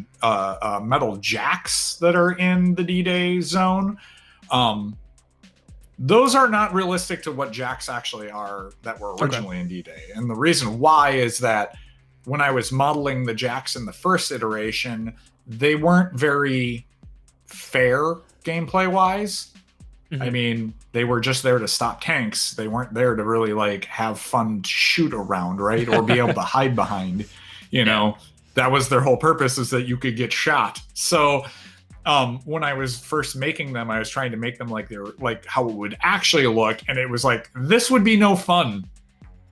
metal jacks that are in the D-Day zone. Those are not realistic to what jacks actually are that were originally in D-Day. And the reason why is that when I was modeling the jacks in the first iteration, they weren't very fair gameplay wise. I mean, they were just there to stop tanks. They weren't there to really like have fun shoot around, right? Or be able to hide behind, you know. That was their whole purpose, is that you could get shot. So when I was first making them, I was trying to make them like they were like how it would actually look, and it was like this would be no fun,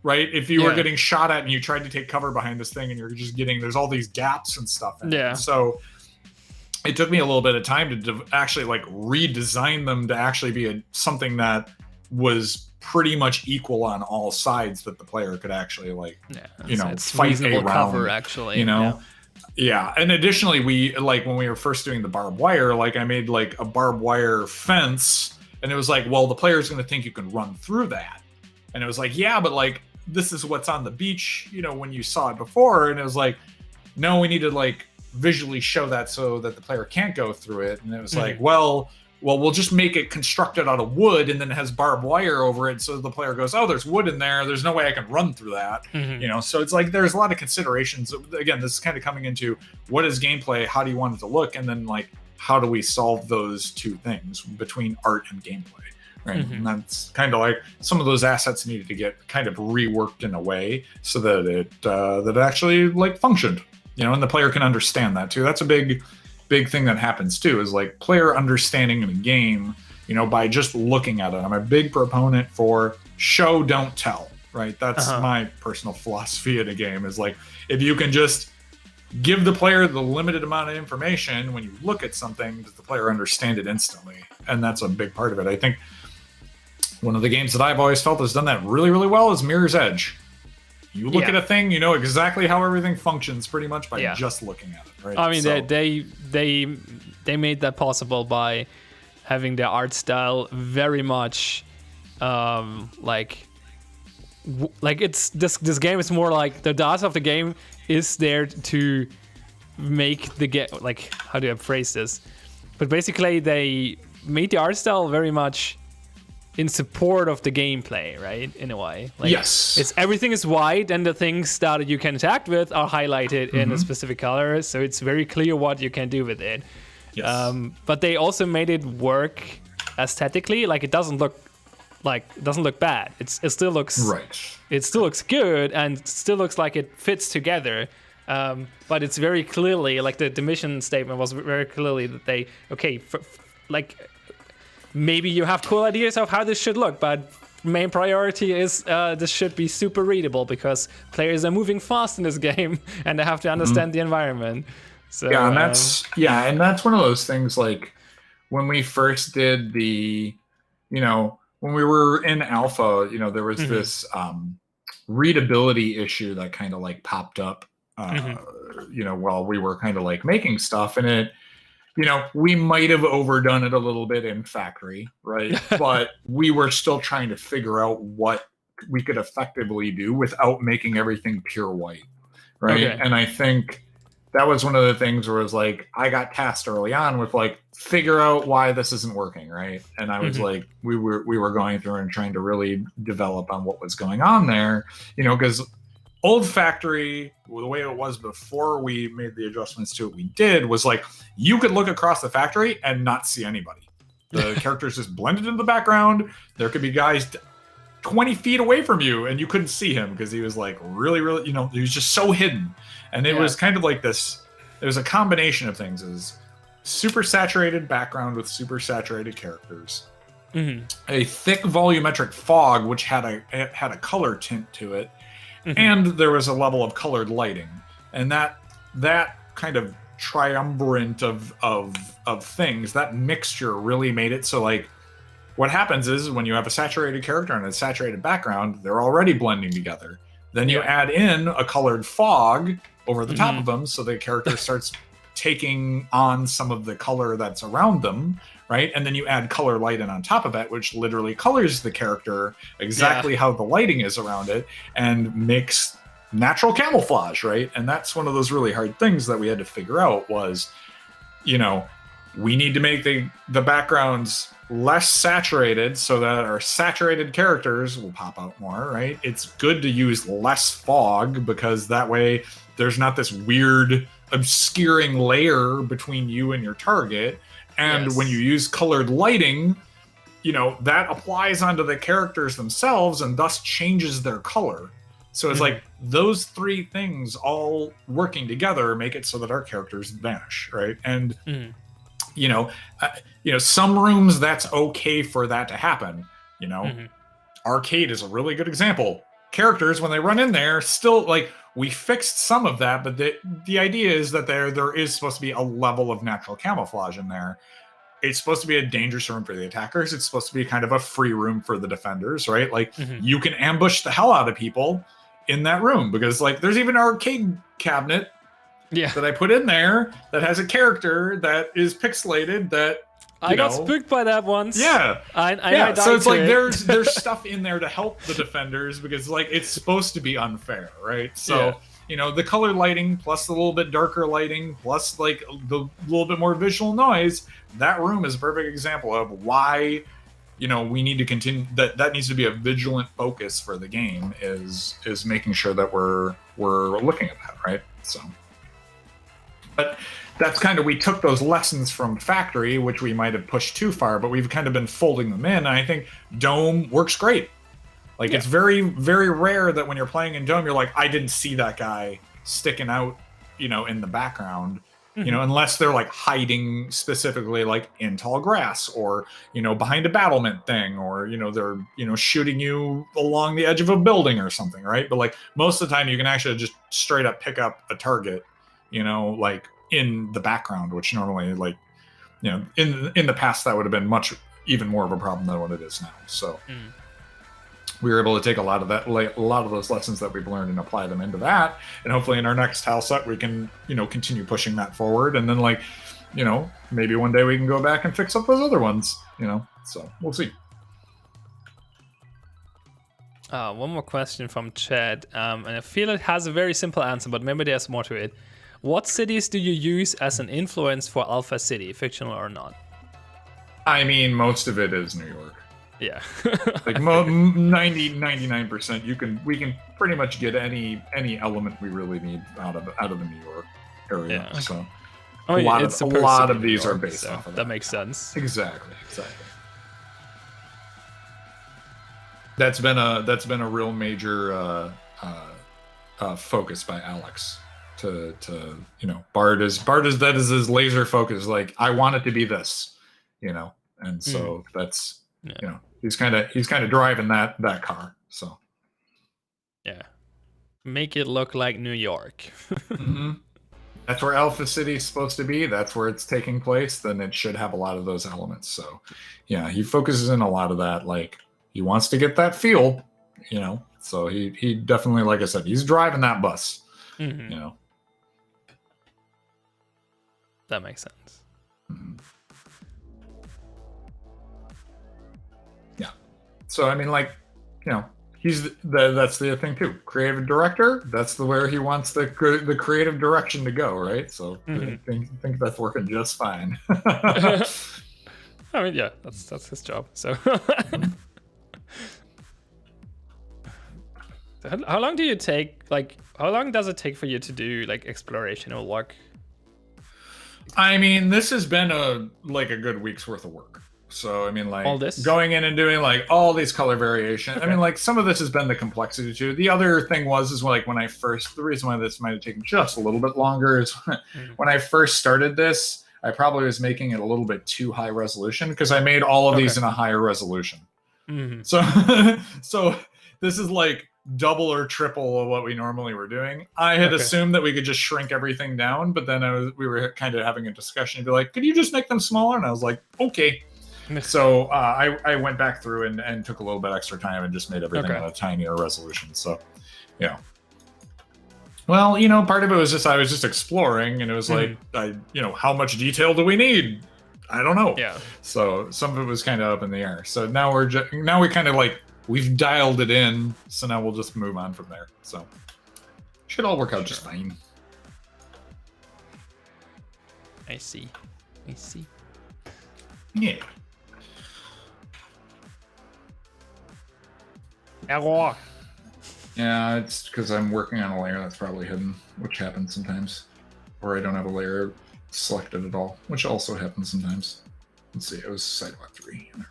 right? If you were getting shot at and you tried to take cover behind this thing and you're just getting, there's all these gaps and stuff in it. So it took me a little bit of time to actually like redesign them to actually be something that was pretty much equal on all sides, that the player could actually like, you know, fight a round, cover, actually, you know. Yeah, and additionally, we like when we were first doing the barbed wire, like I made like a barbed wire fence, and it was like, well, the player's going to think you can run through that, and it was like, yeah, but like this is what's on the beach, you know, when you saw it before, and it was like, no, we need to like visually show that so that the player can't go through it, and it was like, well, we'll just make it constructed out of wood and then it has barbed wire over it, so the player goes, oh, there's wood in there's no way I can run through that. You know, so it's like there's a lot of considerations. Again, this is kind of coming into what is gameplay, how do you want it to look, and then like how do we solve those two things between art and gameplay, right? And that's kind of like some of those assets needed to get kind of reworked in a way so that it actually like functioned, you know, and the player can understand that too. That's a big thing that happens too, is like player understanding in a game, you know, by just looking at it. I'm a big proponent for show, don't tell, right? That's my personal philosophy in a game, is like, if you can just give the player the limited amount of information, when you look at something, does the player understand it instantly? And that's a big part of it. I think one of the games that I've always felt has done that really, really well is Mirror's Edge. You look at a thing, you know exactly how everything functions pretty much by just looking at it, right? I mean, so they made that possible by having their art style very much like it's this game is more like the art of the game is there to make the game, like, how do I phrase this? But basically they made the art style very much in support of the gameplay, right? In a way, like, it's everything is white, and the things that you can interact with are highlighted in a specific color, so it's very clear what you can do with it. But they also made it work aesthetically. Like, it doesn't look like it doesn't look bad. It still looks Right. It still looks good and still looks like it fits together. But it's very clearly like the mission statement was very clearly that they like maybe you have cool ideas of how this should look, but main priority is this should be super readable because players are moving fast in this game and they have to understand the environment. So Yeah, and that's one of those things like when we first did the, when we were in alpha, there was this readability issue that kind of like popped up, while we were kind of like making stuff, and it, we might have overdone it a little bit in factory, right? But we were still trying to figure out what we could effectively do without making everything pure white, right? Okay. And I think that was one of the things where it was like, I got tasked early on with like, figure out why this isn't working, right? And I was like, we were going through and trying to really develop on what was going on there, because old factory, the way it was before we made the adjustments to it, we did was like, you could look across the factory and not see anybody. The characters just blended into the background. There could be guys 20 feet away from you and you couldn't see him because he was like really, he was just so hidden. And it was kind of like this, it was a combination of things. Is super saturated background with super saturated characters, a thick volumetric fog which had a color tint to it, and there was a level of colored lighting, and that kind of triumvirate of things, that mixture really made it so like what happens is when you have a saturated character and a saturated background, they're already blending together. Then you add in a colored fog over the top of them, so the character starts taking on some of the color that's around them, right? And then you add color light in on top of it, which literally colors the character exactly how the lighting is around it and makes natural camouflage, right? And that's one of those really hard things that we had to figure out was, we need to make the backgrounds less saturated so that our saturated characters will pop out more, right? It's good to use less fog because that way there's not this weird obscuring layer between you and your target. And when you use colored lighting, that applies onto the characters themselves and thus changes their color. So it's like those three things all working together make it so that our characters vanish, right? And some rooms that's okay for that to happen. Arcade is a really good example. Characters, when they run in there, still like we fixed some of that, but the idea is that there is supposed to be a level of natural camouflage in there. It's supposed to be a dangerous room for the attackers. It's supposed to be kind of a free room for the defenders, right? Like you can ambush the hell out of people in that room because like there's even an arcade cabinet that I put in there that has a character that is pixelated that I got spooked by that once. Yeah. I died so it's to like it. there's stuff in there to help the defenders because like it's supposed to be unfair, right? So the color lighting plus the little bit darker lighting plus like the little bit more visual noise, that room is a perfect example of why we need to continue that needs to be a vigilant focus for the game is making sure that we're looking at that, right? So but that's kind of, we took those lessons from factory, which we might have pushed too far, but we've kind of been folding them in. And I think Dome works great. Like it's very, very rare that when you're playing in Dome, you're like, I didn't see that guy sticking out, in the background, unless they're like hiding specifically like in tall grass or, behind a battlement thing or, they're, shooting you along the edge of a building or something. Right. But like most of the time you can actually just straight up pick up a target, like in the background, which normally like, in the past that would have been much even more of a problem than what it is now. So we were able to take a lot of those lessons that we've learned and apply them into that. And hopefully in our next tile set, we can, continue pushing that forward. And then like, maybe one day we can go back and fix up those other ones, so we'll see. One more question from Chad, and I feel it has a very simple answer, but maybe there's more to it. What cities do you use as an influence for Alpha City, fictional or not? I mean, most of it is New York. Yeah. Like 99%, we can pretty much get any element we really need out of the New York area. Yeah. So a lot of these are based off of that. That makes sense. Exactly. That's been a real major focus by Alex. To Bart is that is his laser focus. Like, I want it to be this, and so that's he's kind of driving that car. So Yeah, make it look like New York. mm-hmm. That's where Alpha City is supposed to be. That's where it's taking place. Then it should have a lot of those elements. So yeah, he focuses in a lot of that. Like, he wants to get that feel, So he definitely, like I said, he's driving that bus. Mm-hmm. That makes sense. Mm-hmm. Yeah. So I mean, like, he's that's the thing too. Creative director. That's where he wants the creative direction to go, right? So I think that's working just fine. I mean, yeah, that's his job. So. How long do you take? Like, how long does it take for you to do like explorational work? I mean, this has been a good week's worth of work. So I mean, like, all this going in and doing like all these color variations. Okay. I mean, like, some of this has been the complexity too. The other thing is like when I first, the reason why this might have taken just a little bit longer is when I first started this, I probably was making it a little bit too high resolution because I made all of these in a higher resolution. Mm-hmm. So this is like double or triple of what we normally were doing. I had assumed that we could just shrink everything down, but then we were kind of having a discussion and be like, could you just make them smaller? And I was like, okay. So I went back through and took a little bit extra time and just made everything at a tinier resolution. So, well, part of it was just I was just exploring, and it was like, how much detail do we need? I don't know. Yeah. So some of it was kind of up in the air. So now we kind of like, we've dialed it in, so now we'll just move on from there. So should all work out just fine. I see. Yeah. Error. Yeah, it's because I'm working on a layer that's probably hidden, which happens sometimes. Or I don't have a layer selected at all, which also happens sometimes. Let's see, it was sidewalk 3. There we go.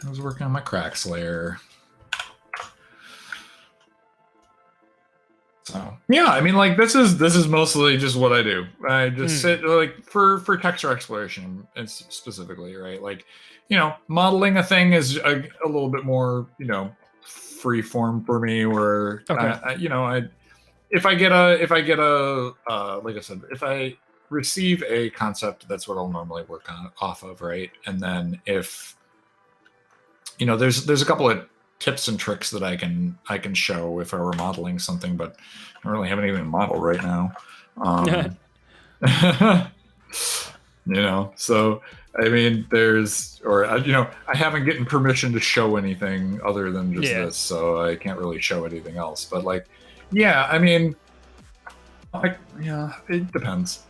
I was working on my cracks layer. So yeah, I mean, like, this is mostly just what I do. I just sit like for texture exploration and specifically, right? Like, modeling a thing is a little bit more, free form for me. Where if I get a like I said, if I receive a concept, that's what I'll normally work on off of, right? And then if there's a couple of tips and tricks that I can show if I were modeling something, but I don't really have anything to model right now. So I mean, I haven't gotten permission to show anything other than just this, so I can't really show anything else. But like, yeah, I mean, it depends.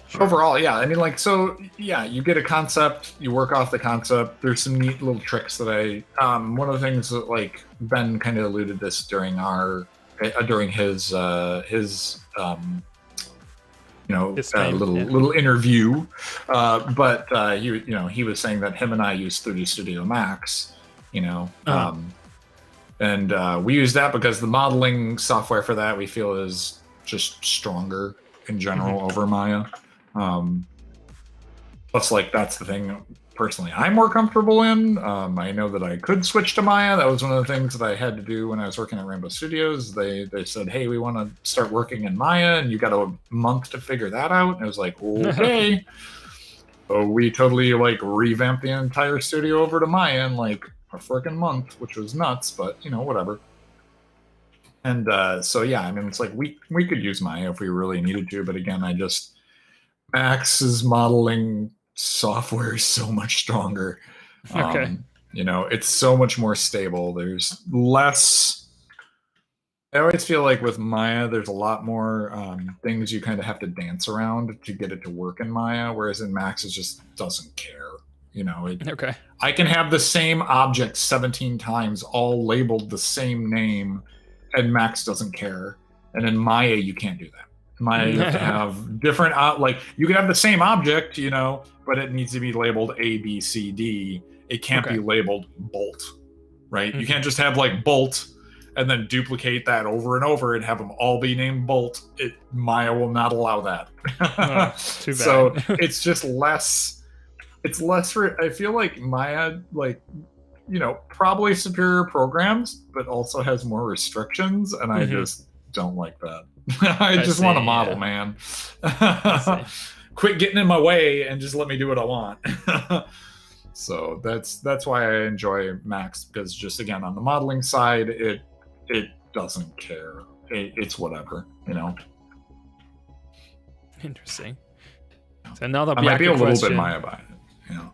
Sure. Overall, yeah. I mean, like, so yeah, you get a concept, you work off the concept. There's some neat little tricks that one of the things that, like, Ben kind of alluded this during his little interview, but he was saying that him and I use 3D Studio Max, and we use that because the modeling software for that we feel is just stronger in general over Maya. Plus, like, that's the thing personally I'm more comfortable in. I know that I could switch to Maya. That was one of the things that I had to do when I was working at Rainbow Studios. They said, hey, we want to start working in Maya, and you got a month to figure that out. And I was like, okay. So we totally, like, revamped the entire studio over to Maya in like a freaking month, which was nuts, but whatever. And so yeah, I mean, it's like we could use Maya if we really needed to, but again, Max's modeling software is so much stronger. It's so much more stable. There's less. I always feel like with Maya, there's a lot more things you kind of have to dance around to get it to work in Maya, whereas in Max, it just doesn't care. I can have the same object 17 times, all labeled the same name, and Max doesn't care. And in Maya, you can't do that. You have to have different like you can have the same object, you know, but it needs to be labeled A, B, C, D. It can't be labeled bolt, right? You can't just have like bolt and then duplicate that over and over and have them all be named bolt. Maya will not allow that. Too bad. So it's just less. It's less. I feel like Maya, like, you know, probably superior programs, but also has more restrictions, and I just don't like that. I just want a model, man. Quit getting in my way and just let me do what I want. So that's why I enjoy Max, because just again on the modeling side, it doesn't care. It's whatever, you know. Interesting. So another I might be a little question. bit Maya about it, you know.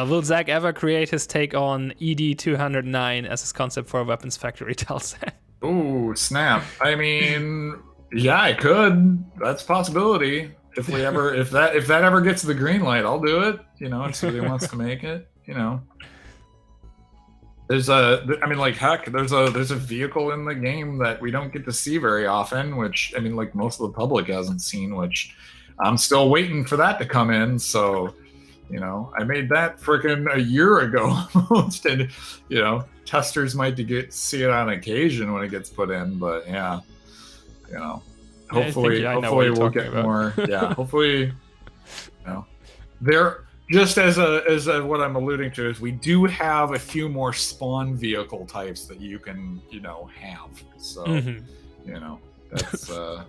Will Zack ever create his take on ED-209 as his concept for a weapons factory? Tells that. Ooh, snap. I mean, yeah, I could. That's a possibility. If that ever gets the green light, I'll do it. You know, if somebody wants to make it, you know. There's a vehicle in the game that we don't get to see very often, which, I mean, like most of the public hasn't seen, which I'm still waiting for that to come in. So, you know, I made that freaking a year ago almost, and, you know, testers might see it on occasion when it gets put in, but yeah, you know, hopefully we'll get more. Yeah, hopefully, you know, there. Just as what I'm alluding to is we do have a few more spawn vehicle types that you can, you know, have. So, you know, that's kind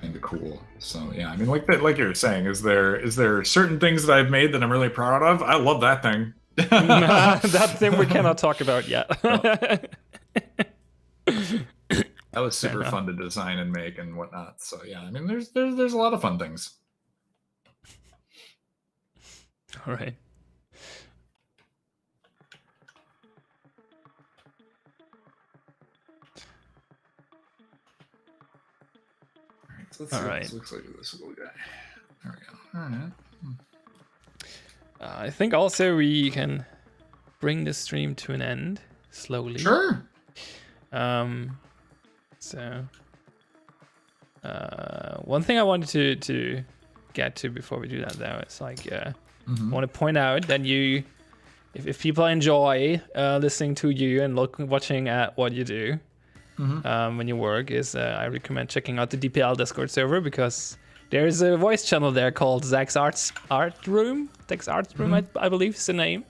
of cool. So yeah, I mean, like you were saying, is there certain things that I've made that I'm really proud of? I love that thing. That thing we cannot talk about yet. That was super fun to design and make and whatnot. So yeah, I mean, there's a lot of fun things. All right. Let's see what this looks like with this little guy. There we go. All right. I think also we can bring the stream to an end slowly. Sure. So one thing I wanted to get to before we do that, though, is like I want to point out that if people enjoy listening to you and watching at what you do when you work, I recommend checking out the DPL Discord server, because there's a voice channel there called Zack's Art Room. Zack's Art Room, I believe is the name,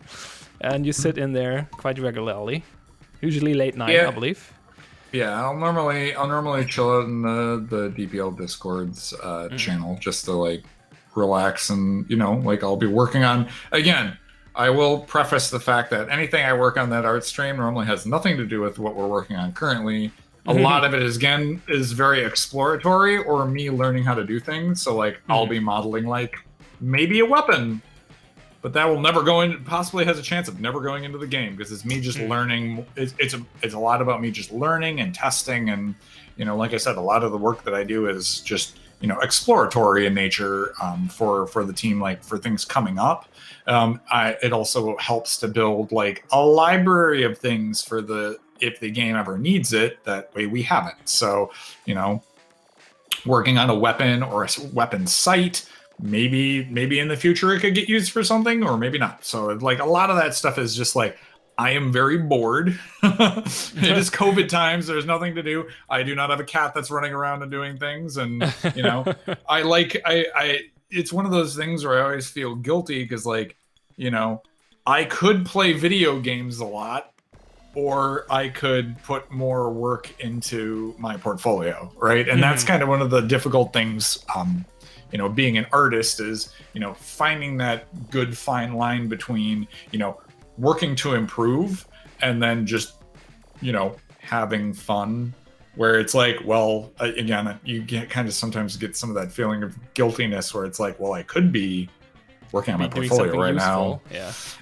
and you sit in there quite regularly, usually late night, I believe. Yeah, I'll normally chill out in the DPL Discord's channel just to like relax, and you know, like I'll be working on, again, I will preface the fact that anything I work on that art stream normally has nothing to do with what we're working on currently. A lot of it is very exploratory or me learning how to do things. So like I'll be modeling like maybe a weapon, but that will never go in, possibly has a chance of never going into the game, because it's me just learning. It's a lot about me just learning and testing, and you know, like I said, a lot of the work that I do is just, you know, exploratory in nature for the team, like for things coming up. It also helps to build like a library of things for if the game ever needs it, that way we have it. So, you know, working on a weapon or a weapon site, maybe in the future it could get used for something, or maybe not. So like a lot of that stuff is just like, I am very bored. It is COVID times. There's nothing to do. I do not have a cat that's running around and doing things. And, you know, it's one of those things where I always feel guilty because, like, you know, I could play video games a lot, or I could put more work into my portfolio, right? And that's kind of one of the difficult things, you know, being an artist is, you know, finding that good fine line between, you know, working to improve and then just, you know, having fun, where it's like, well, again, you kind of sometimes get some of that feeling of guiltiness where it's like, well, I could be working on my portfolio right now,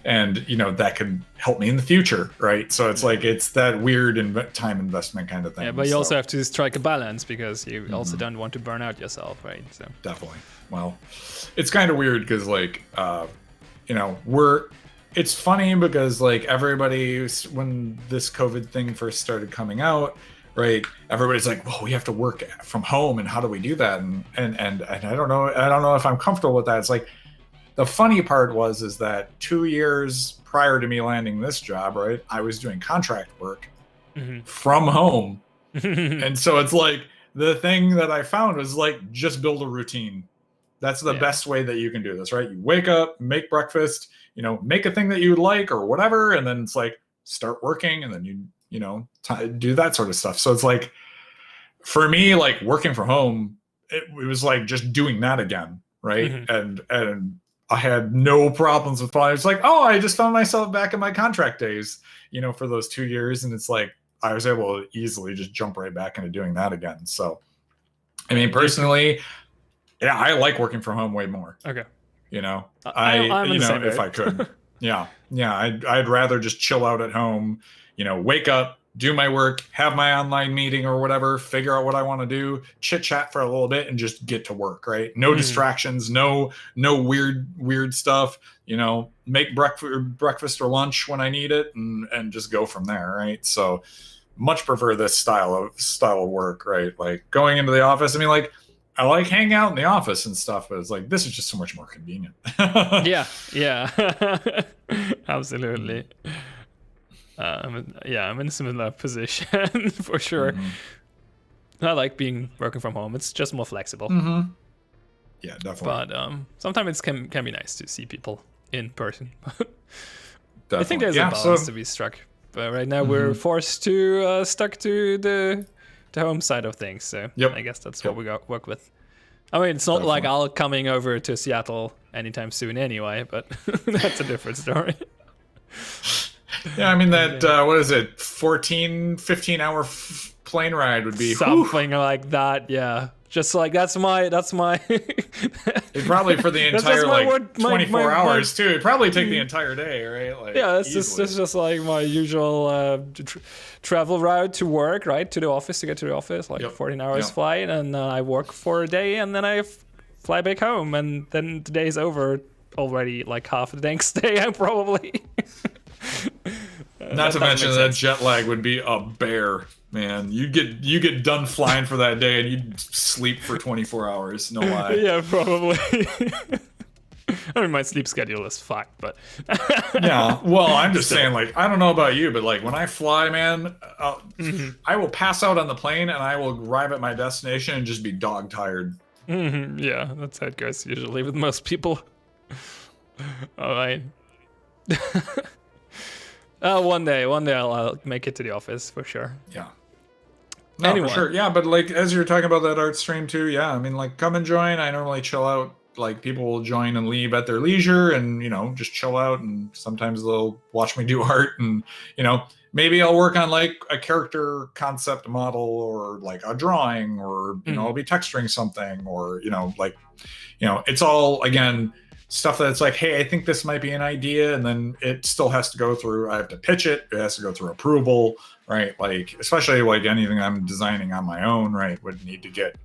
and you know, that could help me in the future, right? So it's like, it's that weird time investment kind of thing. Yeah, but you also have to strike a balance, because you also don't want to burn out yourself, right? So definitely. Well, it's kind of weird because, like, you know, it's funny because, like, everybody, when this COVID thing first started coming out, right? Everybody's like, well, we have to work from home, and how do we do that? And I don't know if I'm comfortable with that. It's like, the funny part is that 2 years prior to me landing this job, right, I was doing contract work from home. And so it's like, the thing that I found was like, just build a routine. That's the best way that you can do this, right? You wake up, make breakfast, make a thing that you like or whatever, and then it's like, start working, and then do that sort of stuff. So it's like, for me, like, working from home, it was like just doing that again, right? And I had no problems with it. It's like, oh, I just found myself back in my contract days, for those 2 years, and it's like, I was able to easily just jump right back into doing that again. So, I mean, personally, yeah, I like working from home way more. Okay. I'm if I could. Yeah. I'd rather just chill out at home, wake up, do my work, have my online meeting or whatever, figure out what I want to do, chit chat for a little bit, and just get to work, right? No distractions, no weird stuff, make breakfast or lunch when I need it, and just go from there, right? So much prefer this style of work, right? Like, going into the office, I mean, like, I like hanging out in the office and stuff, but it's like, this is just so much more convenient. Yeah. Absolutely. I'm in a similar position for sure. I like working from home. It's just more flexible. Yeah, definitely. But sometimes it can be nice to see people in person. Definitely. I think there's a balance to be struck. But right now we're forced to stuck to the home side of things. So I guess that's what we work with. I mean, it's not like I'll coming over to Seattle anytime soon anyway, but that's a different story. Yeah, I mean, that, what is it, 15 hour plane ride would be something like that. Yeah, just like that's my It'd probably, for the entire 24 hours too, it'd probably take the entire day, right? Like, yeah, it's just like my usual travel route to work, right, to the office, to get to the office, like 14 hours flight, and I work for a day, and then I fly back home, and then the day's over already, like half the next day. I'm probably not to mention that jet lag would be a bear, man. You get done flying for that day and you'd sleep for 24 hours, no lie. Yeah, probably. I mean, my sleep schedule is fine, but yeah, well, I'm just saying, like, I don't know about you, but like, when I fly, man, I will pass out on the plane and I will arrive at my destination and just be dog tired. Yeah, that's how it goes usually with most people. All right. One day I'll make it to the office for sure. Yeah. No, for sure. Yeah, but like, as you're talking about that art stream too, yeah, I mean, like, come and join. I normally chill out. Like, people will join and leave at their leisure, and just chill out, and sometimes they'll watch me do art, and maybe I'll work on like a character concept model, or like a drawing, or I'll be texturing something, or it's all, again, stuff that's like, hey, I think this might be an idea, and then it still has to go through, I have to pitch it has to go through approval, right? Like, especially like anything I'm designing on my own, right, would need to get,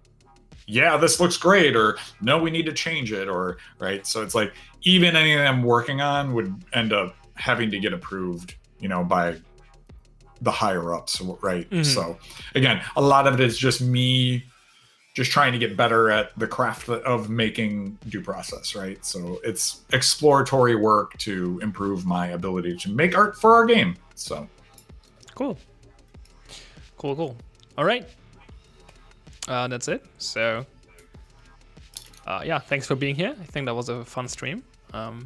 yeah, this looks great, or no, we need to change it, or right. So it's like, even anything I'm working on would end up having to get approved, by the higher ups, right? So again, a lot of it is just me just trying to get better at the craft of making due process, right? So it's exploratory work to improve my ability to make art for our game. So cool. All right. That's it. So yeah, thanks for being here. I think that was a fun stream.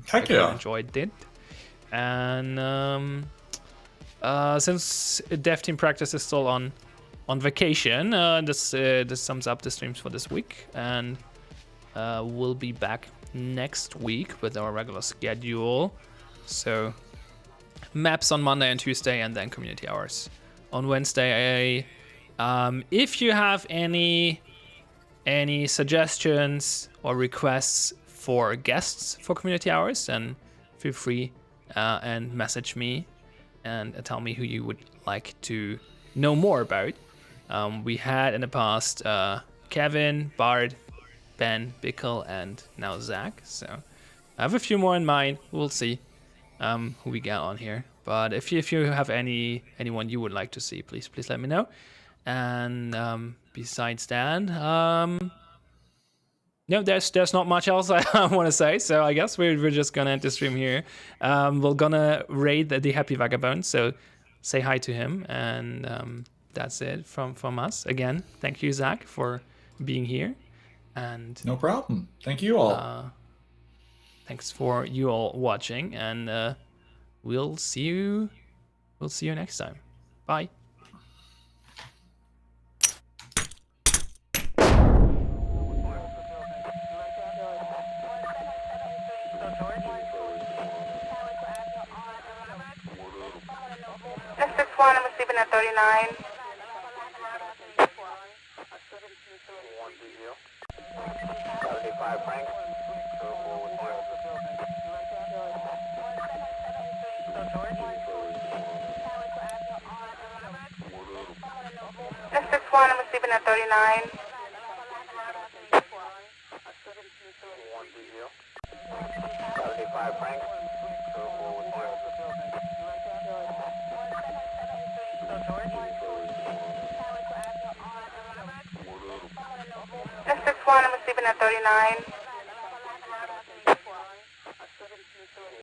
Heck yeah. I enjoyed it. And since Dev Team Practice is still on vacation, this sums up the streams for this week, and we'll be back next week with our regular schedule. So maps on Monday and Tuesday, and then community hours on Wednesday. If you have any suggestions or requests for guests for community hours, then feel free and message me and tell me who you would like to know more about. We had in the past Kevin, Bard, Ben, Bickle, and now Zack. So I have a few more in mind. We'll see who we get on here. But if you have anyone you would like to see, please let me know. And besides that, no, there's not much else I want to say. So I guess we're just gonna end the stream here. We're gonna raid the Happy Vagabond. So say hi to him, and that's it from us. Again, thank you, Zack, for being here, and No problem. Thank you all. thanks for you all watching, and we'll see you next time. Bye. This is one, I'm receiving at 39. This is one, I'm receiving at 39. This is one, I'm receiving at 39.